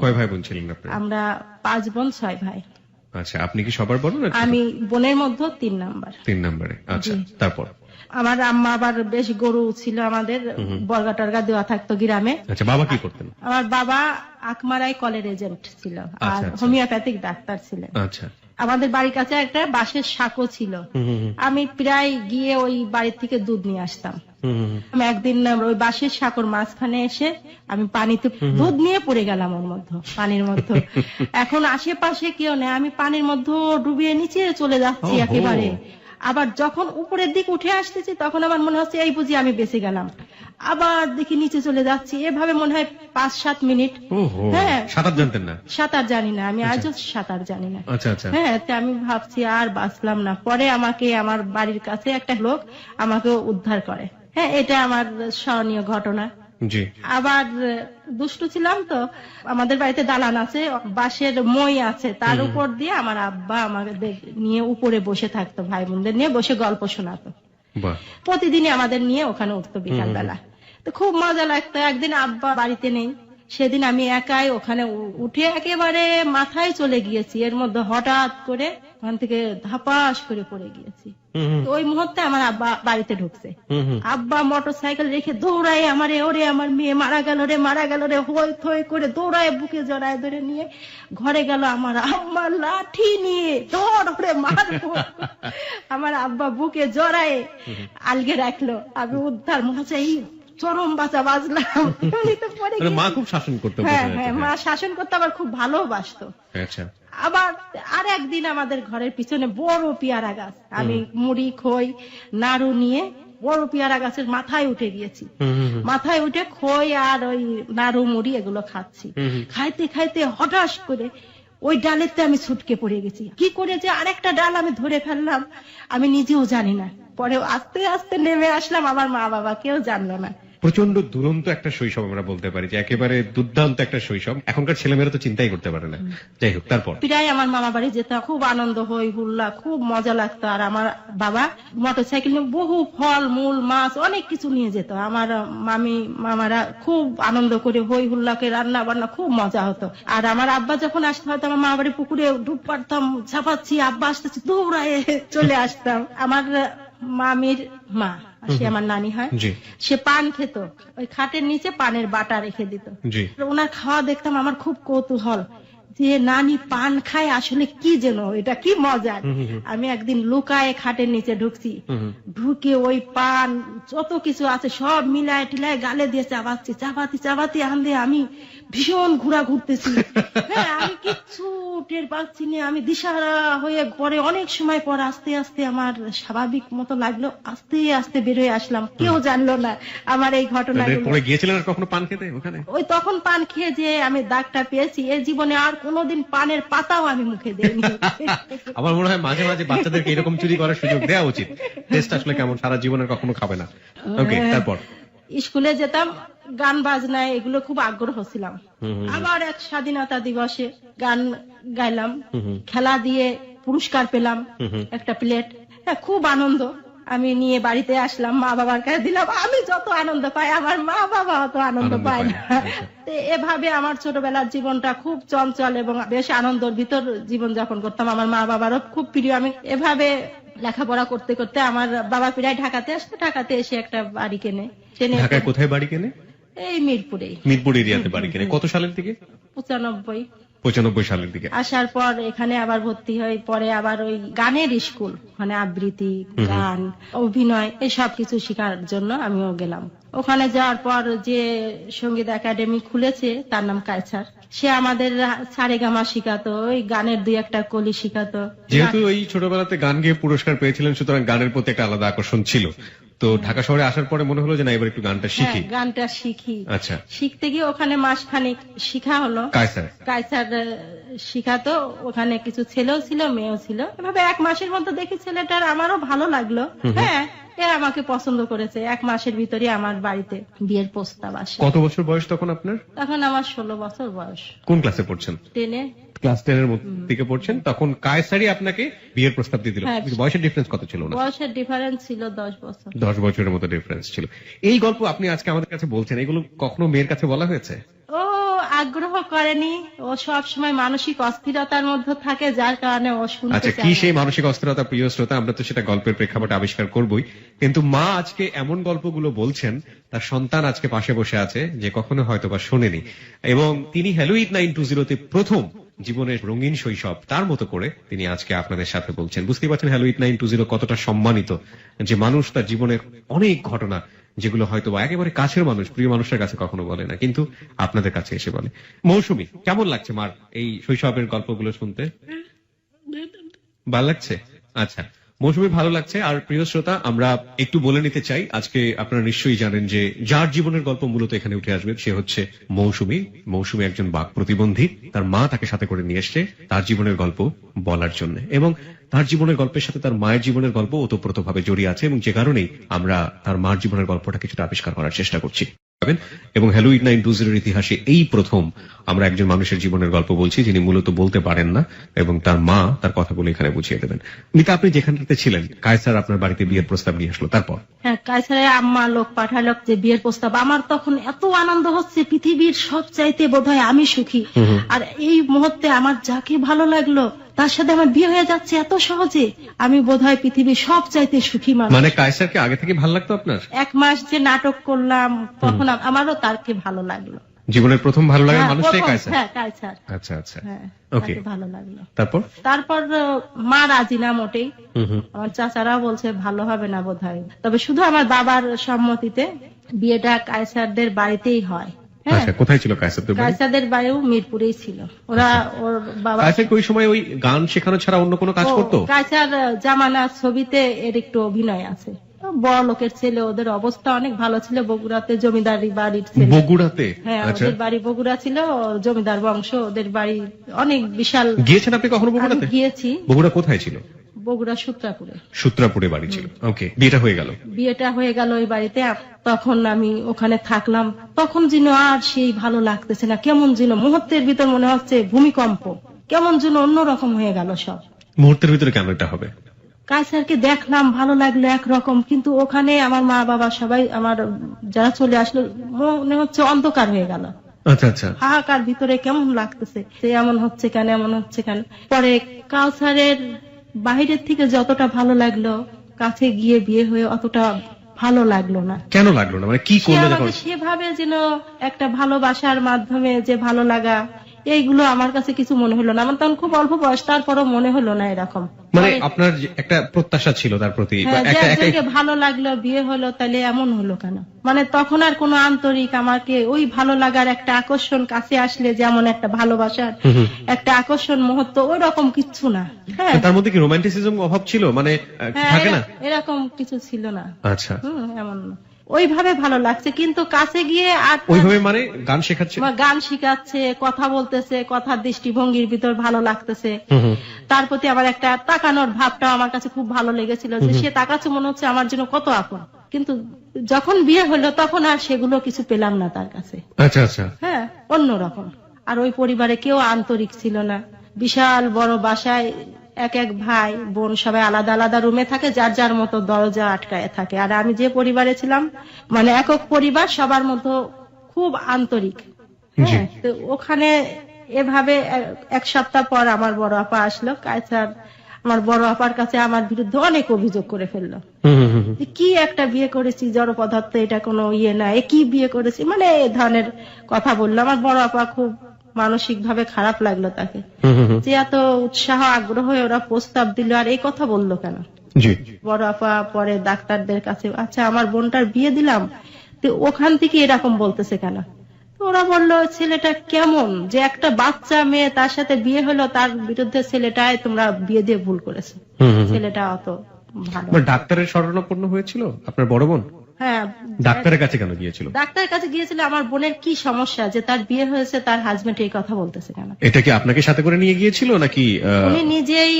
কয় ভাই বোন ছিলেন আপনারা? আমরা 5 বোন 6 ভাই। আচ্ছা, আপনি কি সবার বড় না? আমি বোনের মধ্যে 3 নাম্বার। 3 নম্বরে। আচ্ছা, তারপর? আমার আম্মা আবার বেশ গরু ছিল, আমাদের বর্গা টর্গা দেওয়া থাকতো গ্রামে। আচ্ছা, বাবা কি করতেন? আমার বাবা আকমারাই কলের এজেন্ট ছিল আর হোমিওপ্যাথিক ডাক্তার ছিলেন। আচ্ছা। আমাদের বাড়ির কাছে একটা বাঁশের সাঁকো ছিল, আমি প্রায় গিয়ে ওই বাড়ির থেকে দুধ নিয়ে আসতাম। আমি একদিন ওই বাঁশের সাঁকোর মাঝখানে এসে আমি পানিতে দুধ নিয়ে পড়ে গেলাম ওর মধ্যে, পানির মধ্যে। এখন আশেপাশে কেউ নেই, আমি পানির মধ্যে ডুবিয়ে নিচে চলে যাচ্ছি একেবারে। আবার যখন উপরের দিক উঠে আসতেছি তখন আমার মনে হচ্ছে এই বুঝি আমি বেঁচে গেলাম। আবার দেখি নিচে চলে যাচ্ছি, এভাবে মনে হয় 5-7 মিনিট। হ্যাঁ, সাঁতার জানতেন না? সাঁতার জানি না, আমি আজও সাঁতার জানি না। আচ্ছা আচ্ছা। হ্যাঁ, আমি ভাবছি আর বাঁচলাম না। পরে আমাকে আমার বাড়ির কাছে একটা লোক আমাকে উদ্ধার করে। হ্যাঁ, এটা আমার স্মরণীয় ঘটনা। জি। আবার দুষ্টু ছিলাম তো, আমাদের বাড়িতে দালান আছে, বাঁশের মই আছে, তার উপর দিয়ে আমার আব্বা আমাদের নিয়ে উপরে বসে থাকতো, ভাই বোনদের নিয়ে বসে গল্প শোনাতো। প্রতিদিনই আমাদের নিয়ে ওখানে উঠতো বিকাল বেলা, তো খুব মজা লাগতো। একদিন আব্বা বাড়িতে নেই, সেদিন আমি একাই ওখানে উঠে একেবারে মাথায় চলে গিয়েছি, এর মধ্যে হঠাৎ করে ওখান থেকে ধাপাস করে পড়ে গিয়েছি। ওই মুহূর্তে আমার আব্বা বাড়িতে ঢুকছে, আব্বা মোটরসাইকেল রেখে দৌড়ায় আমারে, ওরে আমার মেয়ে মারা গেল রে, মারা গেল রে, হই থই করে দৌড়ায় বুকে জড়ায় ধরে নিয়ে ঘরে গেল। আমার আম্মা লাঠি নিয়ে দৌড় করে মারবো, আমার আব্বা বুকে জড়ায় আলগে রাখলো। আমি উদ্ধার, মনে হচ্ছে এই চরম বাঁচা বাজলাম। মা খুব শাসন করতো? হ্যাঁ, মা শাসন করতো, আবার খুব ভালোবাসতো। আচ্ছা। আবার আর একদিন আমাদের ঘরের পিছনে বড় পেয়ারা গাছ, আমি মুড়ি খই নাড়ু নিয়ে বড় পেয়ারা গাছের মাথায় উঠে গিয়েছি। মাথায় উঠে খই আর ওই নাড়ু মুড়ি এগুলো খাচ্ছি। খাইতে খাইতে হঠাৎ করে ওই ডালেতে আমি ছুটকে পড়ে গেছি। কি করে যে আরেকটা ডাল আমি ধরে ফেললাম আমি নিজেও জানি না। পরে আস্তে আস্তে নেমে আসলাম, আমার মা বাবা কেউ জানলো না। প্রচন্ড দুরন্ত একটা শৈশব আমরা বলতে পারি, যে একেবারে দুর্দান্ত একটা শৈশব। এখনকার ছেলেমেয়েরা তো চিন্তাই করতে পারে না। যাই হোক, তারপর? প্রায় আমার মামা বাড়ি যেতাম, খুব আনন্দ হই হুল্লা, খুব মজা লাগতো। আর আমার বাবা মোটরসাইকেল নিয়ে বহু ফল মূল মাছ অনেক কিছু নিয়ে যেত। আমার মামি মামারা খুব আনন্দ করে হই হুল্লাকে রান্না বান্না খুব মজা হতো। আর আমার আব্বা যখন আসতে হতো, আমার মা বাড়ি পুকুরে ডুব পারতাম, ঝাপাচ্ছি, আব্বা আসতেছি দৌড়ায় চলে আসতাম। আমার মামির মা, সে আমার নানি হয়, সে পান খেত, ওই খাটের নিচে পানের বাটা রেখে দিত। ওনার খাওয়া দেখতাম আমার খুব কৌতূহল, যে নানি পান খায় আসলে কি যেন, এটা কি মজার। আমি একদিন লুকায় খাটের নিচে ঢুকছি, ঢুকে ওই পান যত কিছু আছে সব মিলায় টিলায় গালে দিয়ে চাবাচ্ছি, চাবাতি চাবাতি আনলে আমি ভীষণ ঘুরা ঘুরতেছি। হ্যাঁ, আমি কিচ্ছু টের পাচ্ছি না, আমি দিশাহারা হয়ে পরে অনেক সময় পর আস্তে আস্তে আমার স্বাভাবিক মতো লাগলো, আস্তে আস্তে বের হয়ে আসলাম, কেউ জানলো না আমার এই ঘটনা। গিয়েছিলেন কখনো পান খেতে ওখানে? ওই তখন পান খেয়ে যে আমি দাগটা পেয়েছি, এই জীবনে আর কোনোদিন পানের পাতাও আমি মুখে দিইনি। আমার মনে হয় মাঝে মাঝে বাচ্চাদেরকে এরকম চুরি করার সুযোগ দেওয়া উচিত। টেস্ট আসলে কেমন, সারা জীবনের কখনো খাবে না। ওকে, তারপর? স্কুলে যেতাম, গান বাজনায় এগুলো খুব আগ্রহ ছিলাম। আবার এক স্বাধীনতা দিবসে গান গাইলাম, খেলা দিয়ে পুরস্কার পেলাম একটা প্লেট। হ্যাঁ, খুব আনন্দ। আমি নিয়ে বাড়িতে আসলাম, মা বাবার কাছে দিলাম। আমি যত আনন্দ পাই আমার মা বাবা অত আনন্দ পায় না। এভাবে আমার ছোটবেলার জীবনটা খুব চঞ্চল এবং বেশ আনন্দের ভিতর জীবন যাপন করতাম। আমার মা বাবারও খুব প্রিয়। আমি এভাবে লেখাপড়া করতে করতে আমার বাবা প্রায় ঢাকাতে আসতো, ঢাকাতে এসে একটা বাড়ি কেনে। ঢাকায় কোথায় বাড়ি কেনে? এই মিরপুরে। মিরপুর এরিয়াতে বাড়ি কেনে। কত সালের দিকে? 95 সালের দিকে। আসার পর এখানে আবার ভর্তি হয়, পরে আবার ওই গানের স্কুল, মানে আবৃত্তি গান অভিনয় এই সব কিছু শেখার জন্য আমিও গেলাম। ওখানে যাওয়ার পর যে সঙ্গীত একাডেমি খুলেছে তার নাম কায়সার, সে আমাদের সারেগামা শিখাতো, ওই গানের 2-1 কলি শিখাতো। যেহেতু ওই ছোটবেলাতে গান গেয়ে পুরস্কার পেয়েছিলেন, সুতরাং গানের প্রতি একটা আলাদা আকর্ষণ ছিল। তো ঢাকা শহরে আসার পরে মনে হলো যে না, এবার একটু গানটা শিখি। গানটা শিখি। আচ্ছা। শিখতে গিয়ে ওখানে মাসখানেক শিখা হলো। কায়সার শিখাতো, ওখানে কিছু ছেলেও ছিল মেয়েও ছিল। এভাবে 1 মাসের মধ্যে দেখি ছেলেটার আমারও ভালো লাগলো। হ্যাঁ, এরা আমাকে পছন্দ করেছে। 1 মাসের ভিতরে আমার বাড়িতে বিয়ের প্রস্তাব আসে। কত বছর বয়স তখন আপনার? তখন আমার 16 বছর বয়স। কোন ক্লাসে পড়ছেন? 10-এ। ক্লাস 10 এর দিকে পড়ছেন, তখন কায়সারই আপনাকে বিয়ের প্রস্তাব দিয়ে দিল। বয়সের ডিফারেন্স কত ছিল? বয়সের ডিফারেন্স ছিল 10 বছর। 10 বছরের মতো ডিফারেন্স ছিল। এই গল্প আপনি আজকে আমাদের কাছে বলছেন, এগুলো কখনো মেয়ের কাছে বলা হয়েছে? ও আগ্রহ করেনি, ও সব সময় মানসিক অস্থিরতার মধ্যে থাকে, যার কারণে ও শুনতে আচ্ছা, চায় কি না। সেই মানসিক অস্থিরতা প্রিয় শ্রোতা, আমরা তো সেটা গল্পের প্রেক্ষাপটে আবিষ্কার করবই, কিন্তু মা আজকে এমন গল্পগুলো বলছেন, তার সন্তান আজকে পাশে বসে আছে যে কখনো হয়তো বা শোনেনি, এবং তিনি হ্যালো 8920 তে প্রথম জীবনের রঙিন শৈশব তার মতো করে তিনি আজকে আপনাদের সাথে বলছেন। বুঝতেই পারছেন হ্যালো 8920 কতটা সম্মানিত, যে মানুষ তার জীবনের অনেক ঘটনা যেগুলো হয়তো বা একেবারে কাছের মানুষ, প্রিয় মানুষের কাছে কখনো বলে না, কিন্তু আপনাদের কাছে এসে বলে। মৌসুমী, কেমন লাগছে মার এই শৈশবের গল্পগুলো শুনতে? ভালো লাগছে? আচ্ছা, মৌসুমী ভালো লাগছে। আর প্রিয় শ্রোতা, আমরা একটু বলে নিতে চাই, আজকে আপনারা নিশ্চয়ই জানেন যে যার জীবনের গল্প মূলত এখানে উঠে আসবে সে হচ্ছে মৌসুমী। মৌসুমী একজন বাক প্রতিবন্ধী, তার মা তাকে সাথে করে নিয়ে এসছে তার জীবনের গল্প বলার জন্য, এবং তার জীবনের গল্পের সাথে তার মায়ের জীবনের গল্প ওতপ্রোতভাবে জড়িয়ে আছে, এবং যে কারণেই আমরা তার মার জীবনের গল্পটা কিছুটা আবিষ্কার করার চেষ্টা করছি। এবং হ্যালো 8920 ইতিহাসে এই প্রথম আমরা একজন মানুষের জীবনের গল্প বলছি যিনি মূলত বলতে পারেন না, এবং তার মা তার কথাগুলো এখানে বুঝিয়ে দেবেন। মিতা, আপনি যেখানটাতে ছিলেন, কায়সার আপনার বাড়িতে বিয়ের প্রস্তাব নিয়ে আসলো, তারপর? হ্যাঁ, কায়সারে আম্মা লোক পাঠালো যে বিয়ের প্রস্তাব। আমার তখন এত আনন্দ হচ্ছে, পৃথিবীর সব চাইতে বোধহয় আমি সুখী। আর এই মুহূর্তে আমার যাকে ভালো লাগলো তার সাথে আমার বিয়ে হয়ে যাচ্ছে এত সহজে, আমি বোধহয় পৃথিবীর সব চাইতে সুখী মানুষ। মানে কায়সারকে আগে থেকে ভালো লাগতো আপনার? 1 মাস যে নাটক করলাম তখন আমারও তারকে ভালো লাগলো। জীবনের প্রথম ভালো লাগার হ্যাঁ, মানুষটাই প্রথম, কায়সার? হ্যাঁ, কায়সার। আচ্ছা আচ্ছা, হ্যাঁ, ওকে, তাকে ভালো লাগলো। তারপর? তারপর মা রাজি না মোটেই। আমার চাচারা বলছে ভালো হবে না বোধহয়, তবে শুধু আমার বাবার সম্মতিতে বিয়েটা কায়সারদের বাড়িতেই হয়। হ্যাঁ, আচ্ছা, কোথায় ছিল কায়সারদের বাড়ি? কায়সারদের বাড়িও মিরপুরেই ছিল। ওরা ওর বাবা কায়সার ওই সময় ওই গান শেখানো ছাড়া অন্য কোনো কাজ করতো? কায়সার জামানা ছবিতে এর একটু অভিনয় আছে। বড় লোকের ছেলে, ওদের অবস্থা অনেক ভালো ছিল, বগুড়াতে জমিদারি বাড়ির ছেলে। বগুড়াতে? হ্যাঁ, আচ্ছা, ওদের বাড়ি বগুড়া ছিল, জমিদার বংশ, ওদের বাড়ি অনেক বিশাল। গিয়েছেন আপনি কখনো বগুড়াতে? আমি গিয়েছি। বগুড়া কোথায় ছিল? বগুড়া সূত্রাপুরে। সূত্রাপুরে বাড়ি ছিল, ওকে। বিয়েটা হয়ে গেল? বিয়েটা হয়ে গেল ওই বাড়িতে। তখন আমি ওখানে থাকলাম, তখন যেন আর সেই ভালো লাগতেছে না, কেমন যেন মুহূর্তের ভিতর মনে হচ্ছে ভূমিকম্প, কেমন যেন অন্যরকম হয়ে গেল সব। মুহূর্তের ভিতরে কেন এটা হবে? কায়সারকে দেখলাম, ভালো লাগলো একরকম, কিন্তু ওখানে আমার মা বাবা সবাই আমার যারা চলে আসলো, মনে হচ্ছে অন্ধকার হয়ে গেল। আচ্ছা আচ্ছা, হাহাকার ভিতরে কেমন লাগতেছে, সে এমন হচ্ছে কেন, এমন হচ্ছে কেন। পরে কাউসারের বাহিরের থেকে যতটা ভালো লাগলো, কাছে গিয়ে বিয়ে হয়ে অতটা ভালো লাগলো না। কেন লাগলো না? মানে কি সে করলো? আমাকে সেভাবে যেন একটা ভালোবাসার মাধ্যমে যে ভালো লাগা, এইগুলো আমার কাছে কিছু মনে হলো না। আমার তখন খুব অল্প বয়স, তারপরও মনে হলো না এরকম। মানে আপনার যে একটা প্রত্যাশা ছিল তার প্রতি, বা হ্যাঁ, যে একটা একজনকে ভালো লাগলো, বিয়ে হলো, তাহলে এমন হলো কেন? মানে তখন আর কোনো আন্তরিক আমাকে ওই ভালো লাগার একটা আকর্ষণ, কাছে আসলে যেমন একটা ভালোবাসার একটা আকর্ষণ মুহূর্ত, ওই রকম কিচ্ছু না। হ্যাঁ, তার মধ্যে কি রোমান্টিসিজম অভাব ছিল? মানে হ্যাঁ, থাকে না এরকম কিছু ছিল না। আচ্ছা, এমন না। ওইভাবে ভালো লাগছে, কিন্তু কাছে গিয়ে আর ওইভাবে মানে গান শেখাচ্ছে, গান শিখাচ্ছে, কথা বলতেছে, কথার দৃষ্টিভঙ্গির ভিতর ভালো লাগতেছে। তার প্রতি আবার একটা তাকানোর ভাবটা আমার কাছে খুব ভালো লেগেছিল, যে সে তাকাচ্ছে মনে হচ্ছে আমার জন্য কত আপন। কিন্তু যখন বিয়ে হলো তখন আর সেগুলো কিছু পেলাম না তার কাছে। আচ্ছা আচ্ছা, হ্যাঁ, অন্যরকম। আর ওই পরিবারে কেউ আন্তরিক ছিল না। বিশাল বড় বাসায় এক এক ভাই বোন সবাই আলাদা আলাদা রুমে থাকে, যার যার মতো দরজা আটকায় থাকে। আর আমি যে পরিবারে ছিলাম, মানে একক পরিবার, সবার মতো খুব আন্তরিক। হ্যাঁ, তো ওখানে এভাবে 1 সপ্তাহ পর আমার বড় আপা আসলো। কায়সার আমার বড় আপার কাছে আমার বিরুদ্ধে অনেক অভিযোগ করে ফেললো, যে কি একটা বিয়ে করেছি, জড় পদার্থ, এটা কোনো ইয়ে না, এ কি বিয়ে করেছি, মানে এই ধরনের কথা বললো। আমার বড় আপা খুব মানসিক ভাবে খারাপ লাগলো তাকে, যে এত উৎসাহ আগ্রহ ওরা প্রস্তাব দিল, আর এই কথা বললো কেন। বড় আপা পরে ডাক্তারদের কাছে, আচ্ছা আমার বোনটার বিয়ে দিলাম, তো ওখান থেকে এরকম বলতেছে কেন? ওরা বললো ছেলেটা কেমন, যে একটা বাচ্চা মেয়ে তার সাথে বিয়ে হলো, তার বিরুদ্ধে ছেলেটাই তোমরা বিয়ে দিয়ে ভুল করেছো, ছেলেটা অত ভালো। ডাক্তারের শরণাপন্ন হয়েছিল আপনার বড় বোন? হ্যাঁ, ডাক্তারের কাছে কেন গিয়েছিল? ডাক্তারের কাছে গিয়েছিল আমার বোনের কি সমস্যা, যে তার বিয়ে হয়েছে, তার হাজবেন্ড এই কথা বলতেছে কেন। এটা কি আপনাকে সাথে করে নিয়ে গিয়েছিল নাকি উনি নিজেই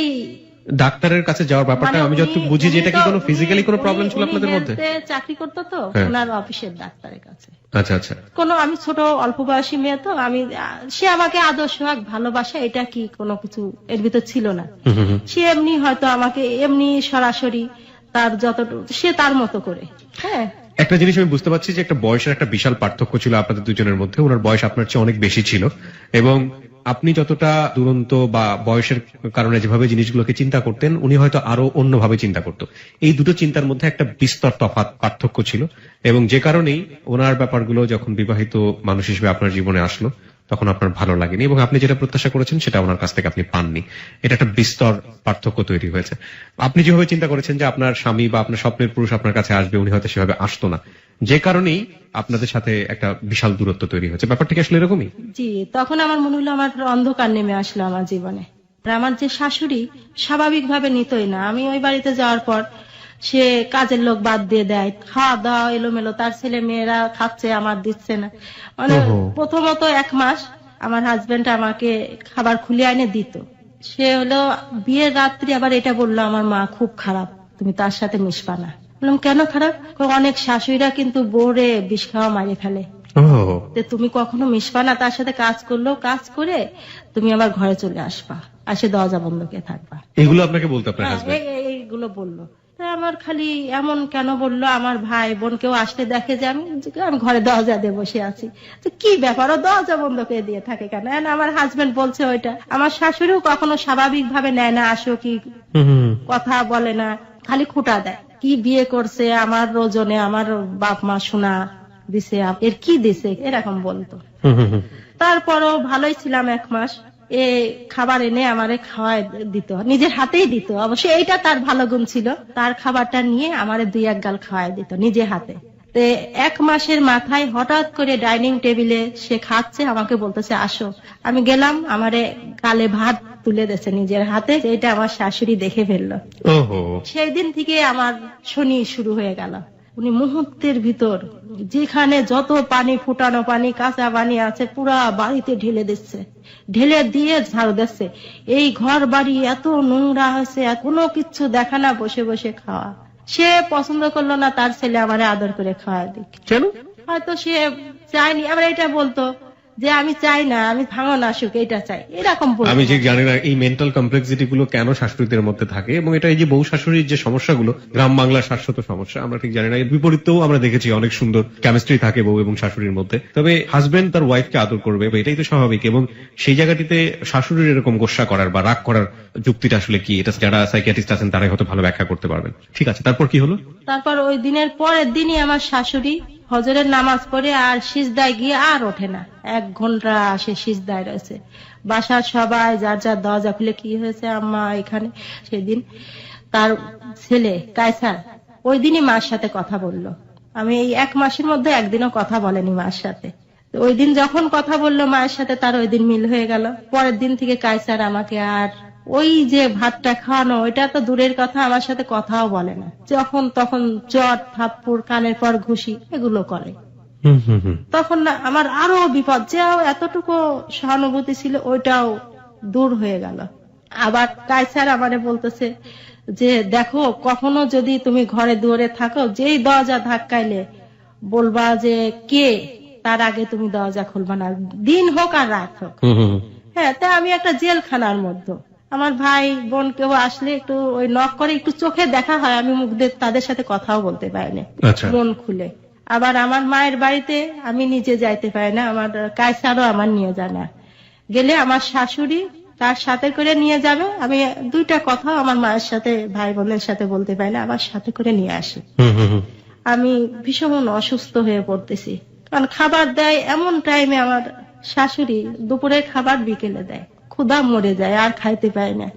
ডাক্তারের কাছে যাওয়ার ব্যাপারটা? আমি যতটুকু বুঝি যে এটা কি কোনো ফিজিক্যালি কোনো প্রবলেম ছিল আপনাদের মধ্যে? চাকরি করতো তো ওনার অফিসের ডাক্তারের কাছে। আচ্ছা আচ্ছা, কোনো, আমি ছোট অল্প বয়সী মেয়ে তো, আমি সে আমাকে আদর্শ ভালোবাসা, এটা কি কোনো কিছু এর ভিতর ছিল না। সে এমনি হয়তো আমাকে এমনি সরাসরি তার যতটুকু সে তার মতো করে। হ্যাঁ, একটা জিনিস আমি বুঝতে পারছি যে একটা বয়সের একটা বিশাল পার্থক্য ছিল আপনাদের দুজনের মধ্যে। ওনার বয়স আপনার চেয়ে অনেক বেশি ছিল এবং আপনি যতটা দুরন্ত বা বয়সের কারণে যেভাবে জিনিসগুলোকে চিন্তা করতেন, উনি হয়তো আরো অন্যভাবে চিন্তা করতো। এই দুটো চিন্তার মধ্যে একটা বিস্তর তফাৎ পার্থক্য ছিল এবং যে কারণেই ওনার ব্যাপারগুলো যখন বিবাহিত মানুষ হিসেবে আপনার জীবনে আসলো তখন আপনার ভালো লাগেনি এবং আপনি যেটা প্রত্যাশা করেছেন সেটা ওনার কাছ থেকে আপনি পাননি। এটা একটা বিস্তর পার্থক্য তৈরি হয়েছে। আপনি যেভাবে চিন্তা করেছেন যে আপনার স্বামী বা আপনার স্বপ্নের পুরুষ আপনার কাছে আসবে, উনি হয়তো সেভাবে আসতো না, যে কারণেই আপনাদের সাথে একটা বিশাল দূরত্ব তৈরি হয়েছে। ব্যাপারটা কি আসলে এরকমই? জি, তখন আমার মনে হলো আমার অন্ধকার নেমে আসলো আমার জীবনে। আর আমার যে শাশুড়ি স্বাভাবিকভাবে নিতই না। আমি ওই বাড়িতে যাওয়ার পর সে কাজের লোক বাদ দিয়ে দেয়, খাওয়া দাওয়া এলোমেলো, তার ছেলে মেয়েরা খাচ্ছে আমার দিচ্ছে না। মানে ওহো। প্রথমত 1 মাস আমার হাজবেন্ড আমাকে খাবার খুলে এনে দিত। সে হলো বিয়ের রাত্রি আবার এটা বললো আমার মা খুব খারাপ, তুমি তার সাথে মিশবা না। বললাম কেন খারাপ? অনেক শাশুড়িরা কিন্তু বউরে বিষ খাওয়া মারি ফেলে, তুমি কখনো মিশবা না তার সাথে, কাজ করলেও কাজ করে তুমি আবার ঘরে চলে আসবা, আসে দরজা বন্ধ করে থাকবা। এগুলো আপনাকে বলতে আপনার হাজবেন্ড? এইগুলো বললো। তা আমার খালি এমন কেন বললো, আমার ভাই বোন কেউ আসলে দেখে যে আমি ঘরে দরজা দিয়ে বসে আছি, তো কি ব্যাপার, ও দরজা বন্ধ করে দিয়ে থাকে কেন? আমার হাজবেন্ড বলছে ওইটা। আমার শাশুড়িও কখনো স্বাভাবিক ভাবে নেয় না, আসো কি কথা বলে না, খালি খুঁটা দেয়। কি বিয়ে করছে আমার ওজনে, আমার বাপ মা শোনা দিছে, এর কি দিছে, এরকম বলতো। তারপরও ভালোই ছিলাম 1 মাস। এ খাবার এনে আমারে খাওয়াই দিত, নিজের হাতেই দিত। অবশ্যই এইটা তার ভালো গুণ ছিল, তার খাবারটা নিয়ে আমারে 2-1 গাল খাওয়াই দিত নিজে হাতে। 1 মাসের মাথায় হঠাৎ করে ডাইনিং টেবিলে সে খাচ্ছে, আমাকে বলতেছে আসো। আমি গেলাম, আমারে গালে ভাত তুলে দিয়েছে নিজের হাতে, এটা আমার শাশুড়ি দেখে ফেললো। সেই দিন থেকে আমার শনি শুরু হয়ে গেল। উনি মুহূর্তের ভিতর যেখানে যত পানি, ফুটানো পানি, কাঁচা পানি আছে পুরা বাড়িতে ঢেলে দিচ্ছে, ঢেলে দিয়ে ঝাড়ু দিচ্ছে। এই ঘর বাড়ি এত নোংরা হয়েছে, কোনো কিছু দেখা না, বসে বসে খাওয়া। সে পছন্দ করলো না তার ছেলে আমারে আদর করে খাওয়া দিক। কেন? হয়তো সে চায়নি। আবার এটা বলতো যে আমি চাই না, আমি ভাঙন আসুক, এটা চাই, এরকম বলতো। আমি ঠিক জানি না এই মেন্টাল কমপ্লেক্সিটি গুলো কেন শাশুড়িদের মধ্যে থাকে এবং এটা এই যে বউ শাশুড়ির যে সমস্যাগুলো, গ্রাম বাংলার শাশ্বত সমস্যা, আমরা ঠিক জানি না। এর বিপরীতেও আমরা দেখেছি অনেক সুন্দর কেমিস্ট্রি থাকে বউ এবং শাশুড়ির মধ্যে। তবে হাজবেন্ড তার ওয়াইফকে আদর করবে, এটাই তো স্বাভাবিক। এবং সেই জায়গাটিতে শাশুড়ির এরকম গোস্বা করার বা রাগ করার যুক্তিটা আসলে কি, এটা যারা সাইকিয়াট্রিস্ট আছেন তারাই হয়তো ভালো ব্যাখ্যা করতে পারবেন। ঠিক আছে, তারপর কি হলো? তারপর ওই দিনের পরের দিনই আমার শাশুড়ি হজরের নামাজ পড়ে আর সিজদায় গিয়ে আর ওঠে না। 1 ঘন্টা সে সিজদায় রয়েছে। বাসার সবাই যার যার দরজা খুলে, কি হয়েছে আম্মা এখানে? সেদিন তার ছেলে কায়সার ওই দিনই মার সাথে কথা বললো। আমি এই 1 মাসের মধ্যে একদিনও কথা বলেনি মার সাথে। ওই দিন যখন কথা বললো মায়ের সাথে, তার ওই দিন মিল হয়ে গেল। পরের দিন থেকে কায়সার আমাকে আর ওই যে ভাতটা খাওয়ানো, ওইটা তো দূরের কথা, আমার সাথে কথাও বলে না। যখন তখন চট থাপ্পড়, কানের পর ঘুষি, এগুলো করে। তখন না আমার আরো বিপদ, যে এতটুকু সহানুভূতি ছিল ওইটাও দূর হয়ে গেল। আবার কায়সার আমারে বলতেছে যে দেখো, কখনো যদি তুমি ঘরে দুয়ারে থাকো, যেই দরজা ধাক্কাইলে বলবা যে কে, তার আগে তুমি দরজা খুলবা না, দিন হোক আর রাত হোক। হ্যাঁ, তা আমি একটা জেলখানার মধ্যে, আমার ভাই বোন কেউ আসলে একটু ওই নক করে, একটু চোখে দেখা হয়, আমি মুখ দিয়ে তাদের সাথে কথাও বলতে পারি না মন খুলে। আবার আমার মায়ের বাড়িতে আমি নিজে যাইতে পারি না, আমার কায়সারও আমার নিয়ে যায় না। গেলে আমার শাশুড়ি তার সাথে করে নিয়ে যাবে, আমি 2টা কথা আমার মায়ের সাথে ভাই বোনের সাথে বলতে পারি না, আবার সাথে করে নিয়ে আসি। আমি ভীষণ অসুস্থ হয়ে পড়তেছি, কারণ খাবার দেয় এমন টাইমে, আমার শাশুড়ি দুপুরের খাবার বিকেলে দেয়, ক্ষুধা মরে যায়, আর খাইতে পারি না।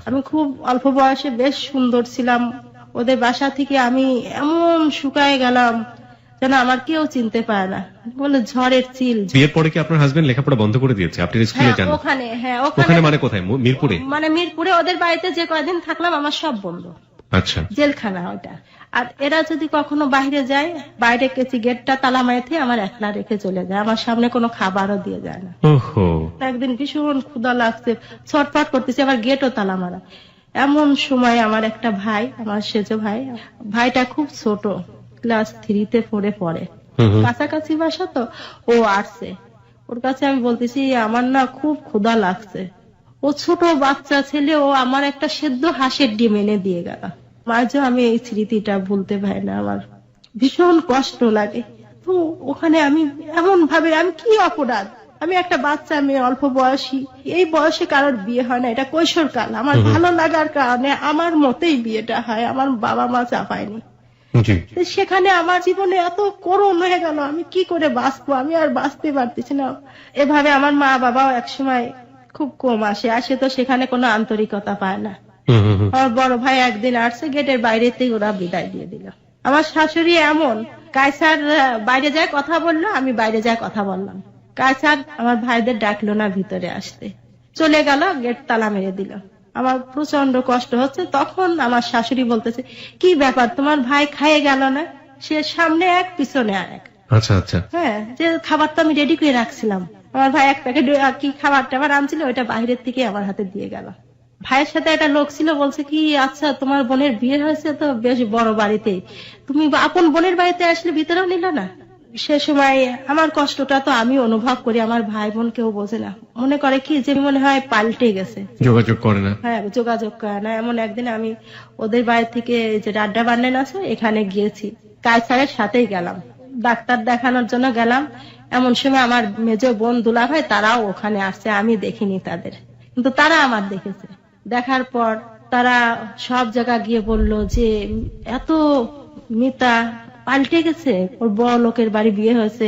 আমি খুব অল্প বয়সে বেশ সুন্দর ছিলাম, ওদের বাসা থেকে আমি এমন শুকায় গেলাম যেন আমার কেউ চিনতে পারে না, বলে ঝড়ের চিল। বিয়ের পরে কি আপনার হাজবেন্ড লেখাপড়া বন্ধ করে দিয়েছে? আপনি স্কুলে যান? ওখানে মানে কোথায়? মিরপুরে? মানে মিরপুরে ওদের বাড়িতে যে কয়দিন থাকলাম আমার সব বন্ধ। আচ্ছা, জেলখানা ওটা। আর এরা যদি কখনো বাইরে যায়, বাইরে গেছি গেটটা তালা মাইতে আমার একলা রেখে চলে যায়, আমার সামনে কোনো খাবারও দিয়ে যায় না। একদিন ভীষণ ক্ষুধা লাগছে, ছটফট করতেছি, আবার গেটও তালা মারা। এমন সময় আমার একটা ভাই, আমার সেজো ভাই, ভাইটা খুব ছোট, ক্লাস 3-তে পড়ে, কাছাকাছি বাসা তো, ও আসছে। ওর কাছে আমি বলতেছি আমার না খুব ক্ষুধা লাগছে। ও ছোট বাচ্চা ছেলে, ও আমার একটা সেদ্ধ হাঁসের ডিম এনে দিয়ে গেল। মাঝে আমি এই স্মৃতিটা ভুলতে পারি না আমার। ভীষণ কষ্ট লাগে। তো ওখানে আমি এমন ভাবে, আমি কি অপরাধ, আমি একটা বাচ্চা মেয়ে, অল্প বয়সী, এই বয়সে কারোর বিয়ে হয় না, এটা কৈশোরকাল, আমার ভালো লাগার কারণে আমার মতেই বিয়েটা হয়, আমার বাবা মা চাপায়নি। তো সেখানে আমার জীবনে এত করুণ হয়ে গেল, আমি কি করে বাঁচবো, আমি আর বাঁচতে পারতেছি না। এভাবে আমার মা বাবাও একসময় খুব কম আসে তো সেখানে কোনো আন্তরিকতা পায় না। আমার বড় ভাই একদিন আসছে, গেটের বাইরেতেই ওরা বিদায় দিয়ে দিল। আমার শাশুড়ি এমন, কায়সার বাইরে যায় কথা বললো, আমি বাইরে যায় কথা বললাম, কায়সার আমার ভাইদের ডাকলো না ভিতরে আসতে, চলে গেল, গেট তালা মেরে দিল। আমার প্রচন্ড কষ্ট হচ্ছে। তখন আমার শাশুড়ি বলতেছে, কি ব্যাপার, তোমার ভাই খাইয়ে গেল না? সে সামনে এক পিছনে এক। আচ্ছা আচ্ছা। হ্যাঁ, যে খাবারটা আমি রেডি করে রাখছিলাম, আমার ভাই এক প্যাকেট কি খাবার টাবার আনছিল, ওইটা বাইরের থেকে আমার হাতে দিয়ে গেল। ভাইয়ের সাথে একটা লোক ছিল, বলছে কি, আচ্ছা তোমার বোনের বিয়ে হয়েছে তো বেশ বড় বাড়িতে, তুমি আপন বোনের বাড়িতে আসলে ভিতরেও নিল না। সে সময় আমার কষ্টটা তো আমি অনুভব করি, আমার ভাই বোন কেউ বোঝে না, মনে করে কি যে মনে হয় পাল্টে গেছে, যোগাযোগ করে না। হ্যাঁ, যোগাযোগ করে না। এমন একদিন আমি ওদের বাড়ি থেকে যে রাড্ডা বান্নেন আছে এখানে গিয়েছি, কায়সারের সাথেই গেলাম, ডাক্তার দেখানোর জন্য গেলাম। এমন সময় আমার মেজ বোন দুলা ভাই তারাও ওখানে আসছে, আমি দেখিনি তাদের, কিন্তু তারা আমার দেখেছে। দেখার পর তারা সব জায়গা গিয়ে বলল যে এত মিতা পাল্টে গেছে, ওর বড় লোকের বাড়ি বিয়ে হয়েছে,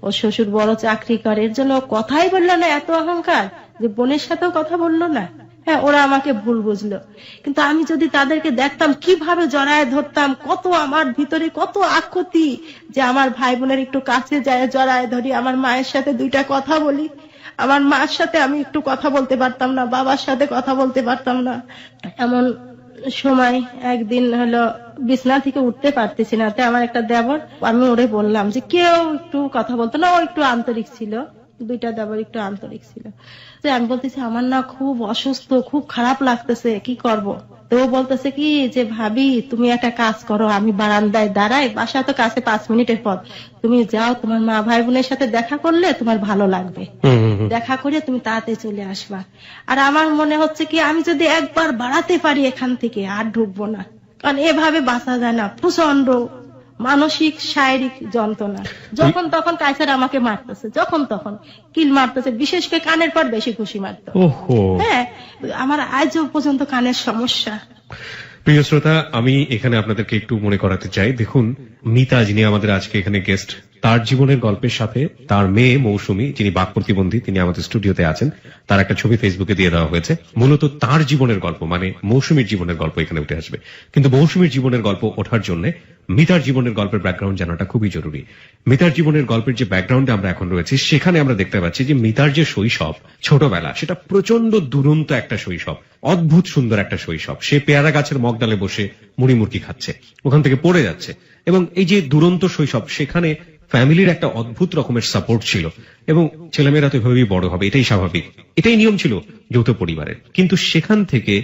ওর শ্বশুর বড় চাকরি করে, এর জন্য কথাই বললো না, এত অহংকার যে বোনের সাথেও কথা বললো না। হ্যাঁ, ওরা আমাকে ভুল বুঝলো, কিন্তু আমি যদি তাদেরকে দেখতাম কিভাবে জড়ায় ধরতাম, কত আমার ভিতরে কত আকুতি, যে আমার ভাই বোনের একটু কাছে যায় জড়ায় ধরি, আমার মায়ের সাথে দুইটা কথা বলি, আমার মার সাথে আমি একটু কথা বলতে পারতাম না, বাবার সাথে কথা বলতে পারতাম না। এমন সময় একদিন হলো বিছনা থেকে উঠতে পারতেছি না, তাই আমার একটা দেবর, আমি ওরে বললাম যে কেউ একটু কথা বলতো না, ও একটু আন্তরিক ছিল, দুইটা দেবর একটু আন্তরিক ছিল, যে আমি বলতেছি আমার না খুব অসুস্থ, খুব খারাপ লাগতেছে, কি করব। তো ও বলতেছে কি যে ভাবি তুমি একটা কাজ করো, আমি বারান্দায় দাঁড়াই, বাসা তো কাছে 5 মিনিটের পথ, তুমি যাও, তোমার মা ভাই বোনের সাথে দেখা করলে তোমার ভালো লাগবে, দেখা করে তুমি তাড়াতাড়ি চলে আসবা। আর আমার মনে হচ্ছে কি আমি যদি একবার বাড়াতে পারি এখান থেকে আর ঢুকবো না, কারণ এভাবে বাঁচা যায় না, প্রচন্ড মানসিক শারীরিক যন্ত্রণা। যখন তখন কায়সার আমাকে মারতেছে, যখন তখন কিল মারতেছে, বিশেষ করে কানের পর বেশি খুশি মারতো। হ্যাঁ, আমার আজও পর্যন্ত কানের সমস্যা। প্রিয় শ্রোতা, আমি এখানে আপনাদেরকে একটু মনে করাতে চাই, দেখুন মিতা যিনি আমাদের আজকে এখানে গেস্ট, তার জীবনের গল্পের সাথে তার মেয়ে মৌসুমী যিনি বাক প্রতিবন্ধী, তিনি আমাদের স্টুডিওতে আছেন, তার একটা ছবি ফেসবুকে দিয়ে দেওয়া হয়েছে। মূলত তার জীবনের গল্প, মানে মৌসুমীর জীবনের গল্প এখানে উঠে আসবে, কিন্তু মৌসুমীর জীবনের গল্প ওঠার জন্য মিতার জীবনের গল্পের ব্যাকগ্রাউন্ড জানাটা খুবই জরুরি। মিতার জীবনের গল্পের যে ব্যাকগ্রাউন্ডে আমরা এখন রয়েছি, সেখানে আমরা দেখতে পাচ্ছি যে মিতার যে শৈশব, ছোটবেলা, সেটা প্রচন্ড দুরন্ত একটা শৈশব, অদ্ভুত সুন্দর একটা শৈশব। সে পেয়ারা গাছের মগডালে বসে মুড়ি মুড়কি খাচ্ছে, ওখান থেকে পড়ে যাচ্ছে, এবং এই যে দুরন্ত শৈশব, সেখানে ফ্যামিলির একটা অদ্ভুত রকমের সাপোর্ট ছিল, এবং ছেলেমেয়েরা তো এভাবেই বড় হবে, এটাই স্বাভাবিক, এটাই নিয়ম ছিল যৌথ পরিবারের। কিন্তু সেখান থেকে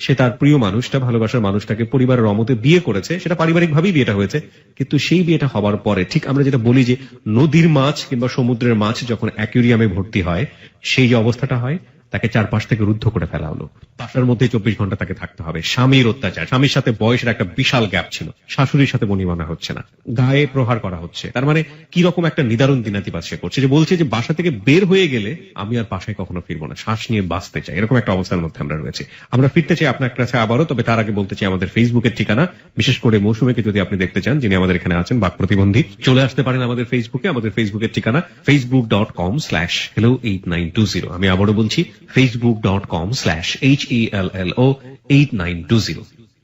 সে তার প্রিয় মানুষটা, ভালোবাসার মানুষটাকে পরিবারের অমতে বিয়ে করেছে, সেটা পারিবারিক ভাবেই বিয়েটা হয়েছে, কিন্তু সেই বিয়েটা হবার পরে ঠিক আমরা যেটা বলি যে নদীর মাছ কিংবা সমুদ্রের মাছ যখন অ্যাকুয়ারিয়ামে ভর্তি হয়, সেই যে অবস্থাটা হয়, তাকে চারপাশ থেকে রুদ্ধ করে ফেলা হলো। বাসার মধ্যে 24 ঘন্টা তাকে থাকতে হবে, স্বামীর অত্যাচার, স্বামীর সাথে বয়সের একটা বিশাল গ্যাপ ছিল, শাশুড়ির সাথে বনিমানা হচ্ছে না, গায়ে প্রহার করা হচ্ছে, তার মানে কি রকম একটা নিদারুণ দিনাতিপাত সে করছে, যে বলছে যে বাসা থেকে বের হয়ে গেলে আমি আর বাসায় কখনো ফিরবো না, শ্বাস নিয়ে বাঁচতে চাই, এরকম একটা অবস্থার মধ্যে আমরা রয়েছে। আমরা ফিরতে চাই আপনার কাছে আবারও, তবে তার আগে বলতে চাই আমাদের ফেসবুকের ঠিকানা, বিশেষ করে মৌসুমীকে যদি আপনি দেখতে চান, যিনি আমাদের এখানে আছেন বাক প্রতিবন্ধী, চলে আসতে পারেন আমাদের ফেসবুকে। আমাদের ফেসবুকের ঠিকানা facebook.com/hello8920। আমি আবারও বলছি facebook.com/HELLO8920।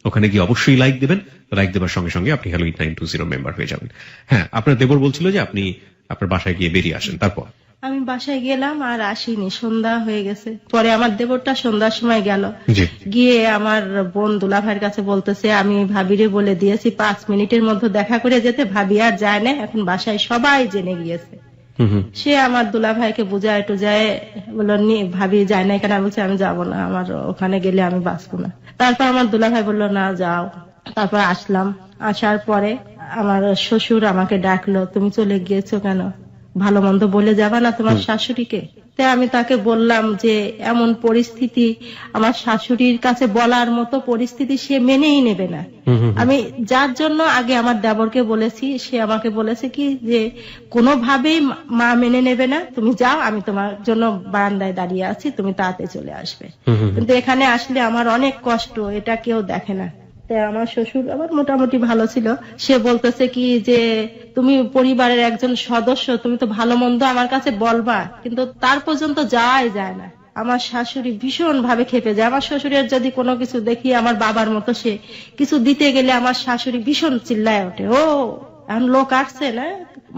ওখানে গিয়ে অবশ্যই লাইক দেবেন, লাইক দেওয়ার সঙ্গে সঙ্গে আপনি হ্যালো 8920 মেম্বার হয়ে যাবেন। হ্যাঁ, আপনার দেবর বলছিল যে আপনি আপনার বাসায় গিয়ে বেরিয়ে আসেন, তারপর? আমি বাসায় গেলাম আর আসিনি, সন্ধ্যা হয়ে গেছে। পরে আমার দেবরটা সন্ধ্যার সময় গেল, গিয়ে আমার বোন দুলা ভাইয়ের কাছে বলতেছে আমি ভাবিরে বলে দিয়েছি 5 মিনিটের মধ্যে দেখা করে যেতে, ভাবি আর যায় না, এখন বাসায় সবাই জেনে গিয়েছে। সে আমার দুলা ভাইকে বুঝায় টুজায় বললো ভাবি যায় না কেন, বলছে আমি যাবো না, আমার ওখানে গেলে আমি বাঁচবো না। তারপর আমার দুলা ভাই বললো না যাও। তারপর আসলাম, আসার পরে আমার শ্বশুর আমাকে ডাকলো, তুমি চলে গিয়েছো কেন, ভালো মন্দ বলে যাবা না তোমার শাশুড়িকে? তো তে আমি তাকে বললাম যে এমন পরিস্থিতি আমার শাশুড়ির কাছে বলার মতো পরিস্থিতি সে মেনেই নেবে না। আমি যার জন্য আগে আমার দেবরকে বলেছি, সে আমাকে বলেছে কি যে কোনোভাবেই মা মেনে নেবে না, তুমি যাও, আমি তোমার জন্য বারান্দায় দাঁড়িয়ে আছি, তুমি তাড়াতাড়ি চলে আসবে। কিন্তু এখানে আসলে আমার অনেক কষ্ট, এটা কেউ দেখে না। আমার শ্বশুর আবার মোটামুটি ভালো ছিল, সে বলতেছে কি যে তুমি পরিবারের একজন সদস্য, তুমি তো ভালো মন্দ আমার কাছে বলবা, কিন্তু তার পর্যন্ত যাওয়াই যায় না। আমার শাশুড়ি ভীষণ ভাবে খেপে যায়। আমার শ্বশুরের যদি কোনো কিছু দেখি, আমার বাবার মতো সে কিছু দিতে গেলে আমার শাশুড়ি ভীষণ চিল্লায় ওঠে, ও এখন লোক আসছে না,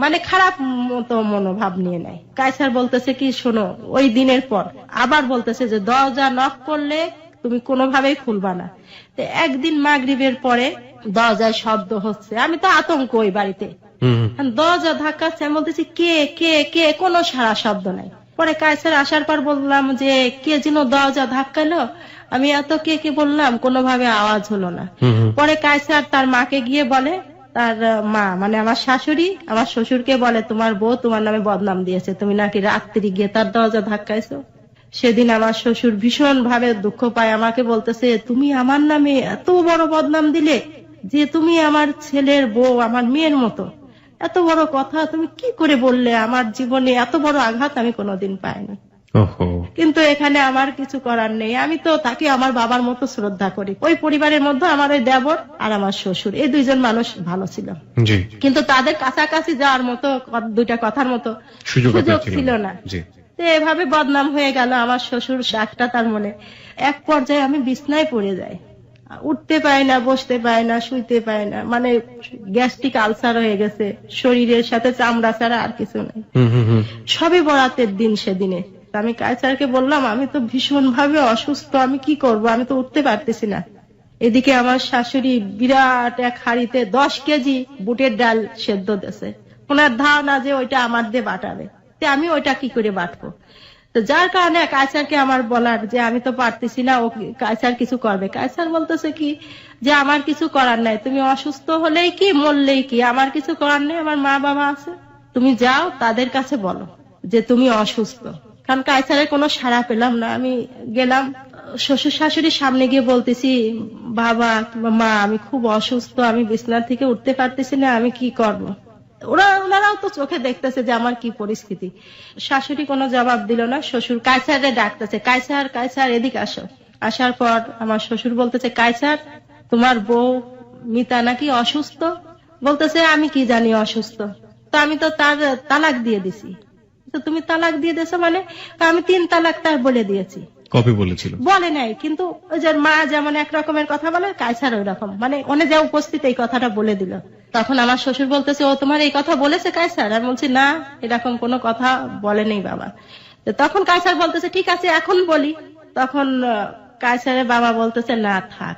মানে খারাপ মতো মনোভাব নিয়ে নেয়। কায়সার বলতেছে কি শোনো, ওই দিনের পর আবার বলতেছে যে দরজা নক করলে তুমি কোনোভাবেই খুলবা না। তো একদিন মাগরিবের পরে দরজায় শব্দ হচ্ছে, আমি তো আতঙ্ক ওই বাড়িতে, দরজা ধাক্কাচ্ছে, আমি বলতেছি কে কে কে, কোনো সারা শব্দ নাই। পরে কায়সার আসার পর বললাম যে কে যেন দরজা ধাক্কালো, আমি এত কে কে বললাম, কোনোভাবে আওয়াজ হলো না। পরে কায়সার তার মাকে গিয়ে বলে, তার মা মানে আমার শাশুড়ি আমার শ্বশুরকে বলে, তোমার বউ তোমার নামে বদনাম দিয়েছে, তুমি নাকি রাত্রি গিয়ে তার দরজা ধাক্কাইছো। সেদিন আমার শ্বশুর ভীষণ ভাবে দুঃখ পায়, আমাকে বলতেছে তুমি আমার নামে এত বড় বদনাম দিলে, যে তুমি আমার ছেলের বউ, আমার মেয়ের মতো, এত বড় কথা তুমি কি করে বললে, আমার জীবনে এত বড় আঘাত আমি কোনোদিন পাইনি। কিন্তু এখানে আমার কিছু করার নেই, আমি তো তাকে আমার বাবার মতো শ্রদ্ধা করি। ওই পরিবারের মধ্যে আমার ওই দেবর আর আমার শ্বশুর, এই দুইজন মানুষ ভালো ছিল, কিন্তু তাদের কাছাকাছি যাওয়ার মতো, দুইটা কথার মতো সুযোগ ছিল না। এভাবে বদনাম হয়ে গেল আমার শ্বশুর ডাকটা তার মনে। এক পর্যায়ে আমি বিছনায় পড়ে যাই, উঠতে পারি না, বসতে পারি না, শুইতে পারি না, মানে গ্যাস্ট্রিক আলসার হয়ে গেছে, শরীরের সাথে চামড়া ছাড়া আর কিছু নেই। সবে বরাতের দিন সেদিনে আমি কায়সারকে বললাম, আমি তো ভীষণ ভাবে অসুস্থ, আমি কি করব, আমি তো উঠতে পারতেছি না। এদিকে আমার শাশুড়ি বিরাট এক হাড়িতে 10 কেজি বুটের ডাল সেদ্ধ দিয়েছে, ওনার ধারণা যে ওইটা আমার দিয়ে বাটাবে, আমি ওইটা কি করে বাটবো। তো যার কারণে কায়সারকে আমার বলার যে আমি তো পারতেছি না, ও কায়সার কিছু করবে। কায়সার বলতেছে কি যে আমার কিছু করার নাই, তুমি অসুস্থ হলেই কি মরলেই কি, আমার কিছু করার নেই, আমার মা বাবা আছে, তুমি যাও তাদের কাছে বলো যে তুমি অসুস্থ। কারণ কায়সারের কোনো সাড়া পেলাম না। আমি গেলাম শ্বশুর শাশুড়ির সামনে গিয়ে বলতেছি, বাবা মা আমি খুব অসুস্থ, আমি বিছানা থেকে উঠতে পারতেছি না, আমি কি করব। ওনারাও তো চোখে দেখতেছে যে আমার কি পরিস্থিতি। শাশুড়ি কোনো জবাব দিল না। শ্বশুর কায়সারে ডাকতেছে, কায়সার কায়সার এদিকে আসো। আসার পর আমার শ্বশুর বলতেছে, কায়সার তোমার বউ মিতা নাকি অসুস্থ। বলতেছে আমি কি জানি অসুস্থ, তো আমি তো তার তালাক দিয়ে দিছি। তো তুমি তালাক দিয়ে দিয়েছো মানে? আমি 3 তালাক তার বলে দিয়েছি। কবে বলেছিল? বলে নাই, কিন্তু ওই যে মা যেমন এক রকমের কথা বলে, কায়সার ওই রকম, মানে ওনে যা উপস্থিত এই কথাটা বলে দিল। তখন আমার শ্বশুর বলতেছে, ও তোমার এই কথা বলেছে কায়সার? আর বলছি না, এরকম কোনো কথা বলে নেই বাবা। তখন কায়সার বলতেছে ঠিক আছে এখন বলি। তখন কায়সারের বাবা বলতেছে না থাক।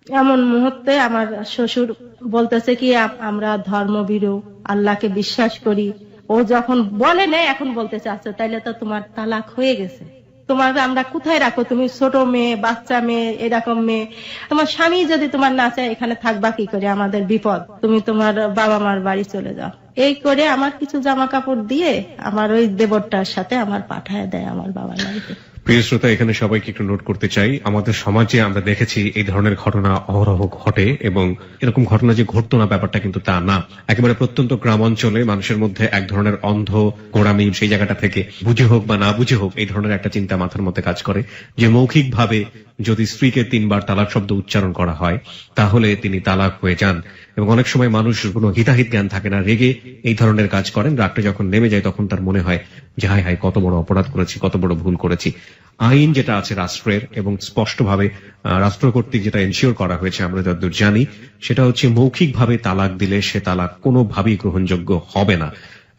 এমন মুহূর্তে আমার শ্বশুর বলতেছে কি আমরা ধর্মভীরু, আল্লাহকে বিশ্বাস করি, ও যখন বলে নেই এখন বলতে চাচ্ছে, তাইলে তো তোমার তালাক হয়ে গেছে, তোমার আমরা কোথায় রাখো, তুমি ছোট মেয়ে, বাচ্চা মেয়ে, এরকম মেয়ে, তোমার স্বামী যদি তোমার না চায় এখানে থাকবা কি করে, আমাদের বিপদ, তুমি তোমার বাবা মার বাড়ি চলে যাও। এই করে আমার কিছু জামা কাপড় দিয়ে আমার ওই দেবরটার সাথে আমার পাঠায় দেয় আমার বাবার বাড়িতে। প্রিয় শ্রোতা, এখানে সবাইকে একটু নোট করতে চাই, আমাদের সমাজে আমরা দেখেছি এই ধরনের ঘটনা অহরহ ঘটে, এবং এরকম ঘটনা যে ঘটতো না ব্যাপারটা কিন্তু তা না। একেবারে প্রত্যন্ত গ্রাম অঞ্চলে মানুষের মধ্যে এক ধরনের অন্ধ গোড়ামি, সেই জায়গাটা থেকে বুঝে হোক বা না বুঝে হোক এই ধরনের একটা চিন্তা মাথার মধ্যে কাজ করে যে মৌখিক ভাবে যদি স্ত্রীকে 3 বার তালাক শব্দ উচ্চারণ করা হয় তাহলে তিনি তালাক হয়ে যান। এবং অনেক সময় মানুষ কোনো হিতাহিত জ্ঞান থাকে না, রেগে এই ধরনের কাজ করেন। রাগটা যখন নেমে যায় তখন তার মনে হয় যে হায় হায় কত বড় অপরাধ করেছি, কত বড় ভুল করেছি। আইন যেটা আছে রাষ্ট্রের, এবং স্পষ্টভাবে রাষ্ট্র কর্তৃক যেটা এনশিওর করা হয়েছে আমরা যতদূর জানি, সেটা হচ্ছে মৌখিকভাবে তালাক দিলে সে তালাক কোনোভাবেই গ্রহণযোগ্য হবে না।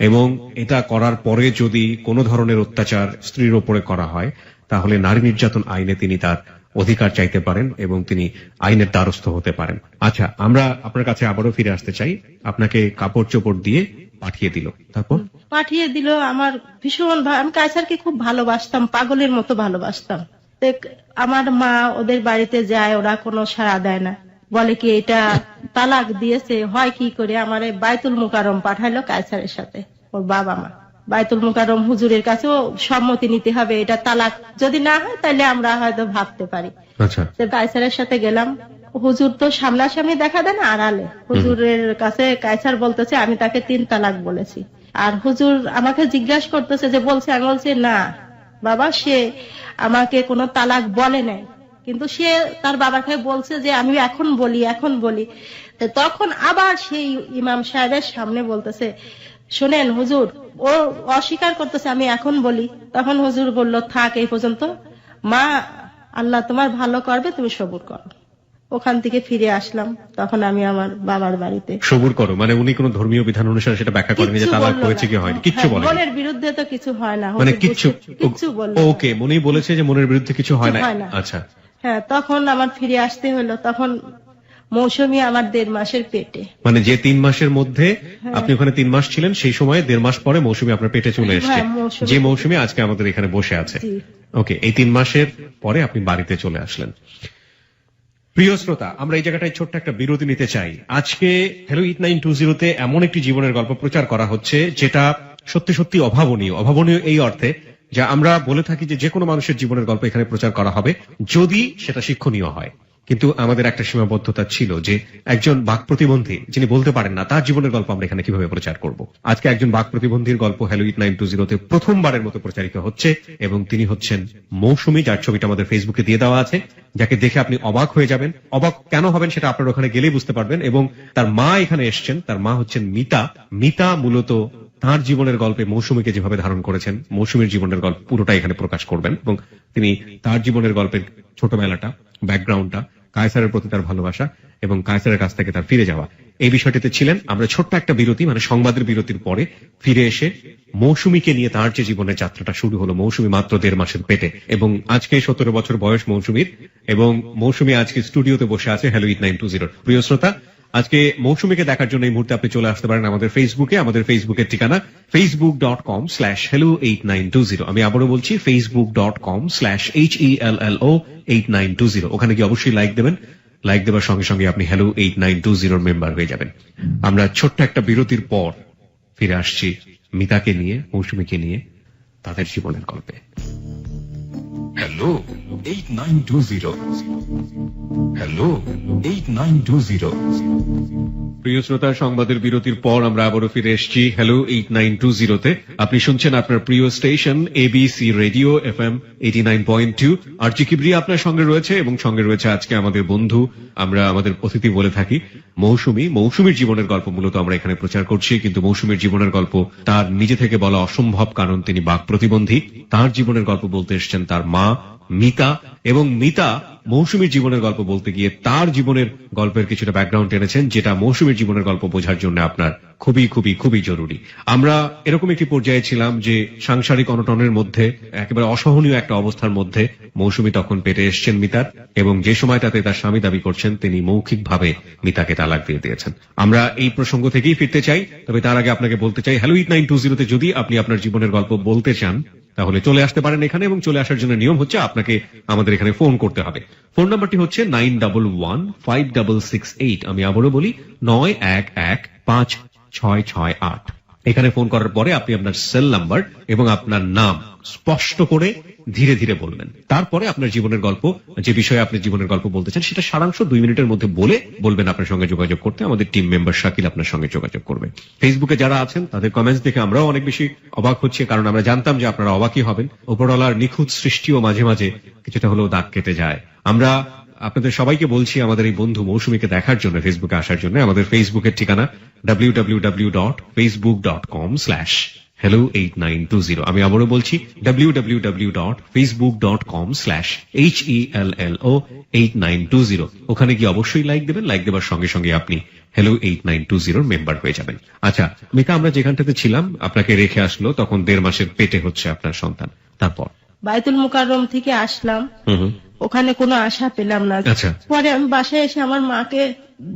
এবং এটা করার পরে যদি কোনো ধরনের অত্যাচার স্ত্রীর ওপরে করা হয় তাহলে নারী নির্যাতন আইনে তিনি তার অধিকার চাইতে পারেন এবং তিনি আইনের দ্বারস্থ হতে পারেন। আচ্ছা, আমরা আপনার কাছে আবারও ফিরে আসতে চাই। আপনাকে কাপড় চোপড় দিয়ে পাঠিয়ে দিল, তারপর পাঠিয়ে দিল। আমার ভীষণ, আমি কায়সারকে খুব ভালোবাসতাম, পাগলের মতো ভালোবাসতাম। আমার মা ওদের বাড়িতে যায়, ওরা কোনো সাড়া দেয় না, বলে কি এটা তালাক দিয়েছে হয় কি করে। আমার বাইতুল মুকাররম পাঠাইলো কায়সারের সাথে ওর বাবা মা। বায়তুল মুকাররম হুজুরের কাছেও সম্মতি নিতে হবে, এটা তালাক যদি না হয় তাহলে আমরা হয়তো ভাবতে পারি। আচ্ছা, তো কায়সারের সাথে গেলাম, হুজুর তো সামনাসামনি দেখা দেন, আড়ালে হুজুরের কাছে কায়সার বলতেছে আমি তাকে 3 তালাক বলেছি। আর হুজুর আমাকে জিজ্ঞাসা করতেছে যে বলছে, আমি বলছি না বাবা, সে আমাকে কোনো তালাক বলে নাই, কিন্তু সে তার বাবাকে বলছে যে আমি এখন বলি। তো তখন আবার সেই ইমাম সাহেবের সামনে বলতেছে, শোনেন হুজুর, ও অস্বীকার করতেছে আমি এখন বলি। তখন হুজুর বলল থাক এই পর্যন্ত, মা আল্লাহ তোমার ভালো করবে, তুমি সবুর করো। ওখান থেকে ফিরে আসলাম, তখন আমি আমার বাবার বাড়িতে। সবুর করো মানে উনি কোন ধর্মীয় বিধান অনুসারে সেটা ব্যাখ্যা করেন যে কিচ্ছু তালাক বললো হয়েছে না। কি হয়নি, কিচ্ছু হ্যাঁ, বলেন মনের বিরুদ্ধে তো কিছু হয় না, মানে হুজুর কিচ্ছু বললো না। ওকে, উনি বলেছে যে মনের বিরুদ্ধে কিছু হয় না। হয় না। আচ্ছা, হ্যাঁ, তখন আমার ফিরে আসতে হলো। তখন মৌসুমী আমার 1.5 মাসের পেটে। মানে যে 3 মাসের মধ্যে আপনি ওখানে 3 মাস ছিলেন, সেই সময় 1.5 মাস পরে মৌসুমী আপনার পেটে চলে এসেছে, হ্যাঁ, মৌসুমী। যে মৌসুমী আজকে আমাদের এখানে বসে আছে। জি। ওকে, এই 3 মাসের পরে আপনি বাড়িতে চলে আসলেন। প্রিয় শ্রোতা, আমরা এই জায়গাটায় ছোট্ট একটা বিরতি নিতে চাই। আজকে হ্যালো 8920 এমন একটি জীবনের গল্প প্রচার করা হচ্ছে যেটা সত্যি সত্যি অভাবনীয় এই অর্থে যা আমরা বলে থাকি যে কোনো মানুষের জীবনের গল্প এখানে প্রচার করা হবে যদি সেটা শিক্ষণীয় হয়। কিন্তু আমাদের একটা সীমাবদ্ধতা ছিল যে একজন বাক প্রতিবন্ধী যিনি বলতে পারেন না, তার জীবনের গল্প আমরা এখানে কিভাবে প্রচার করব। আজকে একজন বাক প্রতিবন্ধীর গল্প হ্যালো 8920 প্রথমবারের মতো প্রচারিত হচ্ছে এবং তিনি হচ্ছেন মৌসুমী, যার ছবিটা আমাদের ফেসবুকে দিয়ে দেওয়া আছে, যাকে দেখে আপনি অবাক হয়ে যাবেন। অবাক কেন হবেন সেটা আপনার ওখানে গেলেই বুঝতে পারবেন। এবং তার মা এখানে এসছেন, তার মা হচ্ছেন মিতা মূলত তার জীবনের গল্পে মৌসুমীকে যেভাবে ধারণ করেছেন, মৌসুমীর জীবনের গল্প পুরোটা এখানে প্রকাশ করবেন এবং তিনি তার জীবনের গল্পের ছোটবেলাটা, ব্যাকগ্রাউন্ডটা, কায়সারের প্রতি তার ভালোবাসা এবং কায়সারের কাছ থেকে তার ফিরে যাওয়া, এই বিষয়টিতে ছিলেন। আমরা ছোট্ট একটা বিরতি, মানে সংবাদের বিরতির পরে ফিরে এসে মৌসুমীকে নিয়ে তার যে জীবনের যাত্রাটা শুরু হলো। মৌসুমী মাত্র 1.5 মাসের পেটে এবং আজকে 17 বছর বয়স মৌসুমীর, এবং মৌসুমী আজকে স্টুডিওতে বসে আছে হ্যালো 8920। প্রিয় শ্রোতা, আজকে মৌসুমীকে দেখার জন্য এই মুহূর্তে আপনি চলে আসতে পারেন আমাদের ফেসবুকে। আমাদের ফেসবুকের ঠিকানা facebook.com/hello8920। আমি আবারও বলছি facebook.com/HELLO8920। ওখানে গিয়ে অবশ্যই লাইক দেবেন। লাইক দেওয়ার সঙ্গে সঙ্গে আপনি হ্যালো 8920 মেম্বার হয়ে যাবেন। আমরা ছোট্ট একটা বিরতির পর ফিরে আসছি মিতাকে নিয়ে, মৌসুমীকে নিয়ে, তাদের জীবনের গল্পে। হ্যালো 8920। হ্যালো 8920। প্রিয় শ্রোতা, সংবাদের বিরতির পর আমরা আবারও ফিরে এসেছি হ্যালো 8920 আপনি শুনছেন আপনার প্রিয় স্টেশন এবিসি রেডিও FM 89.2। আর কিবরিয়া আপনার সঙ্গে রয়েছে এবং সঙ্গে রয়েছে আজকে আমাদের বন্ধু, আমরা আমাদের অতিথি বলে থাকি মৌসুমীর জীবনের গল্প মূলত আমরা এখানে প্রচার করছি। কিন্তু মৌসুমীর জীবনের গল্প তার নিজে থেকে বলা অসম্ভব, কারণ তিনি বাক প্রতিবন্ধী। তার জীবনের গল্প বলতে এসেছেন তার মা মিতা, এবং মিতা মৌসুমীর জীবনের গল্প বলতে গিয়ে তার জীবনের গল্পের কিছুটা ব্যাকগ্রাউন্ড এনেছেন, যেটা মৌসুমীর জীবনের গল্প বোঝার জন্য আপনার খুবই খুবই খুবই জরুরি। আমরা এরকম একটি পর্যায়ে ছিলাম যে সাংসারিক অনটনের মধ্যে, একেবারে অসহনীয় একটা অবস্থার মধ্যে মৌসুমী তখন পেটে এসছেন মিতার, এবং যে সময়টাতে তার স্বামী দাবি করছেন তিনি মৌখিকভাবে মিতাকে তালাক দিয়ে দিয়েছেন। আমরা এই প্রসঙ্গ থেকেই ফিরতে চাই, তবে তার আগে আপনাকে বলতে চাই হ্যালো 8920 যদি আপনি আপনার জীবনের গল্প বলতে চান তাহলে চলে আসতে পারেন এখানে, এবং চলে আসার জন্য নিয়ম হচ্ছে আপনাকে আমাদের এখানে ফোন করতে হবে। ফোন নাম্বারটি হচ্ছে 91156668। আমি আবারও বলি 91156668। এখানে ফোন করার পরে আপনি আপনার সেল নাম্বার এবং আপনার নাম স্পষ্ট করে ধীরে ধীরে বলবেন। তারপরে আপনার জীবনের গল্প, যে বিষয়ে আপনি জীবনের গল্প বলতে চান, সেটা সারাংশ 2 মিনিটের মধ্যে বলবেন আপনার সঙ্গে যোগাযোগ করতে। আমাদের টিম মেম্বার শাকিল আপনার সঙ্গে যোগাযোগ করবে। ফেসবুকে যারা আছেন তাদের কমেন্টস দেখে আমরাও অনেক বেশি অবাক হচ্ছি, কারণ আমরা জানতাম যে আপনারা অবাকই হবেন। উপরওয়ালার নিখুঁত সৃষ্টিও মাঝে মাঝে কিছুটা হলেও দাগ কেটে যায়। আমরা আপনাদের সবাইকে বলছি আমাদের এই বন্ধু মৌসুমীকে দেখার জন্য, ফেসবুকে আসার জন্য। আমাদের ফেসবুকের ঠিকানা www.facebook.com/hello8920। আমি আবারও বলছি www.facebook.com/HELLO8920। ওখানে গিয়ে অবশ্যই লাইক দেবেন। লাইক দেওয়ার সঙ্গে সঙ্গে আপনি হ্যালো 8920 মেম্বার হয়ে যাবেন। আচ্ছা মিতা, আমরা যেখানটাতে ছিলাম আপনাকে রেখে আসলো, তখন 1.5 মাসের পেটে হচ্ছে আপনার সন্তান। তারপর বায়তুল মুকাররম থেকে আসলাম, ওখানে কোনো আশা পেলাম না। আচ্ছা। পরে আমি বাসায় এসে আমার মাকে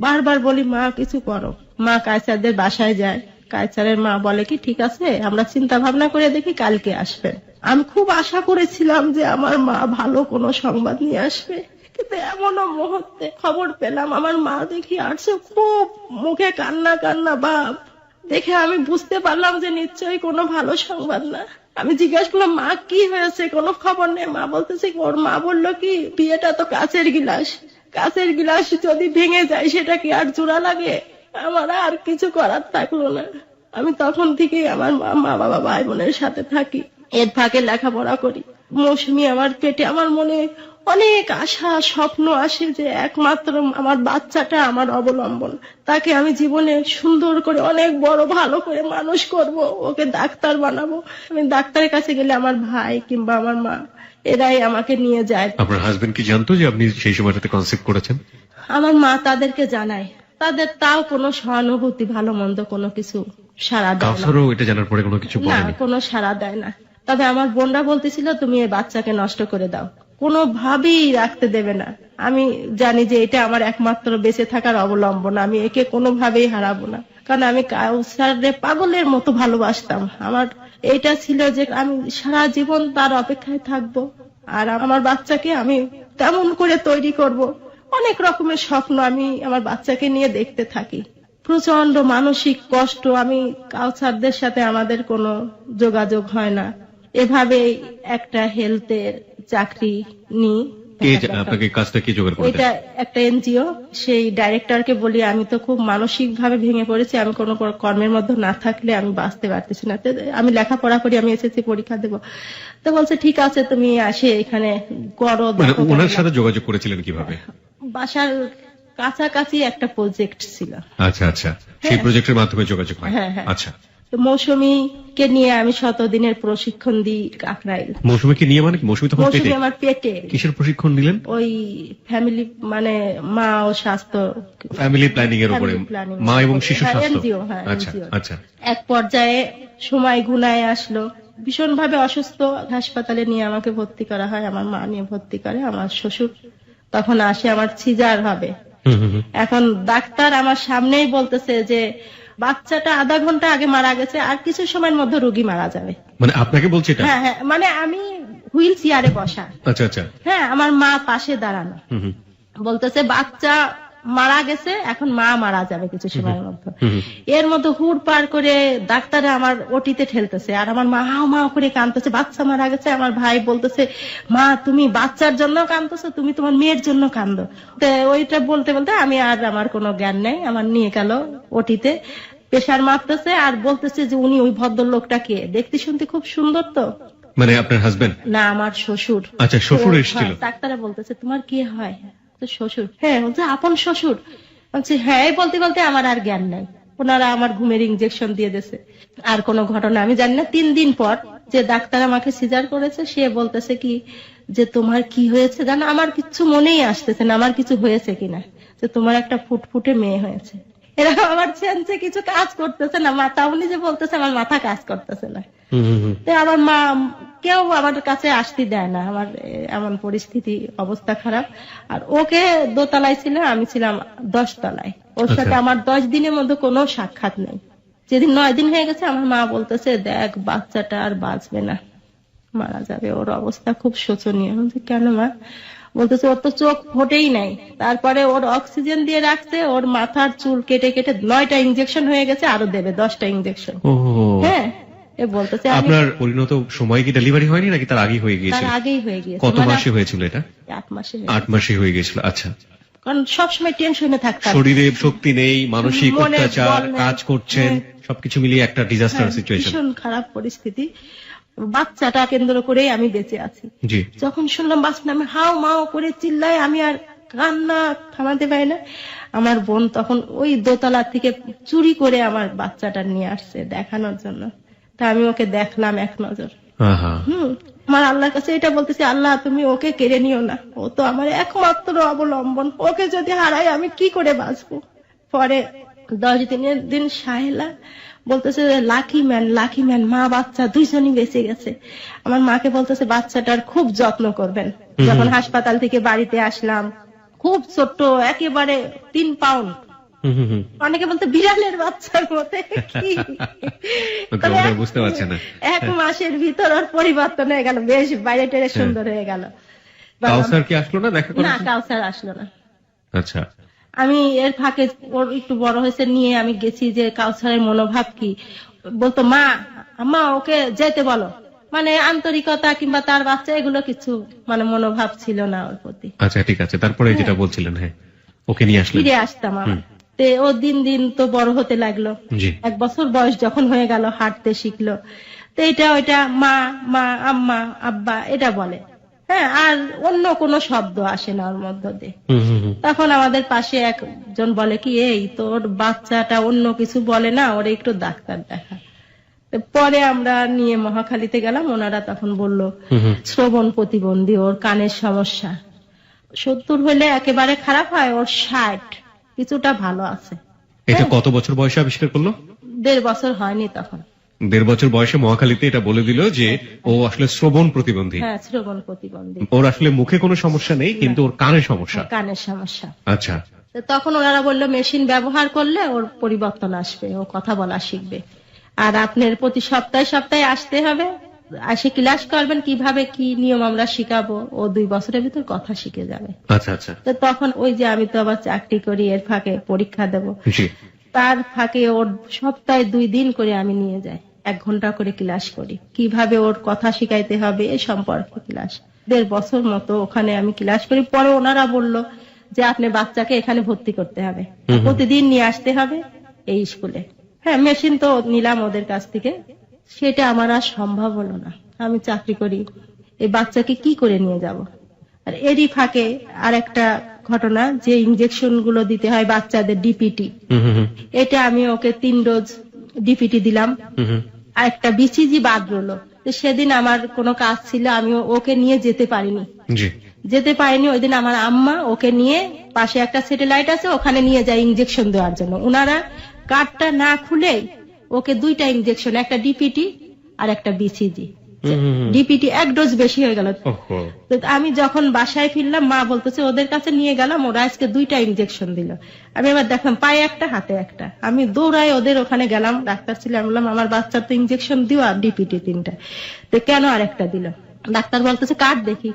বারবার বলি, মা কিছু করো। মা কায়সারদের বাসায় যায়। কায়সারের মা বলে কি ঠিক আছে, আমরা চিন্তা ভাবনা করে দেখি, কালকে আসবেন। আমি খুব আশা করেছিলাম যে আমার মা ভালো কোনো সংবাদ নিয়ে আসবে, কিন্তু এমনও মুহূর্তে খবর পেলাম আমার মা দেখি আসছে, খুব মুখে কান্না ভাব। দেখে আমি বুঝতে পারলাম যে নিশ্চয়ই কোনো ভালো সংবাদ না। আমি জিজ্ঞাসা করলাম, মা কি হয়েছে, কোনো খবর নেই? মা বলতেছে, ওর মা বললো কি, বিয়েটা তো কাঁচের গিলাস, কাঁচের গিলাস যদি ভেঙে যায় সেটা কি আর জোড়া লাগে? আমার আর কিছু করার থাকলো না। আমি তখন থেকেই আমার মা বাবা ভাই বোনের সাথে থাকি, এর ফাঁকে লেখাপড়া করি। মৌসুমী আমার পেটে, আমার মনে অনেক আশা স্বপ্ন আসে যে একমাত্র আমার বাচ্চাটা আমার অবলম্বন, তাকে আমি জীবনে সুন্দর করে অনেক বড় ভালো করে মানুষ করব, ওকে ডাক্তার বানাবো। আমি ডাক্তারের কাছে গেলে আমার ভাই কিংবা আমার মা এরাই আমাকে নিয়ে যায়। আপনার হাজবেন্ড কি জানতো যে আপনি সেই সময়টাতে কনসেপ্ট করেছেন? আমার মা তাদেরকে জানায়, তাদের তাও কোনো সহানুভূতি ভালো মন্দ কোনো কিছু সাড়া দেয় না। কাউসারও এটা জানার পরে কোনো কিছু না, বলেনি? কোনো সাড়া দেয় না। তবে আমার বোনরা বলতেছিল, তুমি এই বাচ্চাকে নষ্ট করে দাও, কোনোভাবেই রাখতে দেবে না। আমি জানি যে এটা আমার একমাত্র বেঁচে থাকার অবলম্বন, আমি একে কোনোভাবেই হারাবো না। কারণ আমি কাউসারে পাগলের মতো ভালোবাসতাম। আমার এটা ছিল যে আমি সারা জীবন তার অপেক্ষায় থাকবো, আর আমার বাচ্চাকে আমি তেমন করে তৈরি করব। অনেক রকমের স্বপ্ন আমি আমার বাচ্চাকে নিয়ে দেখতে থাকি। প্রচন্ড মানসিক কষ্ট। আমি কাউসারদের সাথে আমাদের কোনো যোগাযোগ হয় না। এভাবেই একটা হেলথের চাকরি নিই। আপনাকে কাজটা কি জোগাড় করে এটা দেয়? একটা এনজিও। সেই ডাইরেক্টরকে বলি, আমি তো খুব মানসিক ভাবে ভেঙে পড়েছি, আমি কোনো কর্মের মধ্যে না থাকলে আমি বাঁচতে পারতেছি না। তো আমি লেখাপড়া করি, আমি এসএসসি পরীক্ষা দেবো। তো বলছে ঠিক আছে, তুমি আসে এখানে করো। মানে দেখো ওনার কেমন সাথে যোগাযোগ করেছিলেন কিভাবে? বাসার কাছাকাছি একটা প্রজেক্ট ছিল। আচ্ছা আচ্ছা, সেই প্রজেক্টের মাধ্যমে যোগাযোগ হয়। হ্যাঁ, হ্যাঁ। আচ্ছা, তো মৌসুমীকে নিয়ে আমি 7 দিনের প্রশিক্ষণ দিই কাকরাইল। মৌসুমীকে নিয়ে মানে কি? মৌসুমী তখন মৌসুমী পেটে? আমার পেটে। কিসের প্রশিক্ষণ নিলেন? ওই ফ্যামিলি মানে মা ও স্বাস্থ্য, ফ্যামিলি প্ল্যানিং এর উপরে, Family planning মা এবং উপরে। শিশু হ্যাঁ, স্বাস্থ্য। NGO, হ্যাঁ, আচ্ছা NGO। আচ্ছা। এক পর্যায়ে সময় গুনায় আসলো, ভীষণ ভাবে অসুস্থ, হাসপাতালে নিয়ে আমাকে ভর্তি করা হয়। আমার মা নিয়ে ভর্তি করে, আমার শ্বশুর তখন আসে, আমার সিজার হবে। এখন ডাক্তার আমার সামনেই বলতেছে যে বাচ্চাটা আধা ঘন্টা আগে মারা গেছে, আর কিছু সময়ের মধ্যে রোগী মারা যাবে। মানে আপনাকে বলছে এটা? হ্যাঁ হ্যাঁ, মানে আমি হুইল চেয়ারে বসা, আচ্ছা আচ্ছা। হ্যাঁ, আমার মা পাশে দাঁড়ানো। বলতেছে বাচ্চা মারা গেছে, এখন মা মারা যাবে কিছু সময়ের মধ্যে। এর মধ্যে হুড় পার করে ডাক্তারে আমার ওটিতে ঠেলতেছে, আর আমার মা হাও মাও করে কাঁদতেছে, বাচ্চা মারা গেছে। আমার ভাই বলতেছে, মা তুমি বাচ্চার জন্য কাঁদতেছো, তুমি তোমার মেয়ের জন্য কাঁদো। তো ওইটা বলতে বলতে আমি আর আমার কোনো জ্ঞান নেই, আমার নিয়ে গেল ওটিতে, প্রেশার মাপতেছে আর বলতেছে যে উনি ওই ভদ্রলোকটা কে, দেখতে শুনতে খুব সুন্দর। তো মানে আপনার হাজবেন্ড? না, আমার শ্বশুর। আচ্ছা, শ্বশুর তো, এসেছিল। হ্যাঁ, ডাক্তারে বলতেছে তোমার কি হয়? তো শ্বশুর, হ্যাঁ, বলছে আপন শ্বশুর। বলছে হ্যাঁ। এই বলতে বলতে আমার আর জ্ঞান নাই, ওনারা আমার ঘুমের ইনজেকশন দিয়ে দিয়েছে। আর কোনো ঘটনা আমি জানি না। 3 দিন পর যে ডাক্তার আমাকে সিজার করেছে, সে বলতেছে কি যে তোমার কি হয়েছে জানো? আমার কিছু মনেই আসতেছে না আমার কিছু হয়েছে কিনা, যে তোমার একটা ফুটফুটে মেয়ে হয়েছে। এরকম আমার সেন্সে কিছু কাজ করতেছে না, মাথা উনি যে বলতেছে আমার মাথা কাজ করতেছে না। তো আমার মা কেউ আমার কাছে আসতে দেয় না, আমার এমন পরিস্থিতি, অবস্থা খারাপ। আর ওকে দোতলায় ছিল, আমি ছিলাম 10 তলায়। ওর সাথে আমার 10 দিনের মধ্যে কোনো সাক্ষাৎ নেই। যেদিন 9 দিন হয়ে গেছে, আমার মা বলতেছে দেখ বাচ্চাটা আর বাঁচবে না, মারা যাবে, ওর অবস্থা খুব শোচনীয়। বলছি কেন মা? বলতেছে ওর তো চোখ ফোটেই নাই, তারপরে ওর অক্সিজেন দিয়ে রাখছে, ওর মাথার চুল কেটে কেটে 9টা ইনজেকশন হয়ে গেছে, আরো দেবে 10টা ইনজেকশন। হ্যাঁ, এ বলতেছে। আপনার পরিণত সময় কি ডেলিভারি হয়নি নাকি তার আগেই হয়ে গিয়েছিল? তার আগেই হয়ে গিয়েছে। কত মাসে হয়েছিল এটা? 8 মাসে। 8 মাসে হয়ে গিয়েছিল। আচ্ছা। কারণ সবসময় টেনশনে থাকতাম, শরীরে শক্তি নেই, মানসিক মনে অত্যাচার, বল নেই। কাজ করছেন, সবকিছু মিলিয়ে একটা ডিজাস্টার সিচুয়েশন। ভীষণ খারাপ পরিস্থিতি। বাচ্চাটা কেন্দ্র করেই আমি বেঁচে আছি। জি। যখন শুনলাম বাচ্চা, আমি হাও মাও করে চিল্লাই, আমি আর কান্না থামাতে পারি না। আমার বোন তখন ওই দোতলা থেকে চুরি করে আমার বাচ্চাটা নিয়ে আসছে দেখানোর জন্য। তা আমি ওকে দেখলাম এক নজর। আমার আল্লাহর কাছে এটা বলতেছি, আল্লাহ তুমি ওকে কেড়ে নিও না, ও তো আমার একমাত্র অবলম্বন, ওকে যদি হারাই আমি কি করে বাঁচবো। পরে 10 দিনের দিন সাহেলা বলতেছে লাকি ম্যান, মা বাচ্চা দুইজনই বেঁচে গেছে। আমার মাকে বলতেছে বাচ্চাটার খুব যত্ন করবেন। যখন হাসপাতাল থেকে বাড়িতে আসলাম, খুব ছোট্ট, একেবারে 3 পাউন্ড, অনেকে বলতে বিড়ালের বাচ্চার মতো। বুঝতে পারছে না। 1 মাসের ভিতর ওর পরিবর্তন হয়ে গেল, বেশ বাইরে টেরে সুন্দর হয়ে গেল। কাউসার কি আসলো না দেখা করার? না, কাউসার আসলো না। আচ্ছা। আমি এর ফাঁকে ওর একটু বড় হয়েছে নিয়ে আমি গেছি যে কাউসারের মনোভাব কি, বলতো মা আম্মা ওকে যেতে বলো, মানে আন্তরিকতা কিংবা তার বাচ্চা এগুলো কিছু মানে মনোভাব ছিল না ওর প্রতি। আচ্ছা ঠিক আছে, তারপরে যেটা বলছিলেন, হ্যাঁ ওকে নিয়ে আসলেন। ফিরে আসতাম আমার। তে ও দিন দিন তো বড় হতে লাগলো, জি 1 বছর বয়স যখন হয়ে গেল হাঁটতে শিখলো, তো এটা ওইটা মা মা আম্মা আব্বা এটা বলে, হ্যাঁ, আর অন্য কোনো শব্দ আসে না ওর মধ্য দিয়ে। তখন আমাদের পাশে একজন বলে কি, এই তোর বাচ্চাটা অন্য কিছু বলে না, ওর একটু ডাক্তার দেখা। তো পরে আমরা নিয়ে মহাখালীতে গেলাম, ওনারা তখন বলল শ্রবণ প্রতিবন্ধী, ওর কানের সমস্যা। 70 হলে একেবারে খারাপ হয়, ওর 60 কিছুটা ভালো আছে। এটা কত বছর বয়সে আবিষ্কার করলো? 1.5 বছর হয়নি তখন। 1.5 বছর বয়সে মহাখালীতে এটা বলে দিল যে ও আসলে শ্রবণ প্রতিবন্ধী। হ্যাঁ, শ্রবণ প্রতিবন্ধী। ওর আসলে মুখে কোনো সমস্যা নেই, কিন্তু ওর কানের সমস্যা। কানের সমস্যা। আচ্ছা, তো তখন ওনারা বললো মেশিন ব্যবহার করলে ওর পরিবর্তন আসবে, ও কথা বলা শিখবে, আর আপনার প্রতি সপ্তাহে সপ্তাহে আসতে হবে, আসে ক্লাস করবেন, কিভাবে কি নিয়ম আমরা শিখাবো, ও 2 বছরের ভিতর কথা শিখে যাবে। আচ্ছা আচ্ছা, তো তখন ওই যে আমি তো আবার চাকরি করি, এর ফাঁকে পরীক্ষা দেব, জি তার ফাঁকে ওর সপ্তাহে 2 দিন করে আমি নিয়ে যাই, 1 ঘন্টা করে ক্লাস করি, কিভাবে ওর কথা শিখাইতে হবে এ সম্পর্কে ক্লাস। 1.5 বছর মতো ওখানে আমি ক্লাস করি। পরে ওনারা বলল যে আপনি বাচ্চাকে এখানে ভর্তি করতে হবে, প্রতিদিন নিয়ে আসতে হবে এই স্কুলে। হ্যাঁ, মেশিন তো নিলাম ওদের কাছ থেকে, সেটা আমার আর সম্ভব হলো না, আমি চাকরি করি, এই বাচ্চাকে কি করে নিয়ে যাব। আর এরই ফাঁকে আর একটা ঘটনা, যে ইনজেকশন গুলো দিতে হয় বাচ্চাদের ডিপিটি, এটা আমি ওকে 3 ডোজ ডিপিটি দিলাম, আর একটা বিসিজি বাদ রইলো। তো সেদিন আমার কোনো কাজ ছিল, আমি ওকে নিয়ে যেতে পারিনি। ওই দিন আমার আম্মা ওকে নিয়ে পাশে একটা স্যাটেলাইট আছে, ওখানে নিয়ে যায় ইনজেকশন দেওয়ার জন্য। ওনারা কার্ডটা না খুলে ওকে 2টা ইনজেকশন, একটা ডিপিটি আর একটা বিসিজি। ডিপিটি 1 ডোজ বেশি হয়ে গেল। আমি যখন বাসায় ফিরলাম, মা বলতেছে ওদের কাছে নিয়ে গেলাম, ওরা আজকে 2টা ইনজেকশন দিল। আমি এবার দেখলাম পায়ে একটা হাতে একটা, আমি দৌড়াই ওদের ওখানে গেলাম, ডাক্তার ছিল, আমি বললাম আমার বাচ্চার তো ইনজেকশন দিও আর ডিপিটি 3টা, তো কেন আর একটা দিল? ডাক্তার বলতেছে কার্ড দেখি।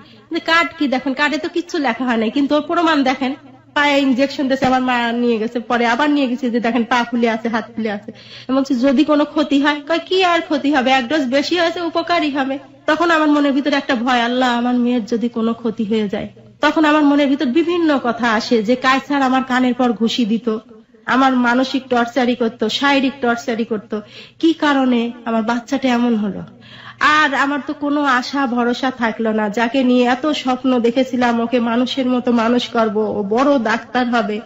কার্ড কি দেখেন, কার্ডে তো কিচ্ছু লেখা হয় নাই, কিন্তু ওর প্রমাণ দেখেন, পায়ে ইনজেকশন দিয়েছে, আমার মা নিয়ে গেছে, পরে আবার নিয়ে গেছে, যে দেখেন পা ফুলে আছে, হাত ফুলে আছে। বলছি যদি কোনো ক্ষতি হয়, কি আর ক্ষতি হবে, 1 ডোজ বেশি হয়েছে, উপকারী হবে। তখন আমার মনের ভিতরে একটা ভয়, আল্লাহ আমার মেয়ের যদি কোনো ক্ষতি হয়ে যায়। তখন আমার মনের ভিতর বিভিন্ন কথা আসে, যে কায়সার আমার কানের পর ঘুষি দিত, আমার মানসিক টর্চারি করত, শারীরিক টর্চারি করত, কি কারণে আমার বাচ্চাটা এমন হলো। আর আমার তো কোনো আশা ভরসা থাকলো না, যাকে নিয়ে এত স্বপ্ন দেখেছিলাম, ওকে মানুষের মতো মানুষ করব, ও বড় ডাক্তার হবে,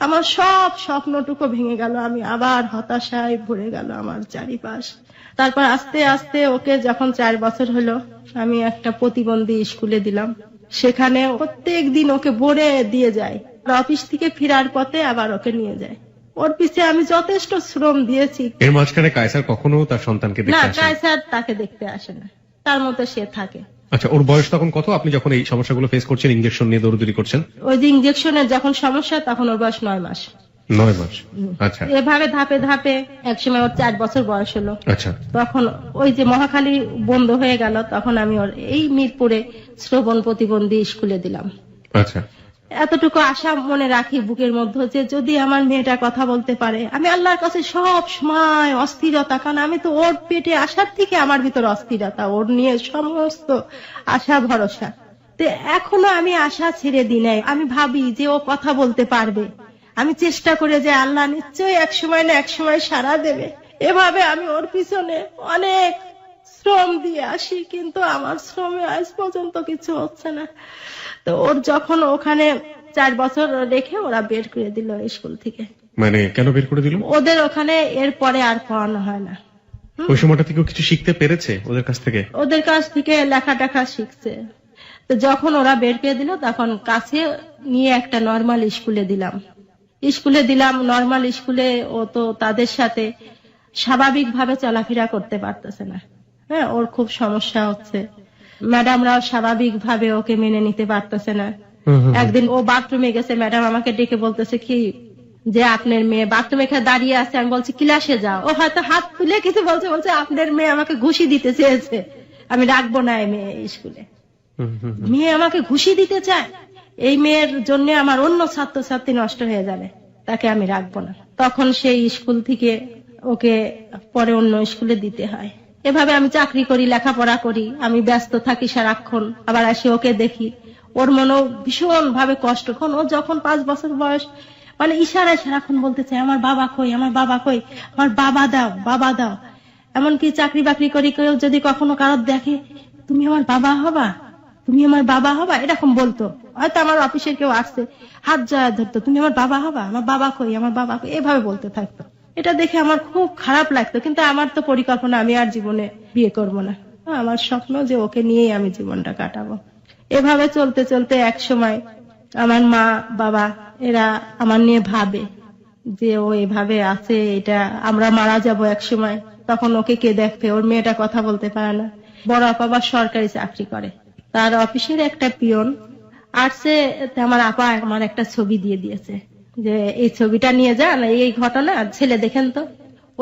আমার সব স্বপ্নটুকু ভেঙে গেল। আমি আবার হতাশায় ভরে গেল আমার চারিপাশ। তারপর আস্তে আস্তে ওকে যখন 4 বছর হলো, আমি একটা প্রতিবন্ধী স্কুলে দিলাম, সেখানে প্রত্যেক দিন ওকে ভরে দিয়ে যায়, অফিস থেকে ফেরার পথে আবার ওকে নিয়ে যায়। ওর পিছে আমি যথেষ্ট শ্রম দিয়েছি। এর মাঝখানে কায়সার কখনো তার সন্তানকে দেখতে আসে না? কায়সার তাকে দেখতে আসে না, তার মতো সে থাকে। আচ্ছা, ওর বয়স তখন কত আপনি যখন এই সমস্যাগুলো ফেস করছেন, ইনজেকশন নিয়ে দৌড়দৌড়ি করছেন? ওই যে ইনজেকশনের যখন সমস্যা, তখন ওর বয়স 9 মাস। 9 মাস, আচ্ছা। এভাবে ধাপে ধাপে একসময় ওর 4 বছর বয়স হলো। আচ্ছা, তখন ওই যে মহাখালী বন্ধ হয়ে গেল, তখন আমি ওর এই মিরপুরে শ্রবণ প্রতিবন্ধী স্কুলে দিলাম। আচ্ছা, এতটুকু আশা মনে রাখি বুকের মধ্যে, যে যদি আমার মেয়েটা কথা বলতে পারে। আমি আল্লাহর কাছে সব সময় অস্থিরতা, কারণ আমি তো ওর পেটে আসার থেকে আমার ভিতর অস্থিরতা, ওর নিয়ে সমস্ত আশা ভরসা। তো এখনো আমি আশা ছেড়ে দিই নাই, আমি ভাবি যে ও কথা বলতে পারবে, আমি চেষ্টা করে যে আল্লাহ নিশ্চয়ই একসময় না একসময় সাড়া দেবে। এভাবে আমি ওর পিছনে অনেক শ্রম দিয়ে আসি, কিন্তু আমার শ্রমে আজ পর্যন্ত কিছু হচ্ছে না। তো ওর যখন ওখানে 4 বছর রেখে ওরা বের করে দিল স্কুল থেকে। মানে কেন বের করে দিল? ওদের ওখানে এর পরে আর পড়ানো হয় না। ওই সময়টা থেকে কিছু শিখতে পেরেছে ওদের কাছ থেকে? ওদের কাছ থেকে লেখাটাখা শিখছে। তো যখন ওরা বের করে দিল, তখন কাছে নিয়ে একটা নরমাল স্কুলে দিলাম। নরমাল স্কুলে ও তো তাদের সাথে স্বাভাবিকভাবে চলাফেরা করতে পারতেছে না। হ্যাঁ, ওর খুব সমস্যা হচ্ছে, ম্যাডামরাও স্বাভাবিকভাবে ওকে মেনে নিতে পারতেছে না। একদিন ও বাথরুমে গেছে, ম্যাডাম আমাকে ডেকে বলতেছে কি, যে আপনার মেয়ে বাথরুমে দাঁড়িয়ে আছে। আমি বলছি ক্লাসে যাও। ও হয়তো হাত তুলে কিছু বলছে আপনার মেয়ে আমাকে ঘুষি দিতে চেয়েছে, আমি রাখবো না মেয়ে স্কুলে। মেয়ে আমাকে ঘুষি দিতে চায়, এই মেয়ের জন্য আমার অন্য ছাত্রছাত্রী নষ্ট হয়ে যাবে, তাকে আমি রাখবো না। তখন সেই স্কুল থেকে ওকে পরে অন্য স্কুলে দিতে হয়। এভাবে আমি চাকরি করি, লেখাপড়া করি, আমি ব্যস্ত থাকি সারাক্ষণ, আবার আসি ওকে দেখি। ওর মনেও ভীষণ ভাবে কষ্ট। ও যখন 5 বছর বয়স, মানে ইশারায় সারাক্ষণ বলতে চায়, আমার বাবা কই, আমার বাবা কই, আমার বাবা দাও, বাবা দাও। এমনকি চাকরি বাকরি করি কেউ যদি কখনো কারোর দেখে, তুমি আমার বাবা হবা, তুমি আমার বাবা হবা, এরকম বলতো। হয়তো আমার অফিসের কেউ আসছে, হাত জড়ায় ধরতো, তুমি আমার বাবা হবা, আমার বাবা কই, আমার বাবা কই, এভাবে বলতে থাকতো। এটা দেখে আমার খুব খারাপ লাগতো, কিন্তু আমার তো পরিকল্পনা আমি আর জীবনে বিয়ে করব না। আমার স্বপ্ন যে ওকে নিয়েই আমি জীবনটা কাটাবো। এভাবে চলতে চলতে এক সময় আমার মা বাবা এরা আমার নিয়ে ভাবে যে ও এভাবে আছে, এটা আমরা মারা যাব এক সময়, তখন ওকে কে দেখবে, ওর মেয়েটা কথা বলতে পারে না। বড় আপা আবার সরকারি চাকরি করে, তার অফিসের একটা পিয়ন আসছে, আমার আপা আমার একটা ছবি দিয়ে দিয়েছে যে এই ছবিটা নিয়ে যান, এই ঘটনা ছেলে দেখেন তো।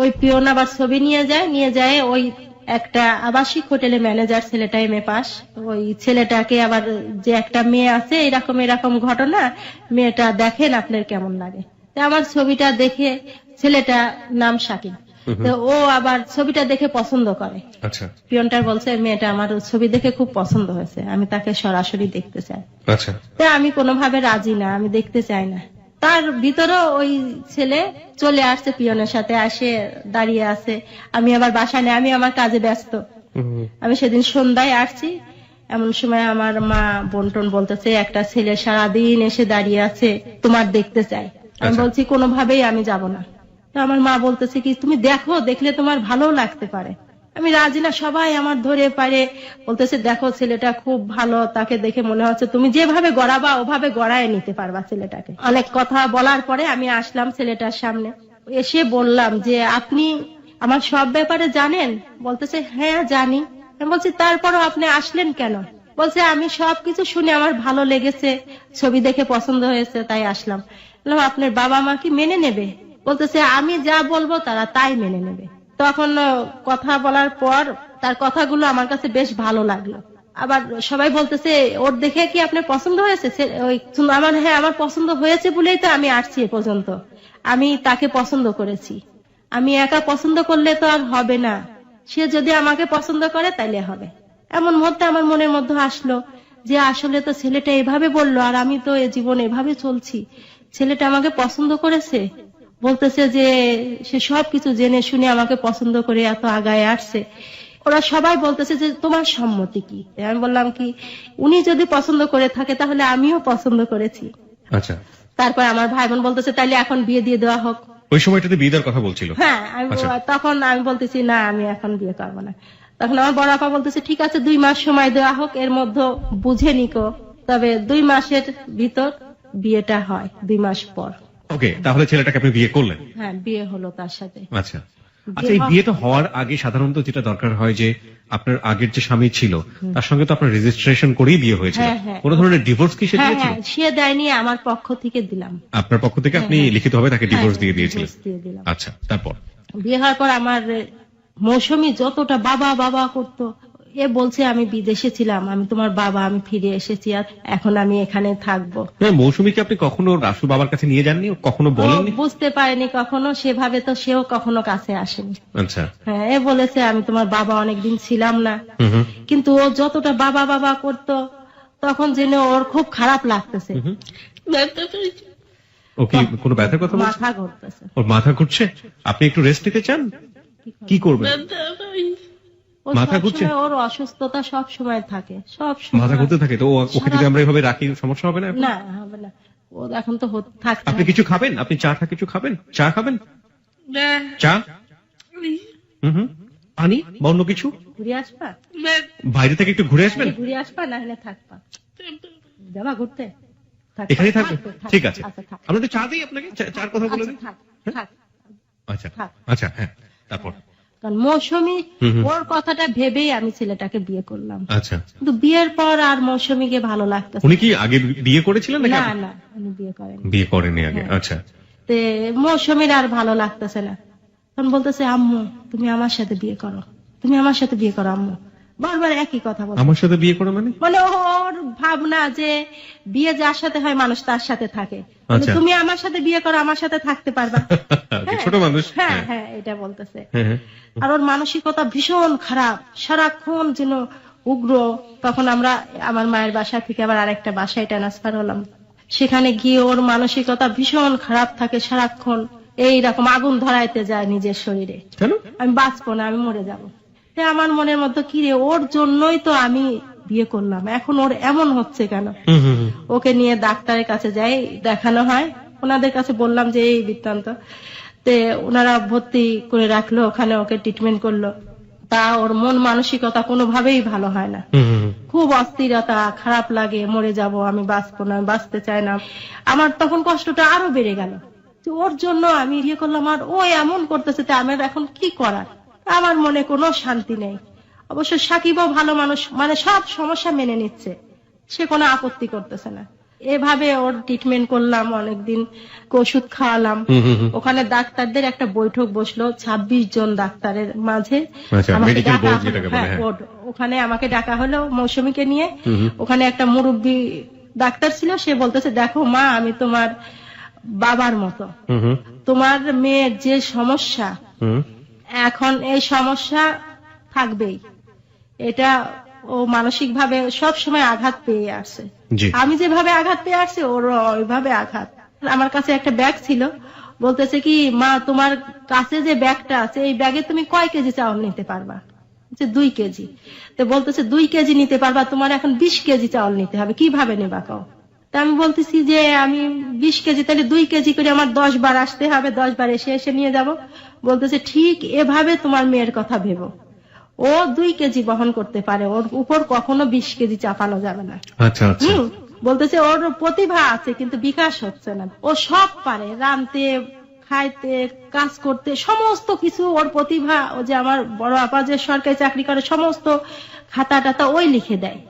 ওই পিয়ন আবার ছবি নিয়ে যায় ওই একটা আবাসিক হোটেলে ম্যানেজার, ছেলেটা MA পাস। ওই ছেলেটাকে আবার যে একটা মেয়ে আছে এরকম এরকম ঘটনা, মেয়েটা দেখেন আপনার কেমন লাগে। তো আমার ছবিটা দেখে, ছেলেটা নাম শাকিব, তো ও আবার ছবিটা দেখে পছন্দ করে। আচ্ছা পিয়নটার বলছে মেয়েটা আমার ছবি দেখে খুব পছন্দ হয়েছে, আমি তাকে সরাসরি দেখতে চাই। আচ্ছা তো আমি কোনোভাবে রাজি না, আমি দেখতে চাই না। তার ভিতরেও ওই ছেলে চলে আসছে, পিয়নের সাথে আসে দাঁড়িয়ে আছে। আমি আবার বাসা নেই, আমি আমার কাজে ব্যস্ত। আমি সেদিন সন্ধ্যায় আসছি, এমন সময় আমার মা বন্টন বলতেছে একটা ছেলে সারাদিন এসে দাঁড়িয়ে আছে, তোমার দেখতে চাই। আমি আচ্ছা। বলছি কোনোভাবেই আমি যাব না। তো আমার মা বলতেছে কি তুমি দেখো, দেখলে তোমার ভালো লাগতে পারে। আমি রাজি না, সবাই আমার ধরে পারে বলতেছে দেখো ছেলেটা খুব ভালো, তাকে দেখে মনে হচ্ছে তুমি যেভাবে গড়াবা ওভাবে গড়ায় নিতে পারবা ছেলেটাকে। অনেক কথা বলার পরে আমি আসলাম ছেলেটার সামনে, এসে বললাম যে আপনি আমার সব ব্যাপারে জানেন? বলতেছে হ্যাঁ জানি। আমি বলছি তারপরও আপনি আসলেন কেন? বলছে আমি সবকিছু শুনে আমার ভালো লেগেছে, ছবি দেখে পছন্দ হয়েছে, তাই আসলাম। বললাম আপনার বাবা মা কি মেনে নেবে? বলতেছে আমি যা বলবো তারা তাই মেনে নেবে। তখন কথা বলার পর তার কথাগুলো আমার কাছে বেশ ভালো লাগলো। আবার সবাই বলতেছে ওর দেখে কি আপনার পছন্দ হয়েছে? আমার হ্যাঁ আমার পছন্দ হয়েছে বলেই তো আমি আসছি এ পর্যন্ত। আমি তাকে পছন্দ করেছি, আমি একা পছন্দ করলে তো আর হবে না, সে যদি আমাকে পছন্দ করে তাইলে হবে। এমন মুহূর্তে আমার মনের মধ্যে আসলো যে আসলে তো ছেলেটা এভাবে বললো, আর আমি তো এ জীবন এভাবে চলছি, ছেলেটা আমাকে পছন্দ করেছে, বলতেছে যে সে সবকিছু জেনে শুনে আমাকে পছন্দ করে এত আগায় আসছে। ওরা সবাই বলতেছে যে তোমার সম্মতি কি? আমি বললাম কি উনি যদি পছন্দ করে থাকে তাহলে আমিও পছন্দ করেছি। আচ্ছা তারপর আমার ভাই বোন বলতেছে তাইলে এখন বিয়ে দিয়ে দেওয়া হোক। ওই সময়টাতে বিয়ে দেওয়ার কথা বলছিল? হ্যাঁ আচ্ছা। তখন আমি বলতেছি না আমি এখন বিয়ে করবো না। তখন আমার বড় আপা বলতেছে ঠিক আছে 2 মাস সময় দেওয়া হোক, এর মধ্যে বুঝে নিকো। তবে 2 মাসের ভিতর বিয়েটা হয়, 2 মাস পর। ওকে, তাহলে ছেলেটাকে আপনি বিয়ে করলেন? হ্যাঁ বিয়ে হলো তার সাথে। আচ্ছা আচ্ছা, এই বিয়েটা হওয়ার আগে সাধারণত যেটা দরকার হয় যে আপনার আগের যে স্বামী ছিল তার সঙ্গে তো আপনার রেজিস্ট্রেশন করেই বিয়ে হয়েছিল, হ্যাঁ, হ্যাঁ। কোন ধরনের ডিভোর্স কি সে হ্যাঁ দিয়েছিল? হ্যাঁ সে দেয়নি, আমার পক্ষ থেকে দিলাম। আপনার পক্ষ থেকে আপনি হ্যাঁ, লিখিতভাবে তাকে ডিভোর্স হ্যাঁ, দিয়ে দিয়েছিলেন? divorce দিয়ে দিলাম। আচ্ছা, তারপর? বিয়ে হওয়ার পর আমার মৌসুমী যতটা বাবা বাবা করতো, এ বলছে আমি বিদেশে ছিলাম, আমি তোমার বাবা, আমি ফিরে এসেছি আর এখন আমি এখানে থাকবো। হ্যাঁ, মৌসুমীকে আপনি কখনো রাসু বাবার কাছে নিয়ে যাননি, কখনো বলেননি? ও বুঝতে পারেনি কখনো, সেভাবে তো সেও কখনো কাছে আসেনি। আচ্ছা। হ্যাঁ এ বলেছে আমি তোমার বাবা অনেকদিন ছিলাম না, কিন্তু ও যতটা বাবা বাবা করতো তখন যেন ওর খুব খারাপ লাগতেছে। ও কি কোনো ব্যথার কথা বলছে? মাথা ঘুরতেছে। ওর মাথা ঘুরছে? আপনি একটু রেস্ট নিতে চান? কি করবেন? ও মাথা ঘুরছে? সবসময় ওর অসুস্থতা সব সময় থাকে, সব সময় মাথা ঘুরতে থাকে? তো ওকে যদি আমরা এভাবে রাখি সমস্যা হবে না? না হবে না, ও এখন তো থাকতে আপনি কিছু খাবেন? আপনি চা কিছু খাবেন? চা খাবেন? চা? পানি বা অন্য কিছু? ঘুরে আসবা, বাইরে থেকে একটু ঘুরে আসবেন? ঘুরে আসবা না হলে থাকবা, যাবা ঘুরতে? থাকবা? এখানেই থাকবেন? থাক, ঠিক আছে, আচ্ছা, থাক। আমরা একটু চা দিই আপনাকে, চার কথা বলে দিই। আচ্ছা, থাক। আচ্ছা থাক। আচ্ছা, হ্যাঁ, তারপর? কারণ মৌসুমী ওর কথাটা ভেবেই আমি ছেলেটাকে বিয়ে করলাম। আচ্ছা, কিন্তু বিয়ের পর আর মৌসুমীকে ভালো লাগতো উনি কি আগে বিয়ে করেছিলেন নাকি? না না, উনি বিয়ে করেন। বিয়ে করেনি আগে? হ্যাঁ। আচ্ছা। তে মৌসুমীর আর ভালো লাগতেছে না, তখন বলতেছে আম্মু তুমি আমার সাথে বিয়ে করো, তুমি আমার সাথে বিয়ে করো আম্মু। বারবার একই কথা বলতো। আমার সাথে বিয়ে করো মানে? মানে ওর ভাবনা যে বিয়ে যার সাথে হয় মানুষ তার সাথে থাকে, মানে আচ্ছা। তুমি আমার সাথে বিয়ে করো আমার সাথে থাকতে পারবা। হ্যাঁ, ছোট মানুষ। হ্যাঁ হ্যাঁ এটা বলতেছে। হ্যাঁ, হ্যাঁ। আর ওর মানসিকতা ভীষণ খারাপ, সারাক্ষণ যেন উগ্র। তখন আমরা আমার মায়ের বাসা থেকে আবার আরেকটা বাসায় ট্রান্সফার হলাম। সেখানে গিয়ে ওর মানসিকতা ভীষণ খারাপ থাকে, সারাক্ষণ এইরকম আগুন ধরাইতে যায় নিজের শরীরে। কেন? আমি বাঁচবো না, আমি মরে যাব। আমার মনের মধ্যে কি রে, ওর জন্যই তো আমি বিয়ে করলাম, এখন ওর এমন হচ্ছে কেন? হুম, হুম, হুম। ওকে নিয়ে ডাক্তারের কাছে যাই, দেখানো হয়। ওনাদের কাছে বললাম যে এই বৃত্তান্ত, তে ওনারা ভর্তি করে রাখলো, ওখানে ওকে ট্রিটমেন্ট করলো। তা ওর মন মানসিকতা কোনোভাবেই ভালো হয় না, হুম, হুম, হুম। খুব অস্থিরতা, খারাপ লাগে, মরে যাব, আমি বাঁচবো না, আমি বাঁচতে চাই না। আমার তখন কষ্টটা আরো বেড়ে গেল যে ওর জন্য আমি বিয়ে করলাম আর ও এমন করতেছে, তা আমার এখন কি করার? আমার মনে কোনো শান্তি নেই। অবশ্য সাকিবও ভালো মানুষ, মানে সব সমস্যা মেনে নিচ্ছে, সে কোনো আপত্তি করতেছে না। এভাবে ওর ট্রিটমেন্ট করলাম, অনেকদিন ওষুধ খাওয়ালাম। হুম, হুম, হুম। ওখানে ডাক্তারদের একটা বৈঠক বসলো 26 জন ডাক্তারের মাঝে। আচ্ছা, আমাকে medical ডাকা board হলো, যেটাকে বলে, হ্যাঁ, হ্যাঁ। board। ওখানে আমাকে ডাকা হলো মৌসুমীকে নিয়ে। হুম, হুম। ওখানে একটা মুরব্বী ডাক্তার ছিল, সে বলতেছে দেখো মা, আমি তোমার বাবার মতো, হুম, হুম, তোমার মেয়ের যে সমস্যা, হুম। এখন এই সমস্যা থাকবেই। এটা ও মানসিক ভাবে সব সময় আঘাত পেয়ে আসছে। জি। আমি যেভাবে আঘাত পেয়ে আসছি ওর ওইভাবে আঘাত। আমার কাছে একটা ব্যাগ ছিল, বলতেছে কি মা, তোমার কাছে যে ব্যাগটা আছে এই ব্যাগে তুমি কয় কেজি চাউল নিতে পারবা? 2 কেজি। তো বলতেছে 2 কেজি নিতে পারবা, তোমার এখন 20 কেজি চাউল নিতে হবে, কিভাবে নেবা কও? তা আমি বলতেছি যে আমি 20 কেজি, তাহলে 2 কেজি করে আমার 10 বার আসতে হবে, 10 বার এসে এসে নিয়ে যাব। বলতেছে ঠিক এভাবে তোমার মেয়ের কথা ভেবো, ও 2 কেজি বহন করতে পারে, ওর উপর কখনো 20 কেজি চাপানো যাবে না। আচ্ছা, আচ্ছা। বলতেছে ওর প্রতিভা আছে কিন্তু বিকাশ হচ্ছে না, ও সব পারে, রাঁধতে, খাইতে, কাজ করতে, সমস্ত কিছু ওর প্রতিভা। ও যে আমার বড় আপা যে সরকারি চাকরি করে, সমস্ত খাতা টাতা ওই লিখে দেয়।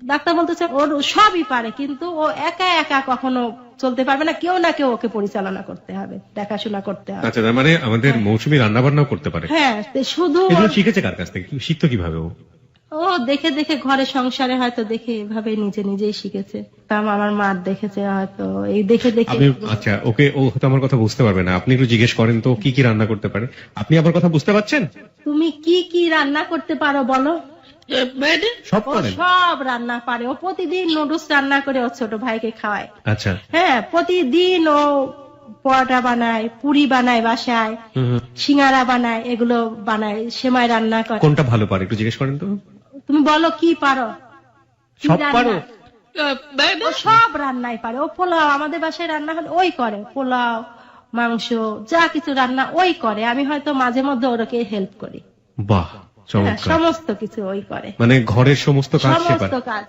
ডাক্তার বলতেছে ওর সবই পারে, কিন্তু ও একা একা কখনো চলতে পারবে না, কেউ না কেউ ওকে পরিচালনা করতে হবে, দেখাশোনা করতে হবে। আচ্ছা, তার মানে আমাদের মৌসুমী রান্না বান্নাও করতে পারে। হ্যাঁ, তো শুধু এগুলো শিখেছে কার কাছ থেকে? শিখতো কিভাবে ও? ও দেখে দেখে, ঘরে সংসারে হয়তো দেখে এভাবে নিজে নিজেই শিখেছে। তা আমার মা দেখেছে হয়তো, এই দেখে দেখে। আপনি আচ্ছা, ওকে, ও হয়তো আমার কথা বুঝতে পারবে না, আপনি একটু জিজ্ঞেস করেন তো কি কি রান্না করতে পারে। আপনি আমার কথা বুঝতে পারছেন? তুমি কি কি রান্না করতে পারো বলো? সব ও পারেন? সব রান্না পারে, ও প্রতিদিন নুডলস রান্না করে ওর ছোট ভাইকে খাওয়ায়। আচ্ছা। হ্যাঁ, প্রতিদিন ও পরোটা বানায়, পুরি বানায় বাসায়, হুম, হুম। সিঙ্গারা বানায়, এগুলো বানায়, সেমাই রান্না করে। কোনটা ভালো পারে একটু জিজ্ঞেস করেন তো। তুমি বলো কি পারো? কি সব রান্না? পারো? ও সব রান্নাই পারে। ও পোলাও, আমাদের বাসায় রান্না হলে ওই করে, পোলাও, মাংস, যা কিছু রান্না ওই করে। আমি হয়তো মাঝে মধ্যে ওরকে হেল্প করি। বাহ, হ্যাঁ, চমৎকার। সমস্ত কিছু ওই করে, মানে ঘরের সমস্ত কাজ সে সমস্ত পারে। কাজ।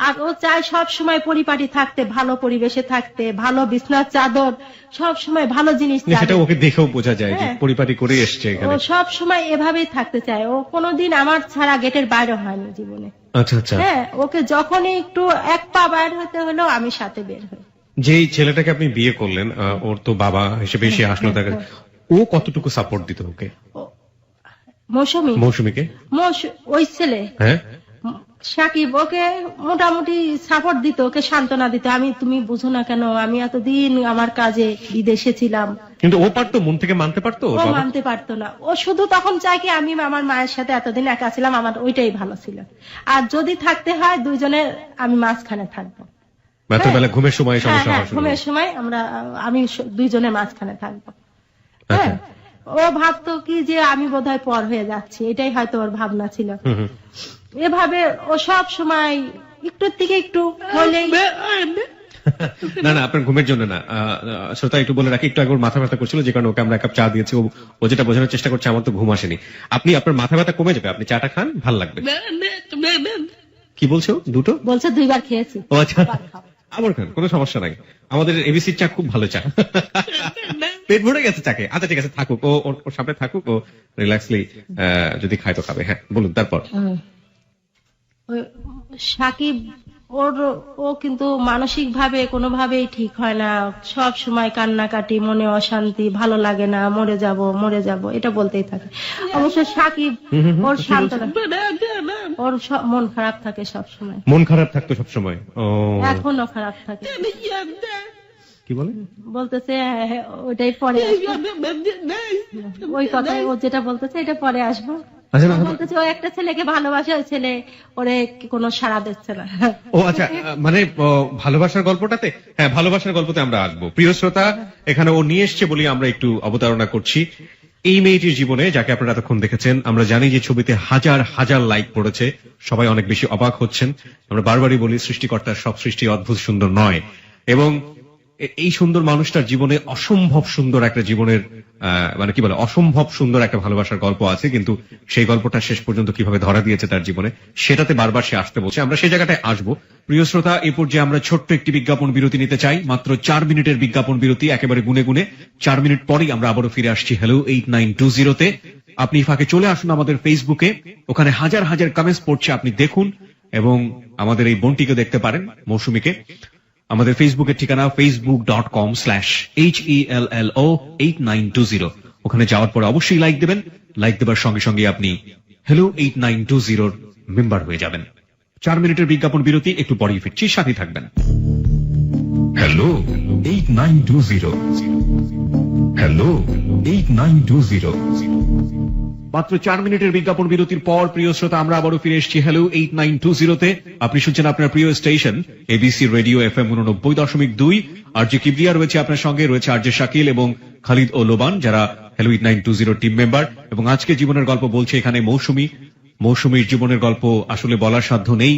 আর ও চায় সব সময় পরিপাটি থাকতে, ভালো পরিবেশে থাকতে, ভালো বিছনার চাদর, সব সময় ভালো জিনিস না, সেটা চায়। ওকে দেখেও বোঝা যায় যে হ্যাঁ। পরিপাটি করে এসছে ও এখানে। সব সময় এভাবেই থাকতে চায়। ও কোনোদিন আমার ছাড়া গেটের বাইরে হয়নি জীবনে। আচ্ছা, আচ্ছা। হ্যাঁ, ওকে যখনই একটু এক পা বাইর হতে হলো আমি সাথে বের হই। যেই ছেলেটাকে আপনি বিয়ে করলেন, ওর তো বাবা হিসেবে সে আসলো, তাকে ও কতটুকু সাপোর্ট দিত ওকে? মৌসুমী, মৌসুমীকে? ওই ছেলে হ্যাঁ। সাকিব ওকে মোটামুটি সাপোর্ট দিত, ওকে সান্ত্বনা দিত। তুমি বুঝো না কেন, আমি এতদিন আমার কাজে বিদেশে ছিলাম। কিন্তু ও পারতো, মন থেকে মানতে পারতো ওর ও বাবা? মানতে পারতো না। ও শুধু তখন চায় কি আমি আমার মায়ের সাথে এতদিন একা ছিলাম, আমার ওইটাই ভালো ছিল। আর যদি থাকতে হয় দুইজনের, আমি মাঝখানে থাকবো। রাতের বেলা ঘুমের সময় সমস্যা হ্যাঁ, হওয়া শুরু ঘুমের হলো। সময় আমি দুইজনের মাঝখানে থাকবো। আচ্ছা। হ্যাঁ, ও ভাবতো কি যে আমি বোধহয় পর হয়ে যাচ্ছি, এটাই হয়তো ওর ভাবনা ছিল। হুম, হুম। এভাবে ও সব সময় একটুর থেকে একটু হলেই। না না, আপনার ঘুমের জন্য না। শ্রোতা একটু বলে রাখি, একটু আগে ওর মাথা ব্যথা করছিল, যে কারণে ওকে আমরা এক কাপ চা দিয়েছি। ও যেটা বোঝানোর চেষ্টা করছে, আমার তো ঘুম আসেনি। আপনি, আপনার মাথা ব্যথা কমে যাবে, আপনি চাটা খান, ভাল লাগবে। কি বলছো? দুটো বলছে 2 বার খেয়েছি। ও আচ্ছা, আবার খান, কোনো সমস্যা নাই। আমাদের এবিসির চা খুব ভালো চা। পেট ভরে গেছে চাকে। আচ্ছা ঠিক আছে, থাকুক, ওর সামনে থাকুক, ও রিল্যাক্সলি যদি খায় তো খাবে। হ্যাঁ, বলুন তারপর। ওই সাকিব ও কিন্তু মানসিক ভাবে কোনোভাবেই ঠিক হয় না, সব সময় কান্নাকাটি, মনে অশান্তি, ভালো লাগে না, মরে যাব এটা বলতেই থাকে। অবশ্য সাকিব ওর সান্ত্বনা, ওর মন খারাপ থাকে সব সময়, মন খারাপ থাকতো সবসময়? ও, এখনো খারাপ থাকে। কি বলে? বলতেছে ওইটাই পরে আসবো। ওই কথাই ও যেটা বলতেছে এটা পরে আসবো। আচ্ছা, ও বলতেছে ও একটা ছেলেকে ভালোবাসে, ওই ছেলে ওরে কোনো সাড়া দিচ্ছে না। ও আচ্ছা, মানে ভালোবাসার গল্পটাতে, হ্যাঁ ভালোবাসার গল্পতে আমরা আসবো। প্রিয় শ্রোতা, এখানে ও নিয়ে এসছে বলি আমরা একটু অবতারণা করছি। এই মেয়েটির জীবনে, যাকে আপনারা এতক্ষণ দেখেছেন, আমরা জানি যে ছবিতে হাজার হাজার লাইক পড়েছে, সবাই অনেক বেশি অবাক হচ্ছেন। আমরা বারবারই বলি সৃষ্টিকর্তার সব সৃষ্টি অদ্ভুত সুন্দর নয়, এবং এই সুন্দর মানুষটার জীবনে অসম্ভব সুন্দর একটা জীবনের মানে কি বলে, অসম্ভব সুন্দর একটা ভালোবাসার গল্প আছে, কিন্তু সেই গল্পটা শেষ পর্যন্ত কিভাবে ধরা দিয়েছে তার জীবনে, সেটাতে বারবার সে আসতে বলছে। আমরা সেই জায়গাটায় আসবো। প্রিয় শ্রোতা, এই পর্যায়ে আমরা ছোট্ট একটি বিজ্ঞাপন বিরতি নিতে চাই, মাত্র 4 মিনিটের বিজ্ঞাপন বিরতি, একেবারে গুনে গুনে 4 মিনিট পরেই আমরা আবারও ফিরে আসছি হ্যালো 8920-তে। আপনি ফাঁকে চলে আসুন আমাদের ফেসবুকে, ওখানে হাজার হাজার কমেন্টস পড়ছে, আপনি দেখুন এবং আমাদের এই বোনটিকে দেখতে পারেন, মৌসুমীকে। আমাদের ফেসবুকের ঠিকানা facebook.com/HELLO8920। ওখানে যাওয়ার পরে অবশ্যই লাইক দেবেন। লাইক দেবার সঙ্গে সঙ্গে আপনি হ্যালো 8920-র মেম্বার হয়ে যাবেন। 4 মিনিটের বিজ্ঞাপন বিরতি, একটু পরেই ফিরছি, সাথে থাকবেন। Hello 8920, hello 8920। মাত্র 4 মিনিটের বিজ্ঞাপন বিরতির পর প্রিয় শ্রোতা, আমরা আবারও ফিরে এসেছি হ্যালো 8920-তে। আপনি শুনছেন আপনার প্রিয় station ABC radio FM 89.2। RJ Kibria রয়েছে আপনার সঙ্গে, রয়েছে আরজে শাকিল এবং খালিদ ও লোবান, যারা হ্যালো 8920 টিম মেম্বার। এবং আজকে জীবনের গল্প বলছে এখানে মৌসুমীর জীবনের গল্প আসলে বলার সাধ্য নেই,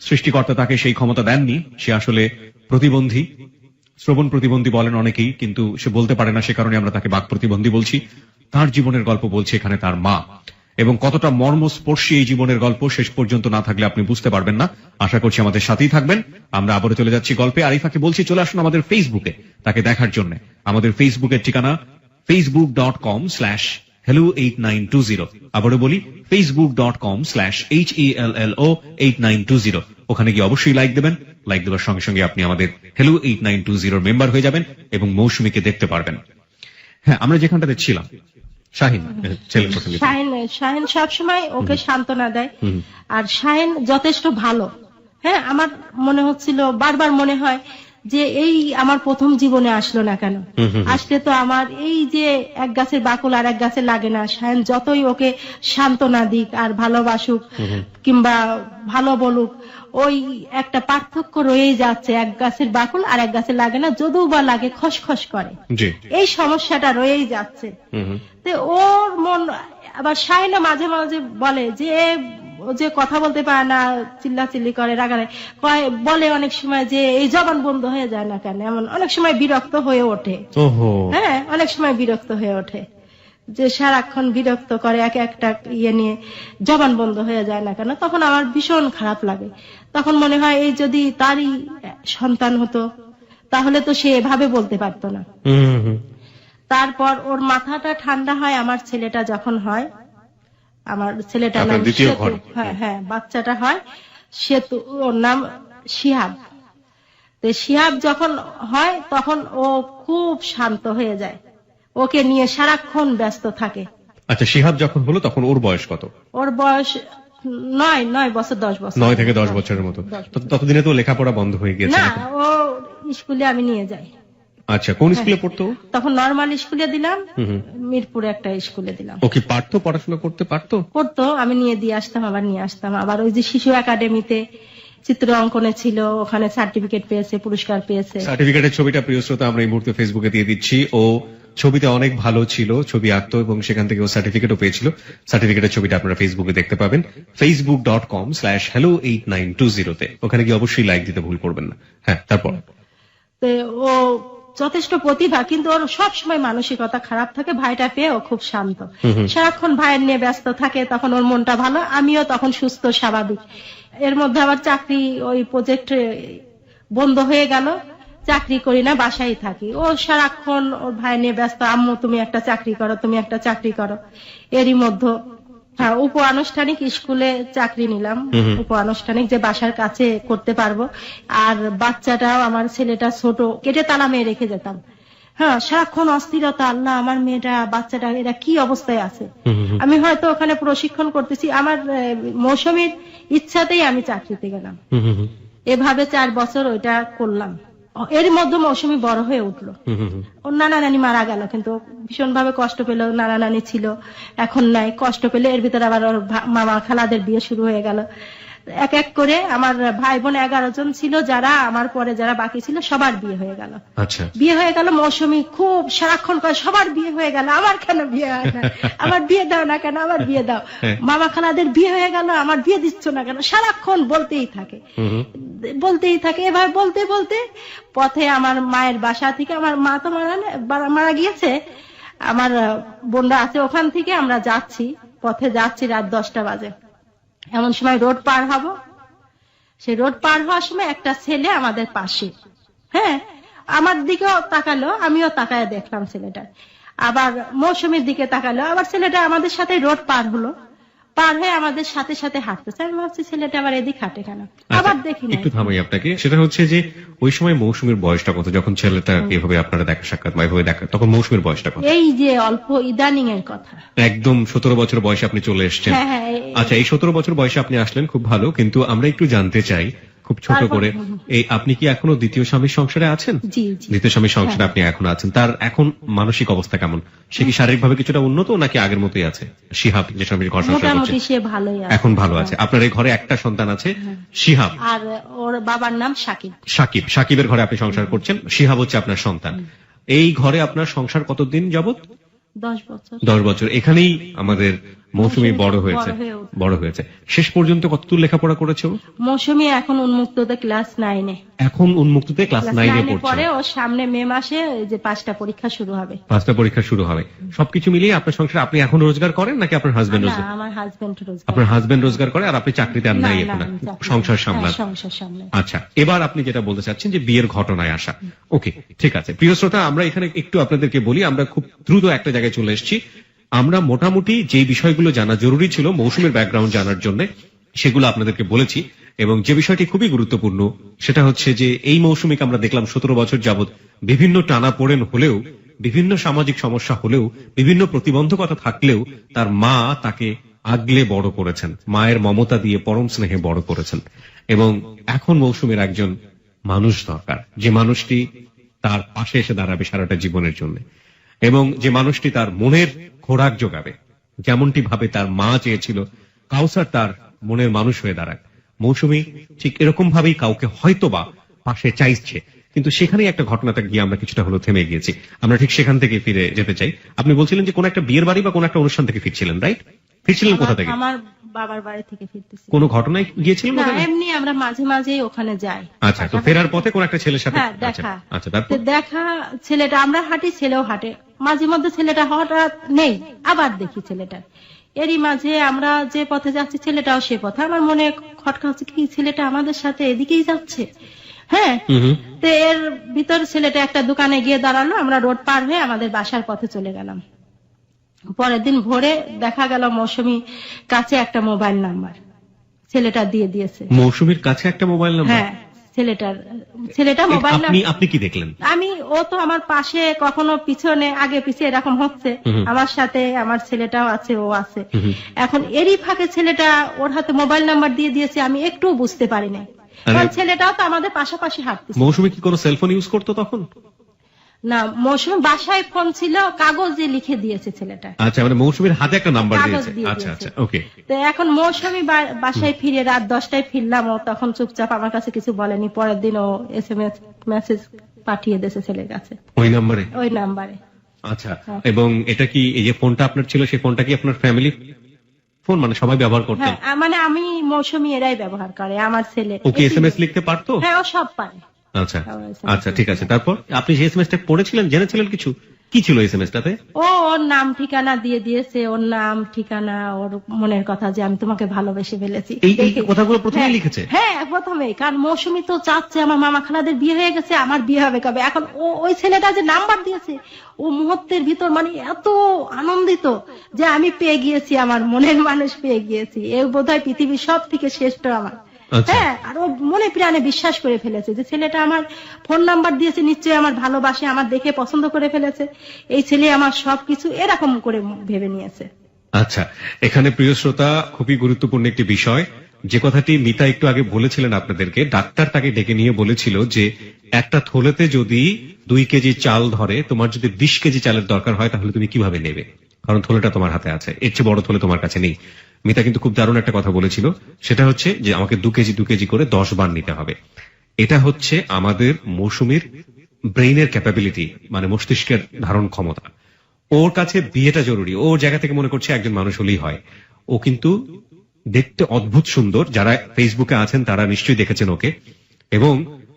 সৃষ্টিকর্তা তাকে সেই ক্ষমতা দেননি। সে আসলে প্রতিবন্ধী, শ্রবণ প্রতিবন্ধী বলেন অনেকেই, কিন্তু সে বলতে পারে না, সে কারণে আমরা তাকে বাক প্রতিবন্ধী বলছি। তার জীবনের গল্প বলছে এখানে তার মা, এবং কতটা মর্মস্পর্শী এই জীবনের গল্প, শেষ পর্যন্ত না থাকলে আপনি বুঝতে পারবেন না। আশা করছি আমাদের সাথেই থাকবেন। আমরা আবারও চলে যাচ্ছি গল্পে। আরিফাকে বলছি চলে আসুন আমাদের ফেসবুকে তাকে দেখার জন্য। আমাদের ফেসবুকের ঠিকানা facebook.com/hello8920। আবারও বলি facebook.com/HELLO8920। ওখানে গিয়ে অবশ্যই লাইক দেবেন। লাইক দেওয়ার সঙ্গে সঙ্গে আপনি আমাদের হ্যালো 8920-র মেম্বার হয়ে যাবেন এবং মৌসুমীকে দেখতে পারবেন। হ্যাঁ, আমরা যেখানটাতে ছিলাম, শাহিন ছেলে পছন্দ। শাহিন সবসময় ওকে সান্ত্বনা দেয়, আর শাহিন যথেষ্ট ভালো। হ্যাঁ, আমার মনে হচ্ছিল, বারবার মনে হয় যে এই আমার প্রথম জীবনে আসলো না কেন, আসলে তো আমার এই যে এক গাছের বাকুল আর এক গাছে লাগে না। শাহিন যতই ওকে সান্ত্বনা দিক আর ভালোবাসুক কিংবা ভালো বলুক, ওই একটা পার্থক্য রয়েই যাচ্ছে, এক গাছের বাকুল আর এক গাছে লাগে না, যদিও বা লাগে খসখস করে, এই সমস্যাটা রয়েই যাচ্ছে। তো ওর মন, আবার শাহিনা মাঝে মাঝে বলে যে ও যে কথা বলতে পারে না, চিল্লাচিল্লি করে, রাগারে বলে অনেক সময় যে এই জবান বন্ধ হয়ে যায় না কেন, এমন অনেক সময় বিরক্ত হয়ে ওঠে। হ্যাঁ, অনেক সময় বিরক্ত হয়ে ওঠে যে সারাক্ষণ বিরক্ত করে, এক একটা ইয়ে নিয়ে জবান বন্ধ হয়ে যায় না কেন। তখন আমার ভীষণ খারাপ লাগে। তখন মনে হয় এই যদি তারই সন্তান হতো তাহলে তো সে এভাবে বলতে পারতো না। তারপর ওর মাথাটা ঠান্ডা হয় আমার ছেলেটা যখন হয়, আমার ছেলেটার নাম সেতু, হ্যাঁ বাচ্চাটা হয় সেতু, ওর নাম শিহাব। তো শিহাব যখন হয় তখন ও খুব শান্ত হয়ে যায়, ওকে নিয়ে সারাক্ষণ ব্যস্ত থাকে। আচ্ছা, শিহাব যখন হলো তখন ওর বয়স কত? ওর বয়স 9 বছর 10 বছর, 9 থেকে 10 বছরের মতো। ততদিনে তো লেখাপড়া বন্ধ হয়ে গিয়েছে না, ও স্কুলে আমি নিয়ে যাই। আচ্ছা, কোন স্কুলে পড়তো? তখন নরমাল স্কুলে দিলাম, মিরপুরে একটা স্কুলে দিলাম। ও কি পারতো, পড়াশোনা করতে পারতো? করতো, আমি নিয়ে দিয়ে আসতাম, আবার নিয়ে আসতাম। আবার ওই যে শিশু একাডেমিতে চিত্র অঙ্কনে ছিল, ওখানে সার্টিফিকেট পেয়েছে, পুরস্কার পেয়েছে। সার্টিফিকেটের ছবিটা প্রিয় শ্রোতা আমরা এই মুহূর্তে ফেসবুকে দিয়ে দিচ্ছি। ও ছবিতে অনেক ভালো ছিল, ছবি আঁকতো এবং সেখান থেকে ও সার্টিফিকেটও পেয়েছিল। সার্টিফিকেটের ছবিটা আপনারা ফেসবুকে দেখতে পাবেন facebook.com/hello8920-তে। ওখানে গিয়ে অবশ্যই লাইক দিতে ভুল করবেন না। হ্যাঁ, তারপর ও যথেষ্ট প্রতিভা, কিন্তু ওর সবসময় মানসিকতা খারাপ থাকে। ভাইটা পেয়ে ও খুব শান্ত, সারাক্ষণ ভাইয়ের নিয়ে ব্যস্ত থাকে, তখন ওর মনটা ভালো, আমিও তখন সুস্থ স্বাভাবিক। এর মধ্যে আবার চাকরি, ওই প্রজেক্ট বন্ধ হয়ে গেল, চাকরি করি না, বাসায় থাকি। ও সারাক্ষণ ওর ভাই নিয়ে ব্যস্ত, আম্মু তুমি একটা চাকরি করো, তুমি একটা চাকরি করো। এরই মধ্যে হ্যাঁ, উপ আনুষ্ঠানিক স্কুলে চাকরি নিলাম। উপ আনুষ্ঠানিক যে বাসার কাছে করতে পারবো। আর বাচ্চাটাও, আমার ছেলেটা ছোট, কেটে তালা মেরে রেখে যেতাম। হ্যাঁ, সারাক্ষণ অস্থিরতা, আল্লাহ আমার মেয়েটা, বাচ্চাটা এরা কি অবস্থায় আছে। আমি হয়তো ওখানে প্রশিক্ষণ করতেছি, আমার মৌসুমীর ইচ্ছাতেই আমি চাকরিতে গেলাম। এভাবে 4 বছর ওইটা করলাম। এর মধ্যে মৌসুমী বড় হয়ে উঠলো। ওর নানা নানি মারা গেল, কিন্তু ভীষণ ভাবে কষ্ট পেল। নানা নানি ছিল, এখন নাই, কষ্ট পেলে। এর ভিতরে আবার ওর মামা খালাদের বিয়ে শুরু হয়ে গেল। এক এক করে আমার ভাই বোন 11 জন ছিল, যারা আমার পরে যারা বাকি ছিল সবার বিয়ে হয়ে গেল। আচ্ছা, বিয়ে হয়ে গেল। মৌসুমী খুব সারাক্ষণ কয়, সবার বিয়ে হয়ে গেল, আমার কেন বিয়ে হয় না, আমার বিয়ে দাও না কেন, আমার বিয়ে দাও। মামা খালাদের বিয়ে হয়ে গেল, আমার বিয়ে দিচ্ছ না কেন, সারাক্ষণ বলতেই থাকে বলতেই থাকে। এভাবে বলতে বলতে পথে আমার মায়ের বাসা থেকে, আমার মা তো মারা গিয়েছে, আমার বোনরা আছে, ওখান থেকে আমরা যাচ্ছি, পথে যাচ্ছি, রাত 10টা বাজে। এমন সময় রোড পার হব। সেই রোড পার হওয়ার সময় একটা ছেলে আমাদের পাশে, হ্যাঁ, আমার দিকেও তাকালো, আমিও তাকায় দেখলাম ছেলেটা। আবার মৌসুমীর দিকে তাকালো, আবার ছেলেটা আমাদের সাথে রোড পার হলো, পার হয়ে আমাদের সাথে সাথে হাঁটতেছে। আমি ভাবছি ছেলেটা আবার এদিক হাঁটে কেন, আবার দেখি না। একটু থামাই আপনাকে। সেটা হচ্ছে যে ওই সময় মৌসুমীর বয়সটা কত, যখন ছেলেটা এভাবে আপনারা দেখা সাক্ষাৎ বা এভাবে দেখা, তখন মৌসুমীর বয়সটা কত? এই যে অল্প ইদানিং এর কথা, একদম 17 বছর বয়সে আপনি চলে এসেছেন। হ্যাঁ, হ্যাঁ, আচ্ছা, এই 17 বছর বয়সে আপনি আসলেন, খুব ভালো। কিন্তু আমরা একটু জানতে চাই খুব ছোট করে, এই আপনি কি এখনো দ্বিতীয় স্বামীর সংসারে আছেন? জি জি। দ্বিতীয় স্বামীর সংসারে আপনি এখনো আছেন। তার এখন মানসিক অবস্থা কেমন? সে কি শারীরিকভাবে কিছুটা উন্নত নাকি আগের মতোই আছে? শিহাব যে স্বামীর ঘর সংসার করছে মোটামুটি সে ভালোই আছে, এখন ভালো আছে। আপনার এই ঘরে একটা সন্তান আছে, শিহাব। আর ওর বাবার নাম সাকিব। সাকিবের ঘরে আপনি সংসার করছেন, শিহাব হচ্ছে আপনার সন্তান। এই ঘরে আপনার সংসার কতদিন যাবত? 10 বছর। 10 বছর। এখানেই আমাদের মৌসুমী বড় হয়েছে। শেষ পর্যন্ত কতদূর লেখাপড়া করেছে ও? মৌসুমী এখন উন্মুক্ততে ক্লাস 9-এ। এখন উন্মুক্ততে ক্লাস 9-এ পড়ছে। পরে ও সামনে মে মাসে যে 5টা পরীক্ষা শুরু হবে। 5টা পরীক্ষা শুরু হবে। সবকিছু মিলিয়ে আপনার সংসারে আপনি এখন রোজগার করেন নাকি আপনার হাজবেন্ড না, রোজগার? আমার হাজবেন্ড রোজগার। আপনার হাজবেন্ড রোজগার করে, আর আপনি চাকরিতে আর নাই এখন, সংসার সামলান। সংসার সামলান। আচ্ছা, এবার আপনি যেটা বলতে চাচ্ছেন যে বিয়ের ঘটনায় আসা। ওকে, ঠিক আছে। প্রিয় শ্রোতা, আমরা এখানে একটু আপনাদেরকে বলি, আমরা খুব দ্রুত একটা জায়গায় চলে এসেছি। আমরা মোটামুটি যে বিষয়গুলো জানা জরুরি ছিল মৌসুমের ব্যাকগ্রাউন্ড জানার জন্য, সেগুলো আপনাদেরকে বলেছি। এবং যে বিষয়টি খুবই গুরুত্বপূর্ণ সেটা হচ্ছে যে এই মৌসুমীকে আমরা দেখলাম 17 বছর যাবত বিভিন্ন টানাপোড়েন হলেও, বিভিন্ন সামাজিক সমস্যা হলেও, বিভিন্ন প্রতিবন্ধকতা থাকলেও তার মা তাকে আগলে বড় করেছেন, মায়ের মমতা দিয়ে পরম স্নেহে বড় করেছেন। এবং এখন মৌসুমীর একজন মানুষ দরকার, যে মানুষটি তার পাশে এসে দাঁড়াবে সারাটা জীবনের জন্য, এবং যে মানুষটি তার মনের খোরাক যোগাবে, যেমনটি ভাবে তার মা চেয়েছিল কাউসার তার মনের মানুষ হয়ে দাঁড়াক। মৌসুমী ঠিক এরকম ভাবেই কাউকে হয়তোবা পাশে চাইছে, কিন্তু সেখানেই একটা ঘটনাটা গিয়ে আমরা কিছুটা হলো থেমে গিয়েছি। আমরা ঠিক সেখান থেকে ফিরে যেতে চাই। আপনি বলছিলেন যে কোন একটা বিয়ের বাড়ি বা কোন একটা অনুষ্ঠান থেকে ফিরছিলেন, রাইট? ফিরছিলেন কোথা থেকে? আমার বাবার বাড়ি থেকে ফিরতেছি। কোন ঘটনায় গিয়েছিলেন? না, এমনি আমরা মাঝে মাঝে ওখানে যাই। আচ্ছা, তো ফেরার পথে কোন একটা ছেলের সাথে দেখা। আচ্ছা, তারপর দেখা, ছেলেটা, আমরা হাঁটি, ছেলেও হাঁটে। মাঝে মধ্যে ছেলেটা হঠাৎ নেই, আবার দেখি ছেলেটা। এরই মাঝে আমরা যে পথে যাচ্ছি ছেলেটাও সে পথে। আমার মনে খটকা হচ্ছে, কি ছেলেটা আমাদের সাথে এদিকেই যাচ্ছে। হ্যাঁ, তো এর ভিতর ছেলেটা একটা দোকানে গিয়ে দাঁড়ালো। আমরা রোড পার হয়ে আমাদের বাসার পথে চলে গেলাম। পরের দিন ভোরে দেখা গেল মৌসুমী কাছে একটা মোবাইল নাম্বার ছেলেটা দিয়ে দিয়েছে। মৌসুমীর কাছে একটা মোবাইল নাম্বার? হ্যাঁ, ছেলেটা মোবাইল নাম্বার। আপনি কি দেখলেন? ও তো আমার পাশে, কখনো পিছনে, আগে পিছে এরকম হচ্ছে। আমার সাথে আমার ছেলেটাও আছে, ও আছে। এখন এরই ফাঁকে ছেলেটা ওর হাতে মোবাইল নাম্বার দিয়ে দিয়েছে, আমি একটু বুঝতে পারি না। কারণ ছেলেটাও তো আমাদের পাশাপাশি হাঁটতেছে। মৌসুমী কি কোনো সেলফোন ইউজ করতো তখন? না, মৌসুমী বাসায় ফোন ছিল, কাগজে লিখে দিয়েছে ছেলেটা। আচ্ছা, মানে মৌসুমীর হাতে একটা নাম্বার দিয়েছে। আচ্ছা আচ্ছা, ওকে। তো এখন মৌসুমী বাসায় ফিরে রাত 10টায় ফিরলাম। ও তখন চুপচাপ, আমার কাছে কিছু বলেনি। পরের দিন ও SMS মেসেজ পাঠিয়ে দিয়েছে ছেলের কাছে, ওই নাম্বারে। আচ্ছা, এবং এটা কি, এই যে ফোনটা আপনার ছিল, সেই ফোনটা কি আপনার ফ্যামিলি ফোন, মানে সবাই ব্যবহার করতেন? হ্যাঁ, মানে আমি, মৌসুমী, এরাই ব্যবহার করে। আমার ছেলে। ওকে SMS লিখতে পারতো? হ্যাঁ, ও সব পারে। আচ্ছা আচ্ছা, ঠিক আছে। তারপর আপনি যে এসএমএসটা পড়েছিলেন, জেনেছিলেন কিছু? কি ছিল এসএমএসটাতে? ওর নাম ঠিকানা দিয়ে দিয়েছে, ওর নাম ঠিকানা, ওর মনের কথা যে আমি তোমাকে ভালোবেসে ফেলেছি। এই কথাগুলো প্রথমেই হ্যাঁ, লিখেছে? হ্যাঁ প্রথমেই, কারণ মৌসুমী তো চাচ্ছে আমার মামা খালাদের বিয়ে হয়ে গেছে, আমার বিয়ে হবে কবে। এখন ওই ছেলেটা যে নাম্বার দিয়েছে, ও মুহূর্তের ভিতর মানে এত আনন্দিত যে আমি পেয়ে গিয়েছি, আমার মনের মানুষ পেয়ে গিয়েছি, এ বোধহয় পৃথিবীর সব থেকে শ্রেষ্ঠ আমার। আচ্ছা। হ্যাঁ, আর ও মনে প্রাণে বিশ্বাস করে ফেলেছে যে ছেলেটা আমার ফোন নাম্বার দিয়েছে, নিশ্চয়ই আমার ভালোবাসে, আমার দেখে পছন্দ করে ফেলেছে, এই ছেলে আমার সবকিছু, এরকম করে ভেবে নিয়েছে। আচ্ছা, এখানে প্রিয় শ্রোতা খুবই গুরুত্বপূর্ণ একটি বিষয়, যে কথাটি মিতা একটু আগে বলেছিলেন আপনাদেরকে, ডাক্তার তাকে ডেকে নিয়ে বলেছিল যে একটা থলেতে যদি 2 কেজি চাল ধরে, তোমার যদি 20 কেজি চালের দরকার হয় তাহলে তুমি কিভাবে নেবে, কারণ থলেটা তোমার হাতে আছে, এর চেয়ে বড় থলে তোমার কাছে নেই। মিতা কিন্তু খুব দারুণ একটা কথা বলেছিল, সেটা হচ্ছে যে আমাকে 2 কেজি করে 10 বার নিতে হবে। এটা হচ্ছে আমাদের মৌসুমীর ব্রেইনের ক্যাপাবিলিটি, মানে মস্তিষ্কের ধারণ ক্ষমতা। ওর কাছে বিয়েটা জরুরি, ওর জায়গা থেকে মনে করছে একজন মানুষ হলেই হয়। ও কিন্তু দেখতে অদ্ভুত সুন্দর, যারা ফেসবুকে আছেন তারা নিশ্চয়ই দেখেছেন ওকে, এবং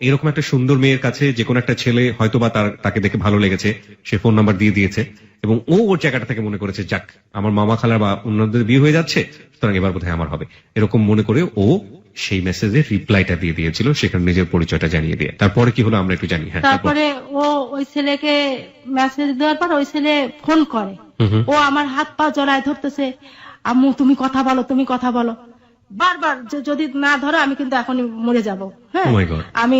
এরকম একটা সুন্দর মেয়ের কাছে যে কোনো একটা ছেলে হয়তোবা তাকে দেখে ভালো লেগেছে, সে ফোন নাম্বার দিয়ে দিয়েছে, এবং ও ওর জায়গাটা থেকে মনে করেছে যাক আমার মামা খালার বা অন্যদের বিয়ে হয়ে যাচ্ছে, সুতরাং এবার বোধহয় আমার হবে, এরকম মনে করে ও সেই মেসেজের রিপ্লাইটা দিয়ে দিয়েছিল, সেখানে নিজের পরিচয়টা জানিয়ে দিয়ে। তারপরে কি হলো আমরা একটু জানি। হ্যাঁ, তারপরে ও ওই ছেলেকে মেসেজ দেওয়ার পর ওই ছেলে ফোন করে, ও আমার হাত পা জড়ায় ধরতেছে, আম্মু তুমি কথা বলো, তুমি কথা বলো, বারবার যদি না ধরো আমি কিন্তু এখনই মরে যাব। হ্যাঁ, Oh my God. আমি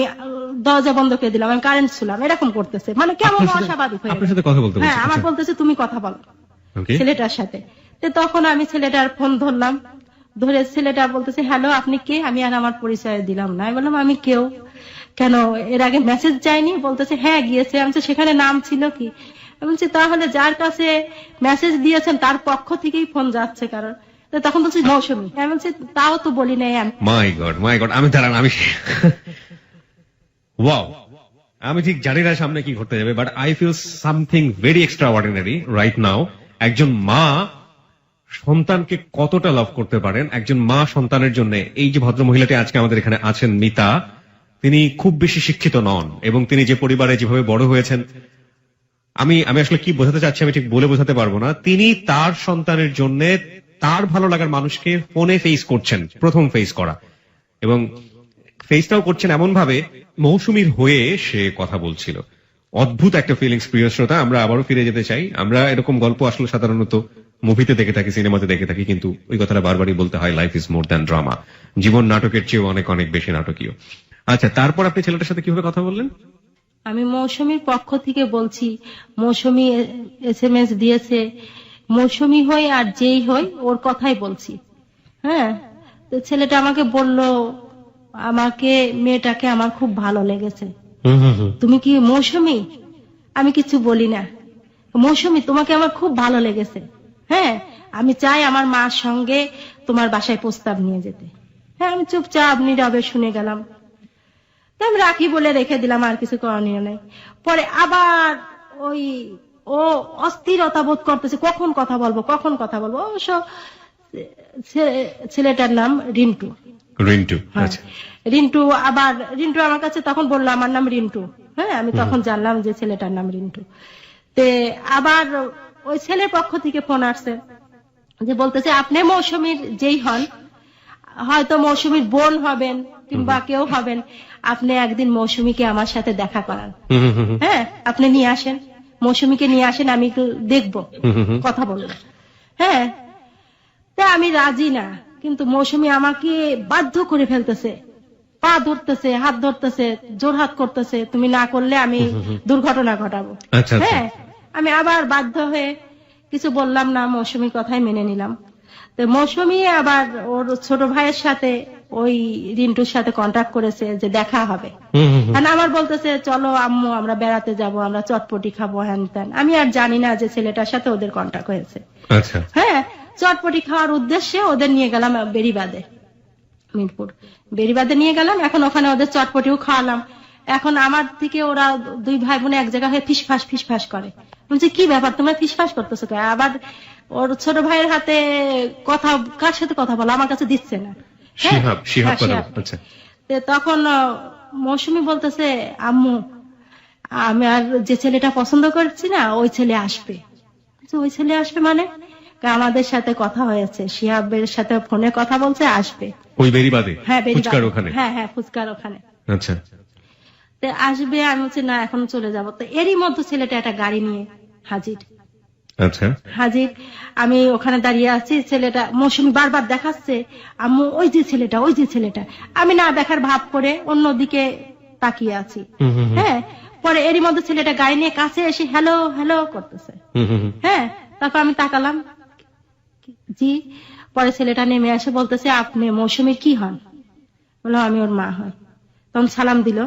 দরজা বন্ধ করে দিলাম, আমি কারেন্ট ছিলাম, এরকম করতেছে, মানে কেমন অস্বাভাবিক হয়ে আপনার গেছে। সাথে কথা বলতে হ্যাঁ, বলছে? আমার আচ্ছা। বলতেছে তুমি কথা বলো Okay. ছেলেটার সাথে। তো তখন আমি ছেলেটার ফোন ধরলাম, ধরে ছেলেটা বলতেছে হ্যালো আপনি কে, আমি আর আমার পরিচয় দিলাম না। আমি বললাম আমি কেউ, কেন এর আগে মেসেজ যায়নি? বলতেছে হ্যাঁ গিয়েছে। আমি বলছি, সেখানে নাম ছিল কি? আমি বলছি তাহলে যার কাছে মেসেজ দিয়েছেন তার পক্ষ থেকেই ফোন যাচ্ছে কারণ। তো তখন বলছি মৌসুমী। আমি বলছি তাও তো বলি নাই আমি। মাই গড, আমি দাঁড়ান, আমি ওয়াও, আমি ঠিক জানি না সামনে কি ঘটতে যাবে, but I feel something very extraordinary right now. একজন মা সন্তানকে কতটা লাভ করতে পারেন, একজন মা সন্তানের জন্য। এই যে ভদ্র মহিলাটি আজকে আমাদের এখানে আছেন মিতা, তিনি খুব বেশি শিক্ষিত নন, এবং তিনি যে পরিবারে যেভাবে বড় হয়েছেন, আমি আসলে কি বোঝাতে চাচ্ছি আমি ঠিক বলে বোঝাতে পারবো না। তিনি তার সন্তানের জন্য তার ভালো লাগার মানুষকে ফোনে ফেস করছেন, প্রথম ফেস করা, এবং ফেসটাও করছেন এমন ভাবে মৌসুমীর হয়ে সে কথা বলছিল। অদ্ভুত একটা ফিলিংস প্রিয় শ্রোতা। আমরা আবারও ফিরে যেতে চাই। আমরা এরকম গল্প আসলে সাধারণত মুভিতে দেখে থাকি, সিনেমাতে দেখে থাকি, কিন্তু ওই কথাটা বারবারই বলতে হয়, life is more than drama. জীবন নাটকের চেয়ে অনেক অনেক বেশি নাটকীয়। আচ্ছা, তারপর আপনি ছেলেটার সাথে কিভাবে কথা বললেন? আমি মৌসুমীর পক্ষ থেকে বলছি, মৌসুমী এসএমএস দিয়েছে, মৌসুমী হই আর যেই হই ওর কথাই বলছি। হ্যাঁ, তো ছেলেটা আমাকে বলল আমাকে মেয়েটাকে আমার খুব ভালো লেগেছে। তুমি কি মৌসুমী? আমি কিছু বলি না, মৌসুমী তোমাকে আমার খুব ভালো লেগেছে। হ্যাঁ, আমি চাই আমার মার সঙ্গে তোমার বাসায় প্রস্তাব নিয়ে যেতে। হ্যাঁ, আমি চুপচাপ নীরবে শুনে গেলাম। তো আমি রাখি বলে রেখে দিলাম, আর কিছু করণীয় নেই। পরে আবার ওই ও অস্থিরতা বোধ করতেছে, কখন কথা বলবো কখন কথা বলবো। অবশ্য ছেলেটার নাম রিন্টু। রিন্টু, হ্যাঁ, আচ্ছা। রিন্টু আবার রিন্টু আমার কাছে তখন বললো আমার নাম রিন্টু। হ্যাঁ, আমি তখন জানলাম যে ছেলেটার নাম রিন্টু। তে আবার ওই ছেলের পক্ষ থেকে ফোন আসছে, যে বলতেছে আপনি মৌসুমীর যেই হন, হয়তো মৌসুমীর বোন হবেন কিংবা কেউ হবেন, আপনি একদিন মৌসুমীকে আমার সাথে দেখা করান। হ্যাঁ, আপনি নিয়ে আসেন, মৌসুমীকে নিয়ে আসেন, আমি একটু দেখবো, কথা বলবো। হ্যাঁ, তা আমি রাজি না, কিন্তু মৌসুমী আমাকে বাধ্য করে ফেলতেছে, পা ধরতেছে, হাত ধরতেছে, জোর হাত করতেছে, তুমি না করলে আমি দুর্ঘটনা ঘটাবো। আচ্ছা, আচ্ছা। হ্যাঁ, আমি আবার বাধ্য হয়ে কিছু বললাম না, মৌসুমীর কথাই মেনে নিলাম। তো মৌসুমী আবার ওর ছোট ভাইয়ের সাথে ওই রিন্টুর সাথে কন্ট্যাক্ট করেছে যে দেখা হবে। আর আমার বলতেছে চলো আম্মু আমরা বেড়াতে যাব, আমরা চটপটি খাবো, হ্যান ত্যান। আমি আর জানি না যে ছেলেটার সাথে ওদের কন্ট্যাক্ট হয়েছে। আচ্ছা। হ্যাঁ, চটপটি খাওয়ার উদ্দেশ্যে ওদের নিয়ে গেলাম বেরিবাদে, মিরপুর বেরিবাদে নিয়ে গেলাম। এখন ওখানে ওদের চটপটিও খাওয়ালাম। এখন আমার থেকে ওরা দুই ভাই বোনে এক জায়গা হয়ে ফিসফাস করে। বলছে কি ব্যাপার তোমরা ফিসফাস করতেছো? আবার ওর ছোট ভাইয়ের হাতে কথা, কার সাথে কথা বলো, আমার কাছে দিচ্ছে না। হ্যাঁ, শিহাব হ্যাঁ, কথা শিহাব। আচ্ছা। তো তখন মৌসুমী বলতেছে আম্মু আমি আর যে ছেলেটা পছন্দ করছি না ওই ছেলে আসবে। ওই ছেলে আসবে মানে আমাদের সাথে কথা হয়েছে, শিহাবের সাথে ফোনে কথা বলছে, আসবে। ওই বেরিবাদে? হ্যাঁ ফুচকার ওখানে? হ্যাঁ হ্যাঁ ফুচকার ওখানে। আচ্ছা। তো আসবে, আমি বলছি না এখন চলে যাবো। তো এরই মধ্যে ছেলেটা একটা গাড়ি নিয়ে হাজির। আচ্ছা। হাজির, আমি ওখানে দাঁড়িয়ে আছি, ছেলেটা মৌসুমী বারবার দেখাচ্ছে আম্মু ওই যে ছেলেটা, ওই যে ছেলেটা। আমি না দেখার ভাব করে অন্যদিকে তাকিয়ে আছি। হ্যাঁ, পরে এরই মধ্যে ছেলেটা গাড়ি নিয়ে কাছে এসে হ্যালো হ্যালো করতেছে। হ্যাঁ, তারপর আমি তাকালাম, জি। পরে ছেলেটা নেমে এসে বলতেছে আপনি মৌসুমীর কি হন? বললাম আমি ওর মা হই। তখন সালাম দিল,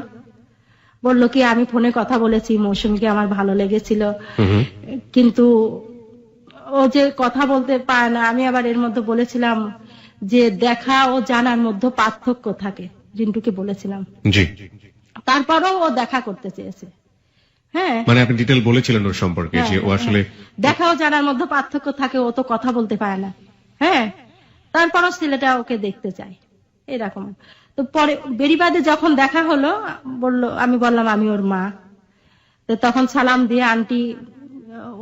বললো কি আমি ফোনে কথা বলেছি, মৌসুমীকে আমার ভালো লেগেছিল, কিন্তু ও যে কথা বলতে পারে না। আমি আবার এর মধ্যে বলেছিলাম যে দেখা ও জানার মধ্যে পার্থক্য থাকে, রিন্টুকে বলেছিলাম। জি। তারপরও ও দেখা করতে চেয়েছে। হ্যাঁ, মানে আপনি ডিটেল বলেছিলেন ওর সম্পর্কে যে ও আসলে দেখা ও জানার মধ্যে পার্থক্য থাকে, ও তো কথা বলতে পারে না। হ্যাঁ, তারপরও ছেলেটা ওকে দেখতে চায়, এরকম। তো পরে বেরিবাদে যখন দেখা হলো, বললো, আমি বললাম আমি ওর মা। তো তখন সালাম দিয়ে আন্টি,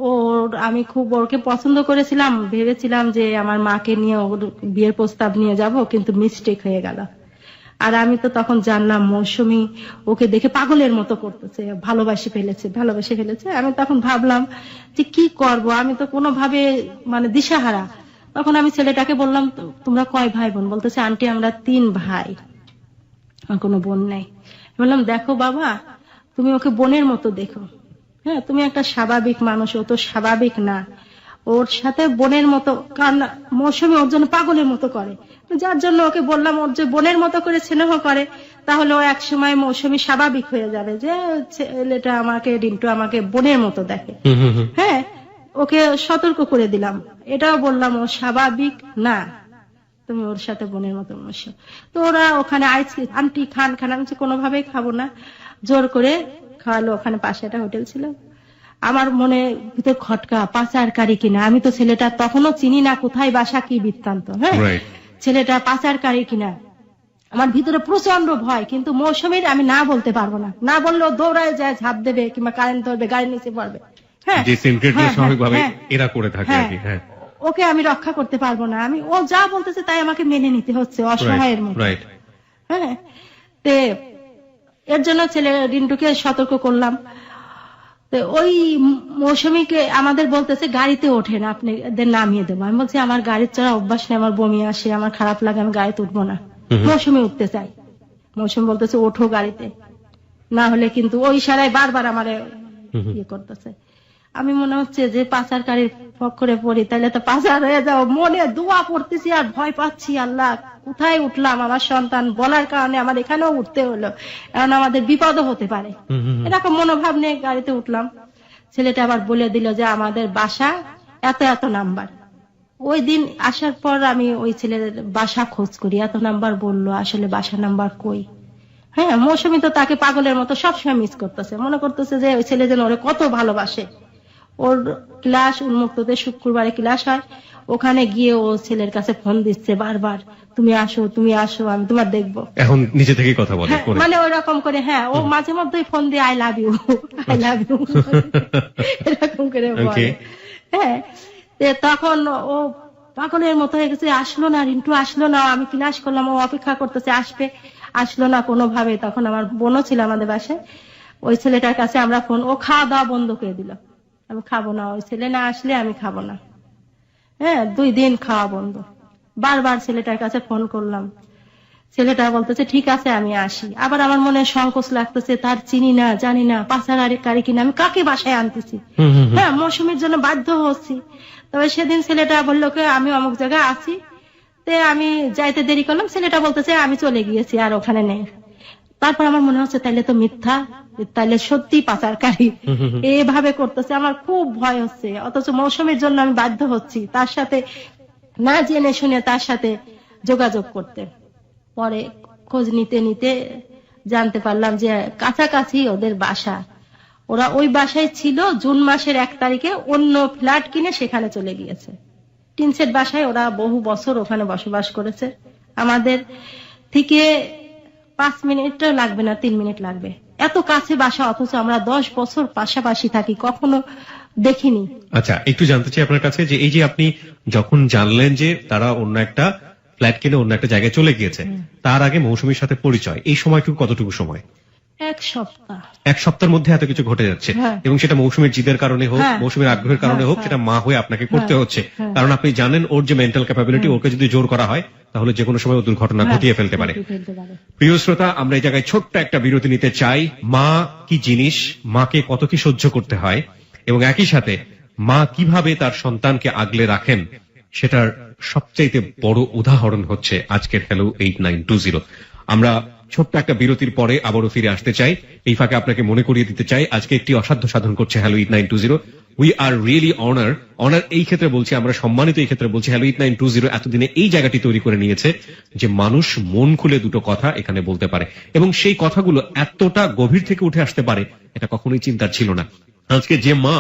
ওর আমি খুব ওকে পছন্দ করেছিলাম, ভেবেছিলাম যে আমার মাকে নিয়ে ওর বিয়ের প্রস্তাব নিয়ে যাব, কিন্তু মিস্টেক হয়ে গেল। আর আমি তো তখন জানলাম মৌসুমী ওকে দেখে পাগলের মতো করতেছে, ভালোবাসে ফেলেছে। আমি তখন ভাবলাম যে কি করব, আমি তো কোনোভাবে মানে দিশাহারা। তখন আমি ছেলেটাকে বললাম তোমরা কয় ভাই বোন? বলতেছে আন্টি আমরা 3 ভাই, আমার কোনো বোন নাই। বললাম দেখো বাবা, তুমি ওকে বোনের মতো দেখো। হ্যাঁ, তুমি একটা স্বাভাবিক মানুষ, ও তো স্বাভাবিক না, ওর সাথে বোনের মতো। কারণ মৌসুমী ওর জন্য পাগলের মতো করে, যার জন্য ওকে বললাম ওর যে বোনের মতো করে স্নেহ করে, তাহলে ও এক সময় মৌসুমী স্বাভাবিক হয়ে যাবে, যে ছেলেটা আমাকে, রিন্টু আমাকে বোনের মতো দেখে। হ্যাঁ, ওকে সতর্ক করে দিলাম, এটাও বললাম ও স্বাভাবিক না, তুমি ওর সাথে বোনের মতো বসো। তো ওরা ওখানে আইসক্রিম আন্টি খান খান, আমি কোনোভাবেই খাবো না, জোর করে খাওয়ালো। ওখানে পাশে একটা হোটেল ছিল। আমার মনে ভিতর খটকা, পাচারকারী কিনা। আমি তো ছেলেটা তখনও চিনি না, কোথায় বাসা, কি বৃত্তান্ত। হ্যাঁ, ছেলেটা পাচারকারী কিনা, আমার ভিতরে প্রচন্ড ভয়। কিন্তু মৌসুমীর আমি না বলতে পারবো না, না বললেও দৌড়ায় যায়, ঝাঁপ দেবে কিংবা কারেন্ট ধরবে, গাড়ির নিচে পড়বে। হ্যাঁ, যে সিনক্রেটলি স্বাভাবিকভাবে এরা করে থাকে আর কি। হ্যাঁ, ওকে আমি রক্ষা করতে পারবো না, আমি ও যা বলতেছে তাই আমাকে মেনে নিতে হচ্ছে, অসহায়ের মতো। হ্যাঁ, তে এর জন্য ছেলে রিন্টুকে সতর্ক করলাম। তো ওই মৌসুমীকে আমাদের বলতেছে গাড়িতে ওঠেন, আপনি নামিয়ে দেবো। আমি বলছি আমার গাড়ির চড়া অভ্যাস নেই, আমার বমি আসে, আমার খারাপ লাগে, আমি গাড়িতে উঠবো না। মৌসুমী উঠতে চাই, মৌসুমী বলতেছে ওঠো গাড়িতে, না হলে কিন্তু ওই ইশারায় বারবার আমার ইয়ে করতেছে। আমি মনে হচ্ছে যে পাচারকারীর পক্ষে পড়ি, তাহলে তো পাচার হয়ে যাও। মনে দোয়া পড়তেছি আর ভয় পাচ্ছি, আল্লাহ কোথায় উঠলাম, আমার সন্তান বলার কারণে আমার এখানেও উঠতে হলো, কারণ আমাদের বিপদও হতে পারে, এরকম মনোভাব নিয়ে গাড়িতে উঠলাম। ছেলেটা আবার বলে দিল যে আমাদের বাসা এত এত নাম্বার। ওই দিন আসার পর আমি ওই ছেলের বাসা খোঁজ করি, এত নাম্বার বললো, আসলে বাসা নাম্বার কই। হ্যাঁ, মৌসুমী তো তাকে পাগলের মতো সবসময় মিস করতেছে, মনে করতেছে যে ওই ছেলে যেন ওরে কত ভালোবাসে। ওর ক্লাস উন্মুক্ততে শুক্রবারে ক্লাস হয়, ওখানে গিয়ে ও ছেলের কাছে ফোন দিচ্ছে বারবার, তুমি আসো তুমি আসো, আমি তোমার দেখবো। এখন নিজে থেকেই কথা বলে, মানে ওই রকম করে। হ্যাঁ, ও মাঝে মধ্যে ফোন দিয়ে I love you I love you এরকম করে বলে। হ্যাঁ, তখন ও পাগলের মতো হয়ে গেছে, আসলো না, রিন্টু আসলো না। আমি ক্লাস করলাম, ও অপেক্ষা করতেছে, আসলো না কোনোভাবে। তখন আমার বোনও ছিল আমাদের বাসায়, ওই ছেলেটার কাছে আমরা ফোন, ও খাওয়া দাওয়া বন্ধ করে দিল, আমি খাবো না, ওই ছেলে না আসলে আমি খাবো না। হ্যাঁ, 2 দিন খাওয়া বন্ধ। বারবার ছেলেটার কাছে ফোন করলাম, ছেলেটা বলতেছে ঠিক আছে আমি আসি। আবার আমার মনে সংকোচ লাগতেছে, তার চিনি না জানি না, পাচারকারী কিনা, আমি কাকে বাসায় আনতেছি। হ্যাঁ, মৌসুমীর জন্য বাধ্য হচ্ছি। তবে সেদিন ছেলেটা বললো আমি অমুক জায়গায় আছি, তে আমি যাইতে দেরি করলাম। ছেলেটা বলতেছে আমি চলে গিয়েছি, আর ওখানে নেই। তারপর আমার মনে হচ্ছে তাইলে তো মিথ্যা, তাইলে সত্যি পাচারকারী, এভাবে করতেছে। আমার খুব ভয় হচ্ছে, অথচ মৌসুমীর জন্য আমি বাধ্য হচ্ছি তার সাথে না জেনে শুনে তার সাথে যোগাযোগ করতে। পরে খোঁজ নিতে নিতে জানতে পারলাম যে কাছাকাছি ওদের বাসা, ওরা ওই বাসায় ছিল। জুন মাসের 1 তারিখে অন্য ফ্ল্যাট কিনে সেখানে চলে গিয়েছে। টিনসেট বাসায় ওরা বহু বছর ওখানে বসবাস করেছে। আমাদের থেকে 5 মিনিটও লাগবে না, 3 মিনিট লাগবে এত কাছে বাসা, অথচ আমরা 10 বছর পাশাপাশি থাকি, কখনো দেখিনি। আচ্ছা, একটু জানতে চাই আপনার কাছে যে এই যে আপনি যখন জানলেন যে তারা অন্য একটা ফ্ল্যাট কিনে অন্য একটা জায়গায় চলে গিয়েছে, তার আগে মৌসুমীর সাথে পরিচয়, এই সময়টুকু কতটুকু সময়? 1 সপ্তাহ। 1 সপ্তাহের মধ্যে এত কিছু ঘটে যাচ্ছে, হ্যাঁ। এবং সেটা মৌসুমীর জিদের কারণে হোক, হ্যাঁ। মৌসুমীর আগ্রহের কারণে হোক, হ্যাঁ। সেটা মা হয়ে আপনাকে করতে হ্যাঁ। হচ্ছে, হ্যাঁ। কারণ আপনি জানেন ওর যে মেন্টাল ক্যাপাবিলিটি, ওকে যদি জোর করা হয় তাহলে যে কোনো সময় ও দুর্ঘটনা হ্যাঁ, ঘটিয়ে ফেলতে পারে। ঘটিয়ে ফেলতে পারে। প্রিয় শ্রোতা, আমরা এই জায়গায় ছোট্ট একটা বিরতি নিতে চাই। মা কি জিনিস, মাকে কত কি সহ্য করতে হয়, এবং একই সাথে মা কিভাবে তার সন্তানকে আগলে রাখেন, সেটার সবচাইতে বড় উদাহরণ হচ্ছে আজকের হ্যালো 8920। আমরা ছোট্ট একটা বিরতির পরে আবারও ফিরে আসতে চাই। এই ফাঁকে আপনাকে মনে করিয়ে দিতে চাই আজকে একটি অসাধ্য সাধন করছে hello 8920। We are really honour এই ক্ষেত্রে বলছি, আমরা সম্মানিত এই ক্ষেত্রে বলছি, হ্যালো 8920 এতদিনে এই জায়গাটি তৈরি করে নিয়েছে যে মানুষ মন খুলে দুটো কথা এখানে বলতে পারে, এবং সেই কথাগুলো এতটা গভীর থেকে উঠে আসতে পারে, এটা কখনোই চিন্তার ছিল না। আজকে যে মা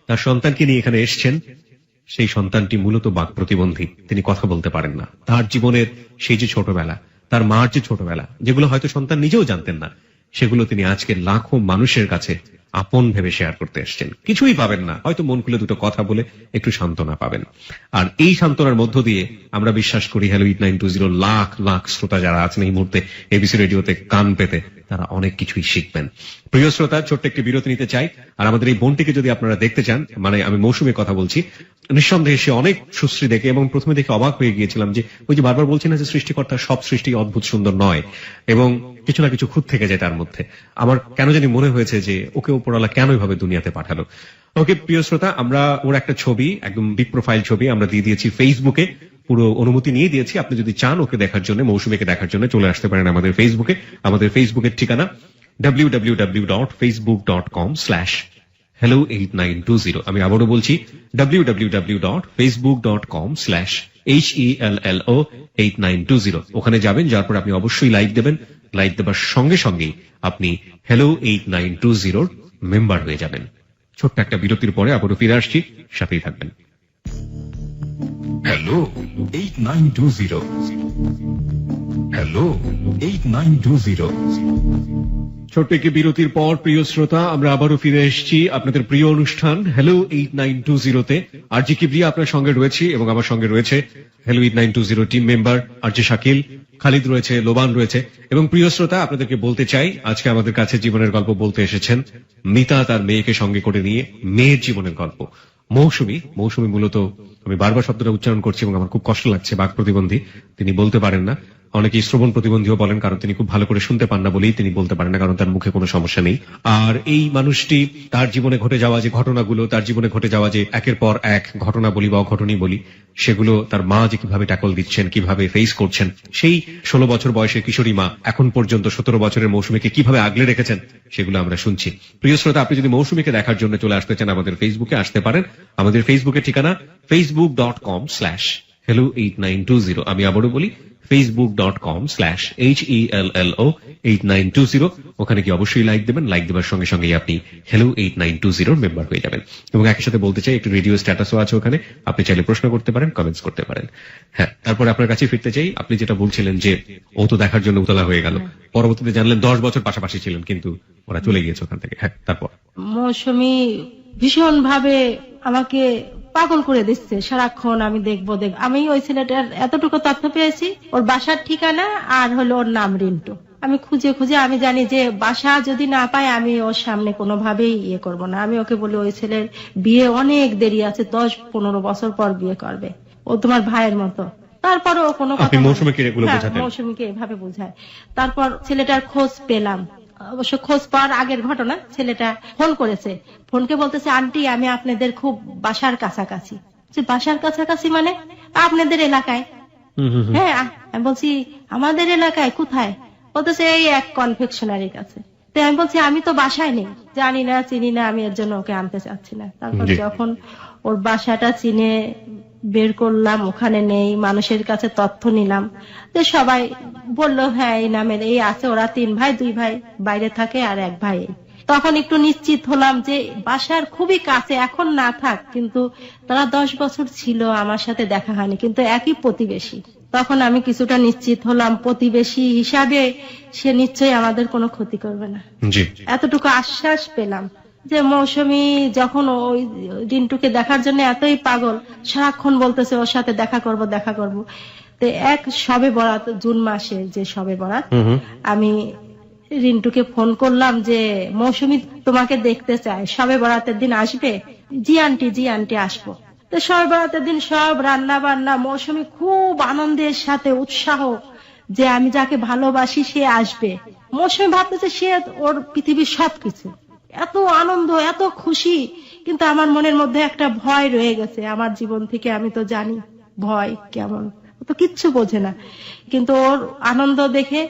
তার সন্তানকে নিয়ে এখানে এসছেন, সেই সন্তানটি মূলত বাক প্রতিবন্ধী, তিনি কথা বলতে পারেন না। তার জীবনের সেই যে ছোটবেলা, তার মার যে ছোটবেলা, যেগুলো হয়তো সন্তান নিজেও জানতেন না, সেগুলো তিনি আজকে লাখো মানুষের কাছে আপন ভেবে শেয়ার করতে এসছেন। কিছুই পাবেন না, হয়তো মন খুলে দুটো কথা বলে একটু সান্ত্বনা পাবেন। আর এই সান্ত্বনার মধ্য দিয়ে আমরা বিশ্বাস করি হ্যালো 8920 লাখ লাখ শ্রোতা যারা আছেন এই মুহূর্তে এবিসি রেডিওতে কান পেতে, তারা অনেক কিছুই শিখবেন। প্রিয় শ্রোতা, ছোট্ট একটি বিরতি নিতে চাই। আর আমাদের এই বোনটিকে যদি আপনারা দেখতে চান, মানে আমি মৌসুমীর কথা বলছি, নিঃসন্দেহে সে অনেক সুশ্রী দেখে, এবং প্রথমে দেখে অবাক হয়ে গিয়েছিলাম যে ওই যে বারবার বলছি না যে সৃষ্টিকর্তার সব সৃষ্টি অদ্ভুত সুন্দর নয়, এবং কিছু না কিছু খুঁত থেকে যায় তার মধ্যে। আমার কেন জানি মনে হয়েছে যে ওকে উপরওয়ালা কেন এভাবে দুনিয়াতে পাঠালো। ওকে প্রিয় শ্রোতা, আমরা ওর একটা ছবি, একদম বিগ প্রোফাইল ছবি আমরা দিয়ে দিয়েছি ফেসবুকে, পুরো অনুমতি নিয়ে দিয়েছি। আপনি যদি চান ওকে দেখার জন্য, মৌসুমীকে দেখার জন্য, চলে আসতে পারেন আমাদের ফেসবুকে। আমাদের ফেসবুকের ঠিকানা www.facebook.com/hello8920। আমি আবারও বলছি www.facebook.com/hello8920। ওখানে যাবেন, যার পর আপনি অবশ্যই লাইক দেবেন। লাইক দেবার সঙ্গে সঙ্গেই আপনি হ্যালো 8920 মেম্বার হয়ে যাবেন। ছোট্ট একটা বিরতির পরে আবারও ফিরে আসছি, সাথেই থাকবেন। হ্যালো 8920। হ্যালো 8920। ছোট্ট একটি বিরতির পর প্রিয় শ্রোতা, আমরা আবারও ফিরে এসেছি আপনাদের প্রিয় অনুষ্ঠান হ্যালো 8920-তে। আর জি কিবরিয়া আপনার সঙ্গে রয়েছি, এবং আমার সঙ্গে রয়েছে হ্যালো 8920 টিম মেম্বার আর জি শাকিল, খালিদ রয়েছে, লোবান রয়েছে। এবং প্রিয় শ্রোতা, আপনাদেরকে বলতে চাই আজকে আমাদের কাছে জীবনের গল্প বলতে এসেছেন মিতা, তার মেয়েকে সঙ্গে করে নিয়ে, মেয়ের জীবনের গল্প। মৌসুমী মূলত, আমি বারবার শব্দটা উচ্চারণ করছি এবং আমার খুব কষ্ট লাগছে, বাক প্রতিবন্ধী, তিনি বলতে পারেন না। অনেকেই শ্রবণ প্রতিবন্ধীও বলেন, কারণ তিনি খুব ভালো করে শুনতে পান না বলেই তিনি বলতে পারেন না, কারণ তার মুখে কোনো সমস্যা নেই। আর এই মানুষটি তার জীবনে ঘটে যাওয়া যে ঘটনাগুলো, তার জীবনে ঘটে যাওয়া যে একের পর এক ঘটনা বলি বা অঘটনই বলি, সেগুলো তার মা যে কিভাবে ট্যাকল দিচ্ছেন, কিভাবে ফেস করছেন, সেই 16 বছর বয়সের কিশোরী মা এখন পর্যন্ত 17 বছরের মৌসুমীকে কিভাবে আগলে রেখেছেন, সেগুলো আমরা শুনছি। প্রিয় শ্রোতা, আপনি যদি মৌসুমীকে দেখার জন্য চলে আসতে চান, আমাদের ফেসবুকে আসতে পারেন। আমাদের ফেসবুকের ঠিকানা facebook.com/hello8920। আমি আবারও বলি facebook.com/hello8920। ওখানে কি অবশ্যই লাইক দেবেন। লাইক দেবার সঙ্গে সঙ্গে আপনি হ্যালো 8920 মেম্বার হয়ে যাবেন। এবং একই সাথে বলতে চাই, একটু রেডিও স্ট্যাটাসও আছে ওখানে, আপনি চাইলে প্রশ্ন করতে পারেন, কমেন্টস করতে পারেন। হ্যাঁ, তারপরে আপনার কাছে ফিরতে চাই। আপনি যেটা বলছিলেন যে ও তো দেখার জন্য উতলা হয়ে গেল, পরবর্তীতে জানলেন 10 বছর পাশাপাশি ছিলেন, কিন্তু ওরা চলে গিয়েছে ওখান থেকে। হ্যাঁ, তারপর মৌসুমী ভীষণ ভাবে আমাকে পাগল করে দিচ্ছে, সারাক্ষণ আমি দেখবো। আমি ওই ছেলেটার এতটুকু তথ্য পেয়েছি, ওর বাসার ঠিকানা আর হলো ওর নাম রিন্টু। আমি খুঁজে খুঁজে, আমি জানি যে বাসা যদি না পাই আমি ওর সামনে কোনোভাবেই করব না। আমি ওকে বলি ওই ছেলের বিয়ে অনেক দেরি আছে, 10-15 বছর পর বিয়ে করবে, ও তোমার ভাইয়ের মতো। তারপরে ও কোনো কথা, মৌসুমীকে এভাবে বোঝায়। তারপর ছেলেটার খোঁজ পেলাম, অবশ্য খোঁজ পাওয়ার আগের ঘটনা। ছেলেটা ফোন করেছে, ফোনকে বলতেছে, আন্টি আমি আপনাদের খুব বাসার কাছাকাছি। বাসার কাছাকাছি মানে আপনাদের এলাকায়? হ্যাঁ। আমি বলছি আমাদের এলাকায় কোথায়? বলতেছে এই এক কনফেকশনারির কাছে। তো আমি বলছি আমি তো বাসায় নেই, জানি না, চিনি না, আমি এর জন্য ওকে আনতে চাচ্ছি না। তারপর যখন ওর বাসাটা চিনে বের করলাম, ওখানে নেই, মানুষের কাছে তথ্য নিলাম, যে সবাই বললো হ্যাঁ এই নামের এই আছে, ওরা 3 ভাই, 2 ভাই বাইরে থাকে আর 1 ভাই। তখন একটু নিশ্চিত হলাম যে বাসার খুবই কাছে, এখন না থাক, কিন্তু তারা 10 বছর ছিল, আমার সাথে দেখা হয়নি, কিন্তু একই প্রতিবেশী। তখন আমি কিছুটা নিশ্চিত হলাম প্রতিবেশী হিসাবে সে নিশ্চয়ই আমাদের কোনো ক্ষতি করবে না, জি। এতটুকু আশ্বাস পেলাম। যে মৌসুমী যখন ওই রিন্টুকে দেখার জন্য এতই পাগল, সারাক্ষণ বলতেছে ওর সাথে দেখা করব দেখা করব। তো এক শবে বরাত, জুন মাসে যে শবে বরাত, আমি রিন্টুকে ফোন করলাম যে মৌসুমী তোমাকে দেখতে চায়, শবে বরাতের দিন আসবে? জি আন্টি আসবো। তো শবে বরাতের দিন সব রান্না বান্না, মৌসুমী খুব আনন্দের সাথে উৎসাহ যে আমি যাকে ভালোবাসি সে আসবে। মৌসুমী ভাবতেছে সে ওর পৃথিবীর সবকিছু, এত আনন্দ এত খুশি। কিন্তু আমার মনের মধ্যে একটা ভয় রয়ে গেছে, আমার জীবন থেকে আমি তো জানি ভয় কেমন, ও তো কিচ্ছু বোঝে না। কিন্তু ওর আনন্দ দেখে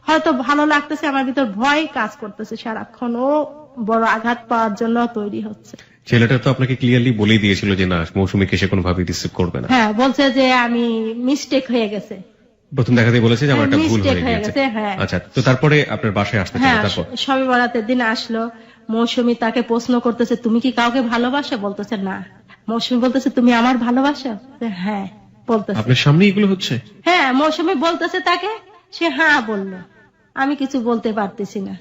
হয়তো ভালো লাগতেছে, আমার ভিতর ভয় কাজ করতেছে সারাক্ষণ, ও বড় আঘাত পাওয়ার জন্য তৈরি হচ্ছে। ছেলেটা তো আপনাকে ক্লিয়ারলি বলেই দিয়েছিল যে না, মৌসুমীকে সে কোনোভাবে রিসিভ করবে না। হ্যাঁ, বলছে যে আমি মিস্টেক হয়ে গেছে, প্রথম দেখাতেই বলেছে যে আমার একটা ভুল মিস্টেক হয়ে গেছে। হ্যাঁ। আচ্ছা, তো তারপরে আপনার বাসায় আসতে হ্যাঁ, চাইলো, তারপর? শবে বরাতের দিন আসলো। মৌসুমী তাকে প্রশ্ন করতেছে তুমি কি কাউকে ভালোবাসো? বলতেছে না। মৌসুমী বলতেছে তুমি আমার ভালোবাসো? হ্যাঁ বলতেছে। আপনার সামনে এগুলো হচ্ছে? হ্যাঁ, মৌসুমী বলতেছে তাকে, সে হ্যাঁ বললো। আমি কিছু বলতে পারতেছি না।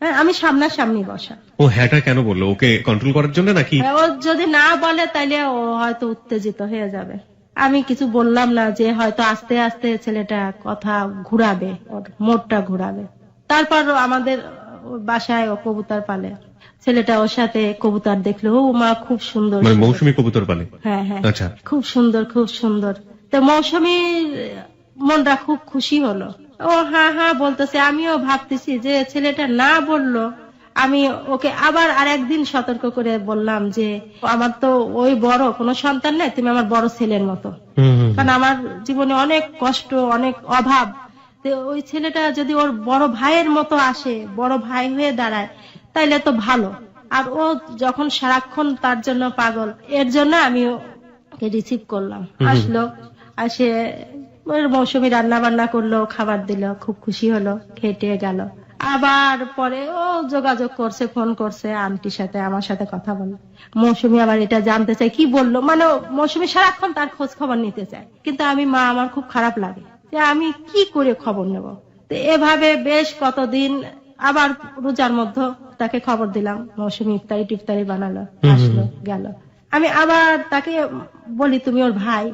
হ্যাঁ, আমি সামনাসামনি বসা। ও হ্যাঁটা কেন বললো? ওকে কন্ট্রোল করার জন্য নাকি? ও যদি না বলে তাইলে ও হয়তো উত্তেজিত হয়ে যাবে। আমি কিছু বললাম না, যে হয়তো আস্তে আস্তে ছেলেটা কথা ঘুরাবে, ওর মোড়টা ঘুরাবে। তারপর আমাদের বাসায় ও কবুতর পালে, ছেলেটা ওর সাথে কবুতর দেখলো, ও মা খুব সুন্দর। মানে মৌসুমী কবুতর পালে? হ্যাঁ হ্যাঁ, আচ্ছা, খুব সুন্দর খুব সুন্দর। তো মৌসুমীর মনটা খুব খুশি হলো, ও হ্যাঁ হ্যাঁ বলতেছে। আমিও ভাবতেছি যে ছেলেটা না বললো, আমি ওকে আবার আরেকদিন সতর্ক করে বললাম যে আমার তো ওই বড় কোনো সন্তান নেই, তুমি আমার বড় ছেলের মতো। কারণ আমার জীবনে অনেক কষ্ট, অনেক অভাব। ওই ছেলেটা যদি ওর বড় ভাইয়ের মতো আসে, বড় ভাই হয়ে দাঁড়ায়, তাইলে তো ভালো। আর ও যখন সারাক্ষণ তার জন্য পাগল, এর জন্য আমি ওকে রিসিভ করলাম। আসলো, আসে মৌসুমী রান্না বান্না করলো, খাবার দিল, খুব খুশি হলো, খেটে গেল। আবার পরে ও যোগাযোগ করছে, ফোন করছে আন্টির সাথে, আমার সাথে কথা বললো। মৌসুমী আবার এটা জানতে চাই কি বললো, মানে মৌসুমী সারাক্ষণ তার খোঁজ খবর নিতে চায়। কিন্তু আমি মা, আমার খুব খারাপ লাগে যে আমি কি করে খবর নেব। তো এভাবে বেশ কতদিন, আবার রোজার মধ্যে তাকে খবর দিলাম, মৌসুমী ইফতারি টিফতারি বানালো, আসলো গেল। আমি আবার তাকে বলি তুমি ওর ভাই,